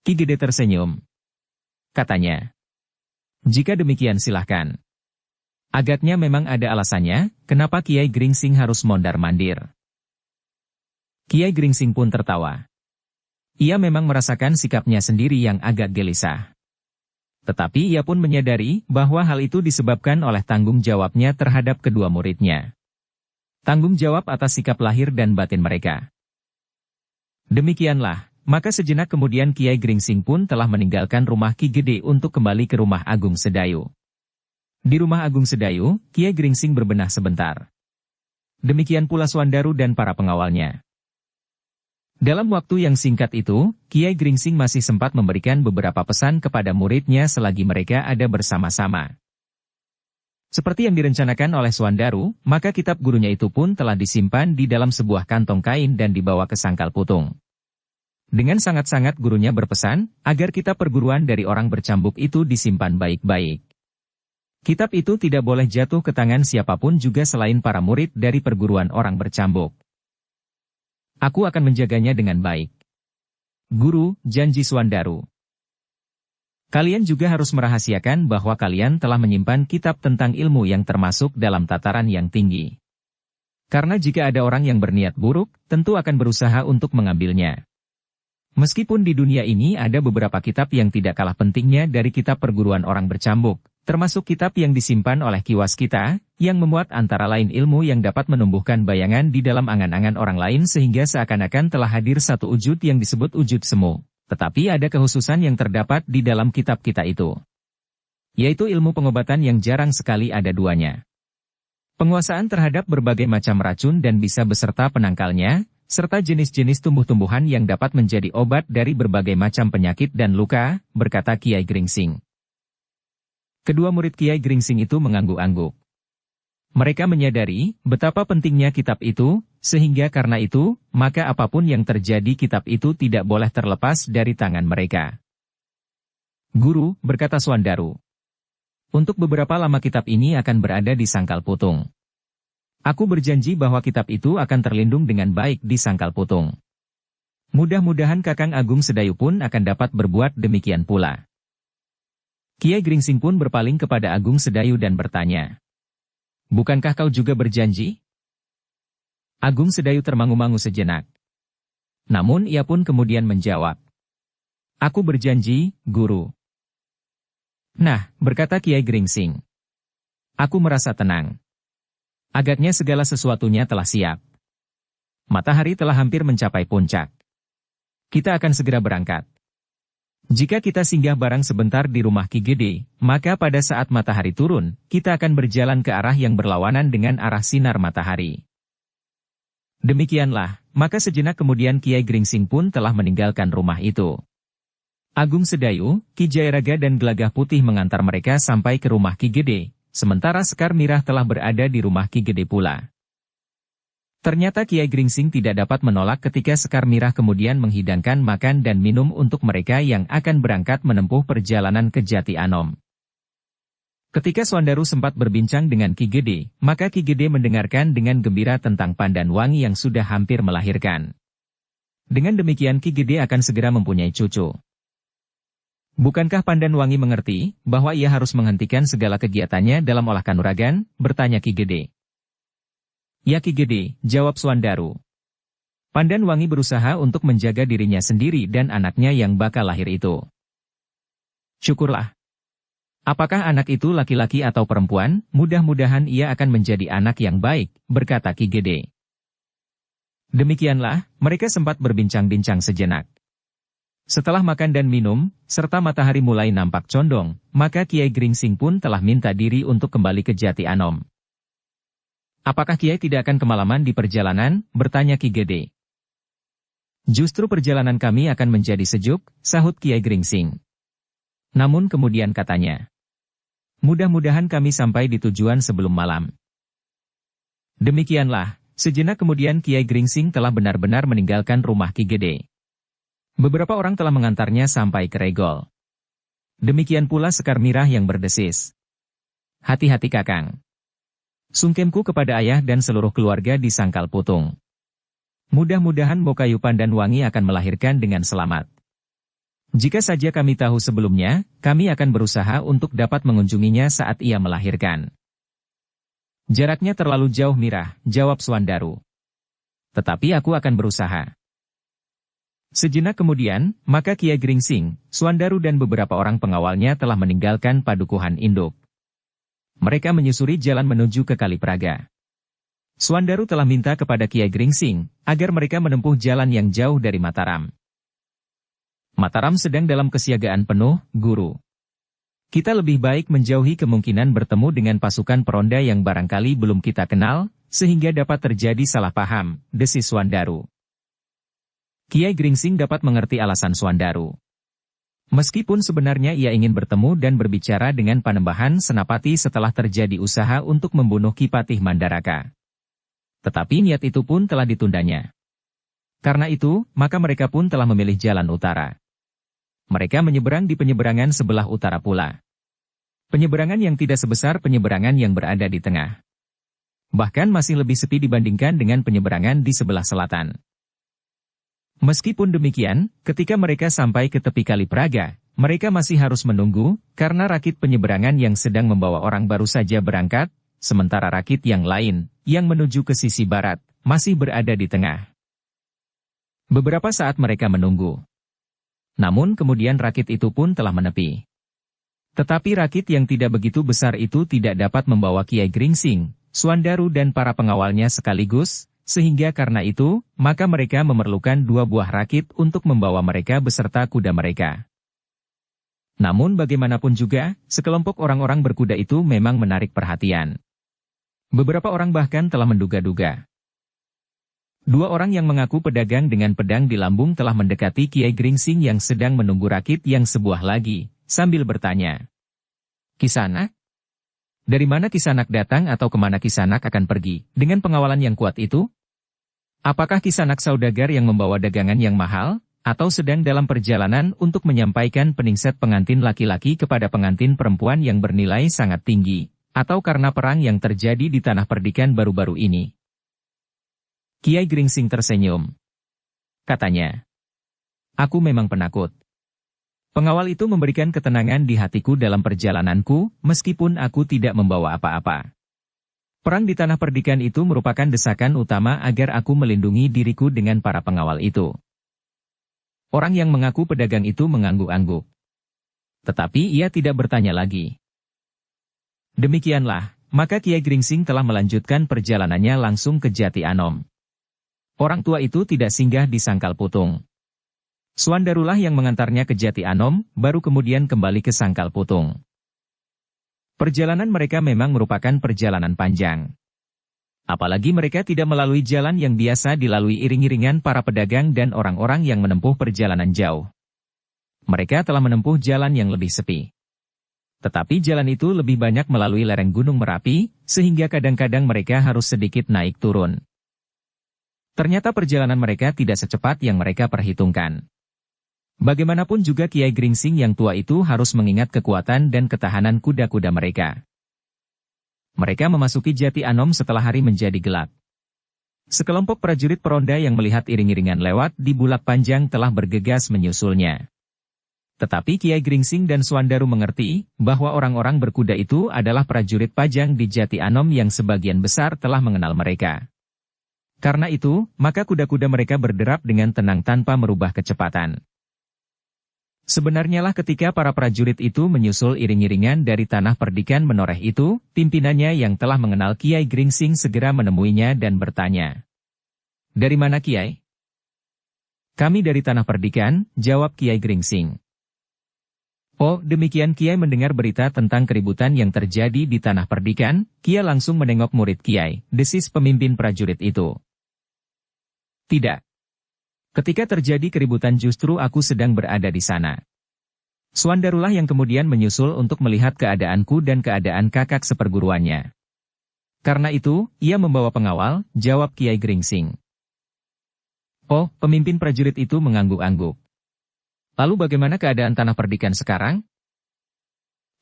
Ki Gede tersenyum. Katanya. Jika demikian silahkan. Agaknya memang ada alasannya, kenapa Kiai Gringsing harus mondar-mandir. Kiai Gringsing pun tertawa. Ia memang merasakan sikapnya sendiri yang agak gelisah. Tetapi ia pun menyadari bahwa hal itu disebabkan oleh tanggung jawabnya terhadap kedua muridnya. Tanggung jawab atas sikap lahir dan batin mereka. Demikianlah, maka sejenak kemudian Kiai Gringsing pun telah meninggalkan rumah Ki Gede untuk kembali ke rumah Agung Sedayu. Di rumah Agung Sedayu, Kiai Gringsing berbenah sebentar. Demikian pula Swandaru dan para pengawalnya. Dalam waktu yang singkat itu, Kiai Gringsing masih sempat memberikan beberapa pesan kepada muridnya selagi mereka ada bersama-sama. Seperti yang direncanakan oleh Swandaru, maka kitab gurunya itu pun telah disimpan di dalam sebuah kantong kain dan dibawa ke Sangkal Putung. Dengan sangat-sangat gurunya berpesan, agar kitab perguruan dari orang bercambuk itu disimpan baik-baik. Kitab itu tidak boleh jatuh ke tangan siapapun juga selain para murid dari perguruan orang bercambuk. Aku akan menjaganya dengan baik. Guru, janji Swandaru. Kalian juga harus merahasiakan bahwa kalian telah menyimpan kitab tentang ilmu yang termasuk dalam tataran yang tinggi. Karena jika ada orang yang berniat buruk, tentu akan berusaha untuk mengambilnya. Meskipun di dunia ini ada beberapa kitab yang tidak kalah pentingnya dari kitab perguruan orang bercambuk, termasuk kitab yang disimpan oleh Ki Waskita, yang memuat antara lain ilmu yang dapat menumbuhkan bayangan di dalam angan-angan orang lain sehingga seakan-akan telah hadir satu wujud yang disebut wujud semu. Tetapi ada kekhususan yang terdapat di dalam kitab kita itu. Yaitu ilmu pengobatan yang jarang sekali ada duanya. Penguasaan terhadap berbagai macam racun dan bisa beserta penangkalnya, serta jenis-jenis tumbuh-tumbuhan yang dapat menjadi obat dari berbagai macam penyakit dan luka, berkata Kiai Gringsing. Kedua murid Kiai Gringsing itu mengangguk-angguk. Mereka menyadari betapa pentingnya kitab itu, sehingga karena itu, maka apapun yang terjadi kitab itu tidak boleh terlepas dari tangan mereka. Guru, berkata Swandaru. Untuk beberapa lama kitab ini akan berada di Sangkal Putung. Aku berjanji bahwa kitab itu akan terlindung dengan baik di Sangkal Putung. Mudah-mudahan Kakang Agung Sedayu pun akan dapat berbuat demikian pula. Kiai Gringsing pun berpaling kepada Agung Sedayu dan bertanya. Bukankah kau juga berjanji? Agung Sedayu termangu-mangu sejenak. Namun ia pun kemudian menjawab. Aku berjanji, Guru. Nah, berkata Kiai Gringsing. Aku merasa tenang. Agaknya segala sesuatunya telah siap. Matahari telah hampir mencapai puncak. Kita akan segera berangkat. Jika kita singgah barang sebentar di rumah Ki Gede, maka pada saat matahari turun, kita akan berjalan ke arah yang berlawanan dengan arah sinar matahari. Demikianlah, maka sejenak kemudian Kiai Gringsing pun telah meninggalkan rumah itu. Agung Sedayu, Ki Jayaraga dan Gelagah Putih mengantar mereka sampai ke rumah Ki Gede, sementara Sekar Mirah telah berada di rumah Ki Gede pula. Ternyata Kiai Gringsing tidak dapat menolak ketika Sekar Mirah kemudian menghidangkan makan dan minum untuk mereka yang akan berangkat menempuh perjalanan ke Jati Anom. Ketika Swandaru sempat berbincang dengan Ki Gede, maka Ki Gede mendengarkan dengan gembira tentang Pandan Wangi yang sudah hampir melahirkan. Dengan demikian Ki Gede akan segera mempunyai cucu. Bukankah Pandan Wangi mengerti bahwa ia harus menghentikan segala kegiatannya dalam olah kanuragan? Bertanya Ki Gede. Ya Ki Gede, jawab Swandaru. Pandan Wangi berusaha untuk menjaga dirinya sendiri dan anaknya yang bakal lahir itu. Syukurlah. Apakah anak itu laki-laki atau perempuan? Mudah-mudahan ia akan menjadi anak yang baik, berkata Ki Gede. Demikianlah, mereka sempat berbincang-bincang sejenak. Setelah makan dan minum, serta matahari mulai nampak condong, maka Kiai Gringsing pun telah minta diri untuk kembali ke Jati Anom. Apakah Kiai tidak akan kemalaman di perjalanan? Bertanya Ki Gede. Justru perjalanan kami akan menjadi sejuk, sahut Kiai Gringsing. Namun kemudian katanya. Mudah-mudahan kami sampai di tujuan sebelum malam. Demikianlah, sejenak kemudian Kiai Gringsing telah benar-benar meninggalkan rumah Ki Gede. Beberapa orang telah mengantarnya sampai ke Regol. Demikian pula Sekar Mirah yang berdesis. Hati-hati Kakang. Sungkemku kepada ayah dan seluruh keluarga di Sangkal Putung. Mudah-mudahan Bokayu Pandan Wangi akan melahirkan dengan selamat. Jika saja kami tahu sebelumnya, kami akan berusaha untuk dapat mengunjunginya saat ia melahirkan. Jaraknya terlalu jauh Mirah, jawab Swandaru. Tetapi aku akan berusaha. Sejenak kemudian, maka Kiai Gringsing, Suandaru dan beberapa orang pengawalnya telah meninggalkan padukuhan induk. Mereka menyusuri jalan menuju ke Kali Praga. Suandaru telah minta kepada Kiai Gringsing, agar mereka menempuh jalan yang jauh dari Mataram. Mataram sedang dalam kesiagaan penuh, Guru. Kita lebih baik menjauhi kemungkinan bertemu dengan pasukan peronda yang barangkali belum kita kenal, sehingga dapat terjadi salah paham, desis Suandaru. Kiai Gringsing dapat mengerti alasan Suandaru. Meskipun sebenarnya ia ingin bertemu dan berbicara dengan Panembahan Senapati setelah terjadi usaha untuk membunuh Ki Patih Mandaraka. Tetapi niat itu pun telah ditundanya. Karena itu, maka mereka pun telah memilih jalan utara. Mereka menyeberang di penyeberangan sebelah utara pula. Penyeberangan yang tidak sebesar penyeberangan yang berada di tengah. Bahkan masih lebih sepi dibandingkan dengan penyeberangan di sebelah selatan. Meskipun demikian, ketika mereka sampai ke tepi Kali Praga, mereka masih harus menunggu, karena rakit penyeberangan yang sedang membawa orang baru saja berangkat, sementara rakit yang lain, yang menuju ke sisi barat, masih berada di tengah. Beberapa saat mereka menunggu. Namun kemudian rakit itu pun telah menepi. Tetapi rakit yang tidak begitu besar itu tidak dapat membawa Kiai Gringsing, Suandaru dan para pengawalnya sekaligus, sehingga karena itu, maka mereka memerlukan 2 buah rakit untuk membawa mereka beserta kuda mereka. Namun bagaimanapun juga, sekelompok orang-orang berkuda itu memang menarik perhatian. Beberapa orang bahkan telah menduga-duga. 2 orang yang mengaku pedagang dengan pedang di lambung telah mendekati Kiai Gringsing yang sedang menunggu rakit yang sebuah lagi, sambil bertanya. Kisanak? Dari mana Kisanak datang atau kemana Kisanak akan pergi, dengan pengawalan yang kuat itu? Apakah Kisanak saudagar yang membawa dagangan yang mahal, atau sedang dalam perjalanan untuk menyampaikan peningset pengantin laki-laki kepada pengantin perempuan yang bernilai sangat tinggi, atau karena perang yang terjadi di Tanah Perdikan baru-baru ini? Kiai Gringsing tersenyum. Katanya, aku memang penakut. Pengawal itu memberikan ketenangan di hatiku dalam perjalananku, meskipun aku tidak membawa apa-apa. Perang di Tanah Perdikan itu merupakan desakan utama agar aku melindungi diriku dengan para pengawal itu. Orang yang mengaku pedagang itu mengangguk-angguk. Tetapi ia tidak bertanya lagi. Demikianlah, maka Kiai Gringsing telah melanjutkan perjalanannya langsung ke Jati Anom. Orang tua itu tidak singgah di Sangkal Putung. Suandarulah yang mengantarnya ke Jati Anom, baru kemudian kembali ke Sangkal Putung. Perjalanan mereka memang merupakan perjalanan panjang. Apalagi mereka tidak melalui jalan yang biasa dilalui iring-iringan para pedagang dan orang-orang yang menempuh perjalanan jauh. Mereka telah menempuh jalan yang lebih sepi. Tetapi jalan itu lebih banyak melalui lereng Gunung Merapi, sehingga kadang-kadang mereka harus sedikit naik turun. Ternyata perjalanan mereka tidak secepat yang mereka perhitungkan. Bagaimanapun juga Kiai Gringsing yang tua itu harus mengingat kekuatan dan ketahanan kuda-kuda mereka. Mereka memasuki Jati Anom setelah hari menjadi gelap. Sekelompok prajurit peronda yang melihat iring-iringan lewat di Bulak Panjang telah bergegas menyusulnya. Tetapi Kiai Gringsing dan Suandaru mengerti bahwa orang-orang berkuda itu adalah prajurit Pajang di Jati Anom yang sebagian besar telah mengenal mereka. Karena itu, maka kuda-kuda mereka berderap dengan tenang tanpa merubah kecepatan. Sebenarnya lah ketika para prajurit itu menyusul iring-iringan dari Tanah Perdikan menoreh itu, pimpinannya yang telah mengenal Kiai Gringsing segera menemuinya dan bertanya. Dari mana Kiai? Kami dari Tanah Perdikan, jawab Kiai Gringsing. Oh, demikian Kiai mendengar berita tentang keributan yang terjadi di Tanah Perdikan, Kiai langsung menengok murid Kiai, desis pemimpin prajurit itu. Tidak. Ketika terjadi keributan justru aku sedang berada di sana. Suandarulah yang kemudian menyusul untuk melihat keadaanku dan keadaan kakak seperguruannya. Karena itu, ia membawa pengawal, jawab Kiai Gringsing. Oh, pemimpin prajurit itu mengangguk-angguk. Lalu bagaimana keadaan Tanah Perdikan sekarang?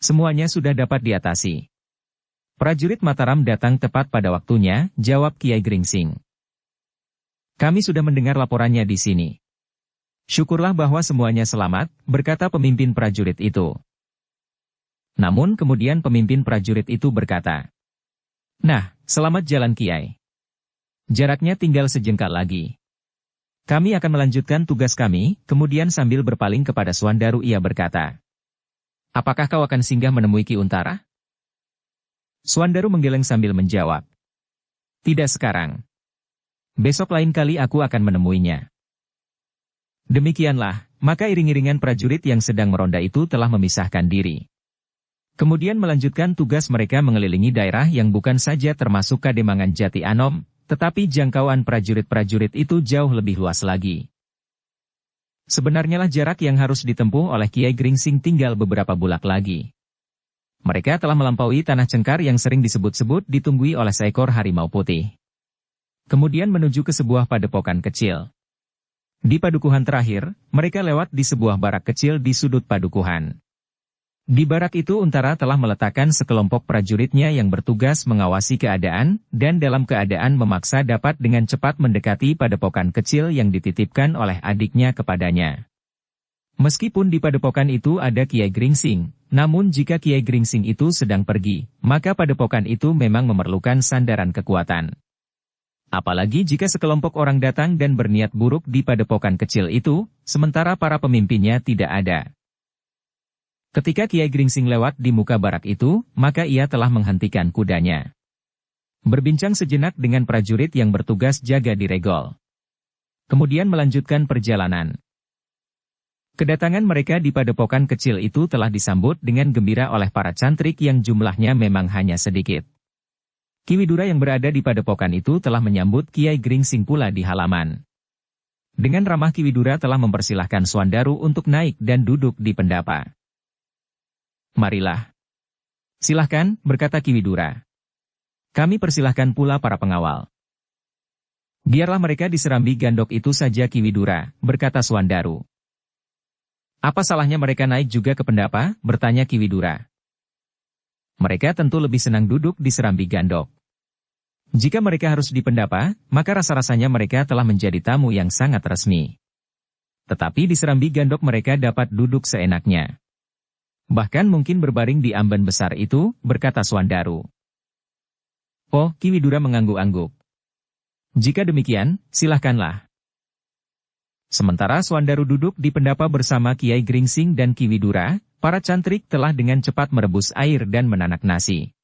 Semuanya sudah dapat diatasi. Prajurit Mataram datang tepat pada waktunya, jawab Kiai Gringsing. Kami sudah mendengar laporannya di sini. Syukurlah bahwa semuanya selamat, berkata pemimpin prajurit itu. Namun kemudian pemimpin prajurit itu berkata, nah, selamat jalan Kiai. Jaraknya tinggal sejengkal lagi. Kami akan melanjutkan tugas kami, kemudian sambil berpaling kepada Suandaru ia berkata. Apakah kau akan singgah menemui Ki Untara? Suandaru menggeleng sambil menjawab. Tidak sekarang. Besok lain kali aku akan menemuinya. Demikianlah, maka iring-iringan prajurit yang sedang meronda itu telah memisahkan diri. Kemudian melanjutkan tugas mereka mengelilingi daerah yang bukan saja termasuk Kademangan Jati Anom, tetapi jangkauan prajurit-prajurit itu jauh lebih luas lagi. Sebenarnya lah jarak yang harus ditempuh oleh Kiai Gringsing tinggal beberapa bulak lagi. Mereka telah melampaui tanah cengkar yang sering disebut-sebut ditunggui oleh seekor harimau putih. Kemudian menuju ke sebuah padepokan kecil. Di padukuhan terakhir, mereka lewat di sebuah barak kecil di sudut padukuhan. Di barak itu Untara telah meletakkan sekelompok prajuritnya yang bertugas mengawasi keadaan, dan dalam keadaan memaksa dapat dengan cepat mendekati padepokan kecil yang dititipkan oleh adiknya kepadanya. Meskipun di padepokan itu ada Kiai Gringsing, namun jika Kiai Gringsing itu sedang pergi, maka padepokan itu memang memerlukan sandaran kekuatan. Apalagi jika sekelompok orang datang dan berniat buruk di padepokan kecil itu, sementara para pemimpinnya tidak ada. Ketika Kiai Gringsing lewat di muka barak itu, maka ia telah menghentikan kudanya. Berbincang sejenak dengan prajurit yang bertugas jaga di regol. Kemudian melanjutkan perjalanan. Kedatangan mereka di padepokan kecil itu telah disambut dengan gembira oleh para cantrik yang jumlahnya memang hanya sedikit. Ki Widura yang berada di padepokan itu telah menyambut Kiai Gringsing pula di halaman. Dengan ramah Ki Widura telah mempersilahkan Suandaru untuk naik dan duduk di pendapa. Marilah. Silahkan, berkata Ki Widura. Kami persilahkan pula para pengawal. Biarlah mereka diserambi gandok itu saja Ki Widura, berkata Suandaru. Apa salahnya mereka naik juga ke pendapa, bertanya Ki Widura. Mereka tentu lebih senang duduk di serambi gandok. Jika mereka harus di pendapa, maka rasa-rasanya mereka telah menjadi tamu yang sangat resmi. Tetapi di serambi gandok mereka dapat duduk seenaknya. Bahkan mungkin berbaring di amban besar itu, berkata Suandaru. Oh, Ki Widura mengangguk-angguk. Jika demikian, silahkanlah. Sementara Suandaru duduk di pendapa bersama Kiai Gringsing dan Ki Widura, para cantrik telah dengan cepat merebus air dan menanak nasi.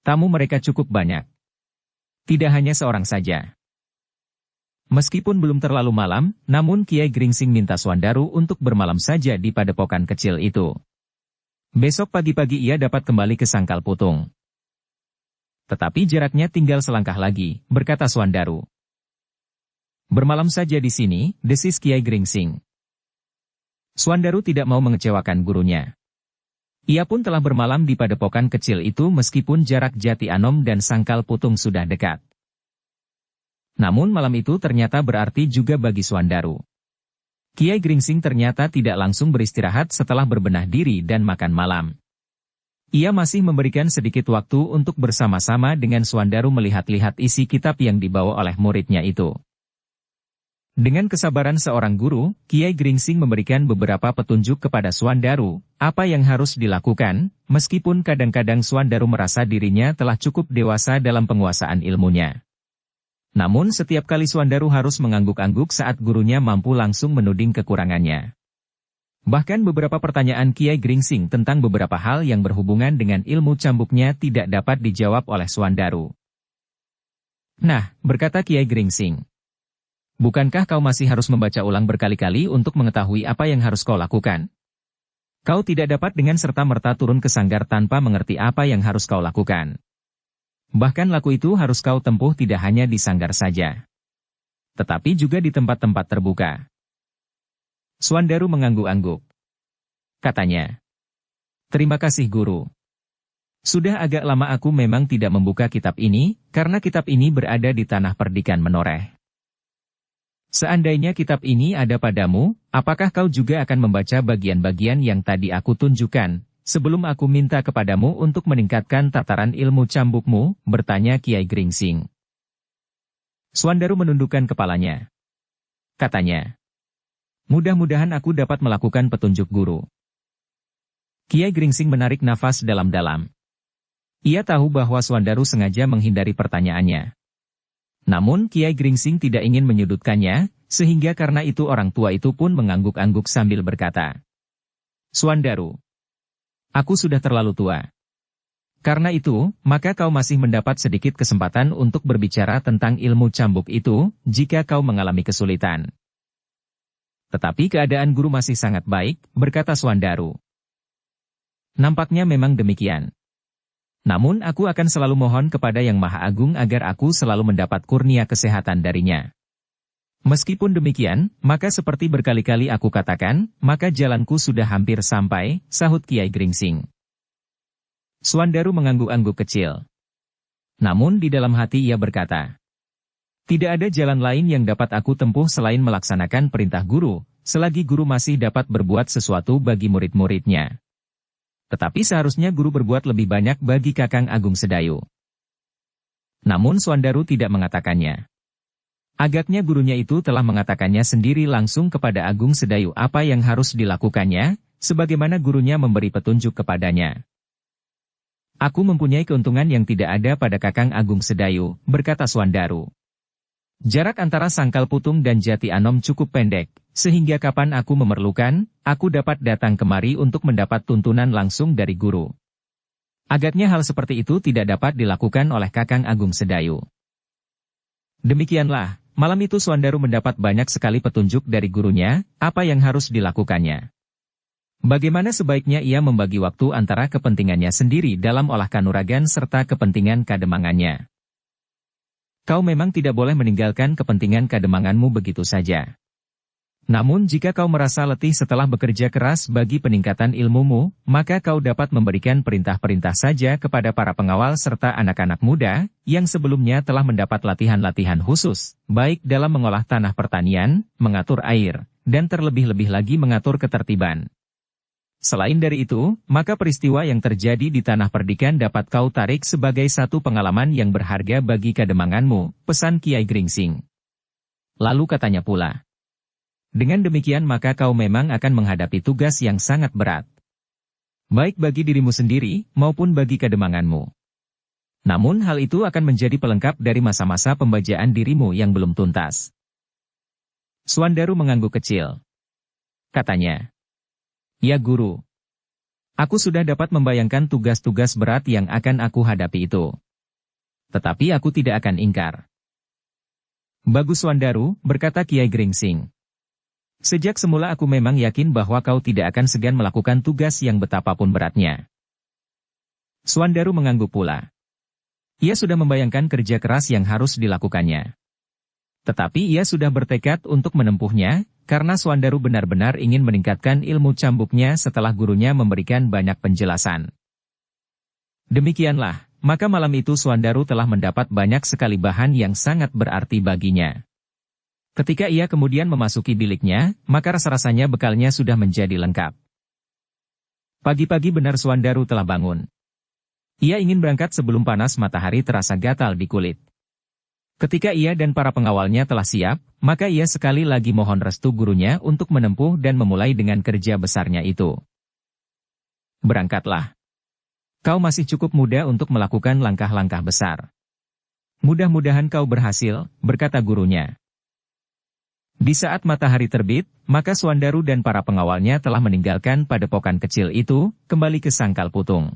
Tamu mereka cukup banyak. Tidak hanya seorang saja. Meskipun belum terlalu malam, namun Kiai Gringsing minta Suandaru untuk bermalam saja di padepokan kecil itu. Besok pagi-pagi ia dapat kembali ke Sangkal Putung. Tetapi jaraknya tinggal selangkah lagi, berkata Suandaru. Bermalam saja di sini, desis Kiai Gringsing. Suandaru tidak mau mengecewakan gurunya. Ia pun telah bermalam di padepokan kecil itu meskipun jarak Jati Anom dan Sangkal Putung sudah dekat. Namun malam itu ternyata berarti juga bagi Suandaru. Kiai Gringsing ternyata tidak langsung beristirahat setelah berbenah diri dan makan malam. Ia masih memberikan sedikit waktu untuk bersama-sama dengan Suandaru melihat-lihat isi kitab yang dibawa oleh muridnya itu. Dengan kesabaran seorang guru, Kiai Gringsing memberikan beberapa petunjuk kepada Suandaru, apa yang harus dilakukan, meskipun kadang-kadang Suandaru merasa dirinya telah cukup dewasa dalam penguasaan ilmunya. Namun setiap kali Suandaru harus mengangguk-angguk saat gurunya mampu langsung menuding kekurangannya. Bahkan beberapa pertanyaan Kiai Gringsing tentang beberapa hal yang berhubungan dengan ilmu cambuknya tidak dapat dijawab oleh Suandaru. Nah, berkata Kiai Gringsing. Bukankah kau masih harus membaca ulang berkali-kali untuk mengetahui apa yang harus kau lakukan? Kau tidak dapat dengan serta-merta turun ke sanggar tanpa mengerti apa yang harus kau lakukan. Bahkan laku itu harus kau tempuh tidak hanya di sanggar saja, tetapi juga di tempat-tempat terbuka. Suandaru mengangguk-angguk. Katanya, terima kasih guru. Sudah agak lama aku memang tidak membuka kitab ini, karena kitab ini berada di tanah perdikan menoreh. Seandainya kitab ini ada padamu, apakah kau juga akan membaca bagian-bagian yang tadi aku tunjukkan, sebelum aku minta kepadamu untuk meningkatkan tataran ilmu cambukmu, bertanya Kiai Gringsing. Suandaru menundukkan kepalanya. Katanya, mudah-mudahan aku dapat melakukan petunjuk guru. Kiai Gringsing menarik nafas dalam-dalam. Ia tahu bahwa Suandaru sengaja menghindari pertanyaannya. Namun Kiai Gringsing tidak ingin menyudutkannya, sehingga karena itu orang tua itu pun mengangguk-angguk sambil berkata, "Suandaru, aku sudah terlalu tua. Karena itu, maka kau masih mendapat sedikit kesempatan untuk berbicara tentang ilmu cambuk itu, jika kau mengalami kesulitan." "Tetapi keadaan guru masih sangat baik," berkata Suandaru. "Nampaknya memang demikian. Namun aku akan selalu mohon kepada Yang Maha Agung agar aku selalu mendapat kurnia kesehatan darinya. Meskipun demikian, maka seperti berkali-kali aku katakan, maka jalanku sudah hampir sampai," sahut Kiai Gringsing. Suandaru mengangguk-angguk kecil. Namun di dalam hati ia berkata, "Tidak ada jalan lain yang dapat aku tempuh selain melaksanakan perintah guru, selagi guru masih dapat berbuat sesuatu bagi murid-muridnya. Tetapi seharusnya guru berbuat lebih banyak bagi Kakang Agung Sedayu." Namun Suandaru tidak mengatakannya. Agaknya gurunya itu telah mengatakannya sendiri langsung kepada Agung Sedayu apa yang harus dilakukannya, sebagaimana gurunya memberi petunjuk kepadanya. "Aku mempunyai keuntungan yang tidak ada pada Kakang Agung Sedayu," berkata Suandaru. "Jarak antara Sangkal Putung dan Jati Anom cukup pendek, sehingga kapan aku memerlukan, aku dapat datang kemari untuk mendapat tuntunan langsung dari guru. Agaknya hal seperti itu tidak dapat dilakukan oleh Kakang Agung Sedayu." Demikianlah, malam itu Suandaru mendapat banyak sekali petunjuk dari gurunya, apa yang harus dilakukannya. Bagaimana sebaiknya ia membagi waktu antara kepentingannya sendiri dalam olah kanuragan serta kepentingan kademangannya. "Kau memang tidak boleh meninggalkan kepentingan kademanganmu begitu saja. Namun jika kau merasa letih setelah bekerja keras bagi peningkatan ilmumu, maka kau dapat memberikan perintah-perintah saja kepada para pengawal serta anak-anak muda, yang sebelumnya telah mendapat latihan-latihan khusus, baik dalam mengolah tanah pertanian, mengatur air, dan terlebih-lebih lagi mengatur ketertiban. Selain dari itu, maka peristiwa yang terjadi di Tanah Perdikan dapat kau tarik sebagai satu pengalaman yang berharga bagi kademanganmu," pesan Kiai Gringsing. Lalu katanya pula, "Dengan demikian maka kau memang akan menghadapi tugas yang sangat berat. Baik bagi dirimu sendiri, maupun bagi kademanganmu. Namun hal itu akan menjadi pelengkap dari masa-masa pembajaan dirimu yang belum tuntas." Suandaru mengangguk kecil. Katanya, "Ya guru. Aku sudah dapat membayangkan tugas-tugas berat yang akan aku hadapi itu. Tetapi aku tidak akan ingkar." "Bagus Suandaru," berkata Kiai Gringsing. "Sejak semula aku memang yakin bahwa kau tidak akan segan melakukan tugas yang betapapun beratnya." Suandaru mengangguk pula. Ia sudah membayangkan kerja keras yang harus dilakukannya. Tetapi ia sudah bertekad untuk menempuhnya, karena Suandaru benar-benar ingin meningkatkan ilmu cambuknya setelah gurunya memberikan banyak penjelasan. Demikianlah, maka malam itu Suandaru telah mendapat banyak sekali bahan yang sangat berarti baginya. Ketika ia kemudian memasuki biliknya, maka rasa-rasanya bekalnya sudah menjadi lengkap. Pagi-pagi benar Suandaru telah bangun. Ia ingin berangkat sebelum panas matahari terasa gatal di kulit. Ketika ia dan para pengawalnya telah siap, maka ia sekali lagi mohon restu gurunya untuk menempuh dan memulai dengan kerja besarnya itu. "Berangkatlah. Kau masih cukup muda untuk melakukan langkah-langkah besar. Mudah-mudahan kau berhasil," berkata gurunya. Di saat matahari terbit, maka Suandaru dan para pengawalnya telah meninggalkan padepokan kecil itu, kembali ke Sangkal Putung.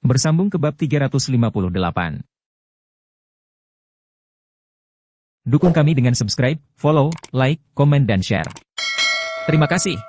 Bersambung ke bab 358. Dukung kami dengan subscribe, follow, like, komen dan share. Terima kasih.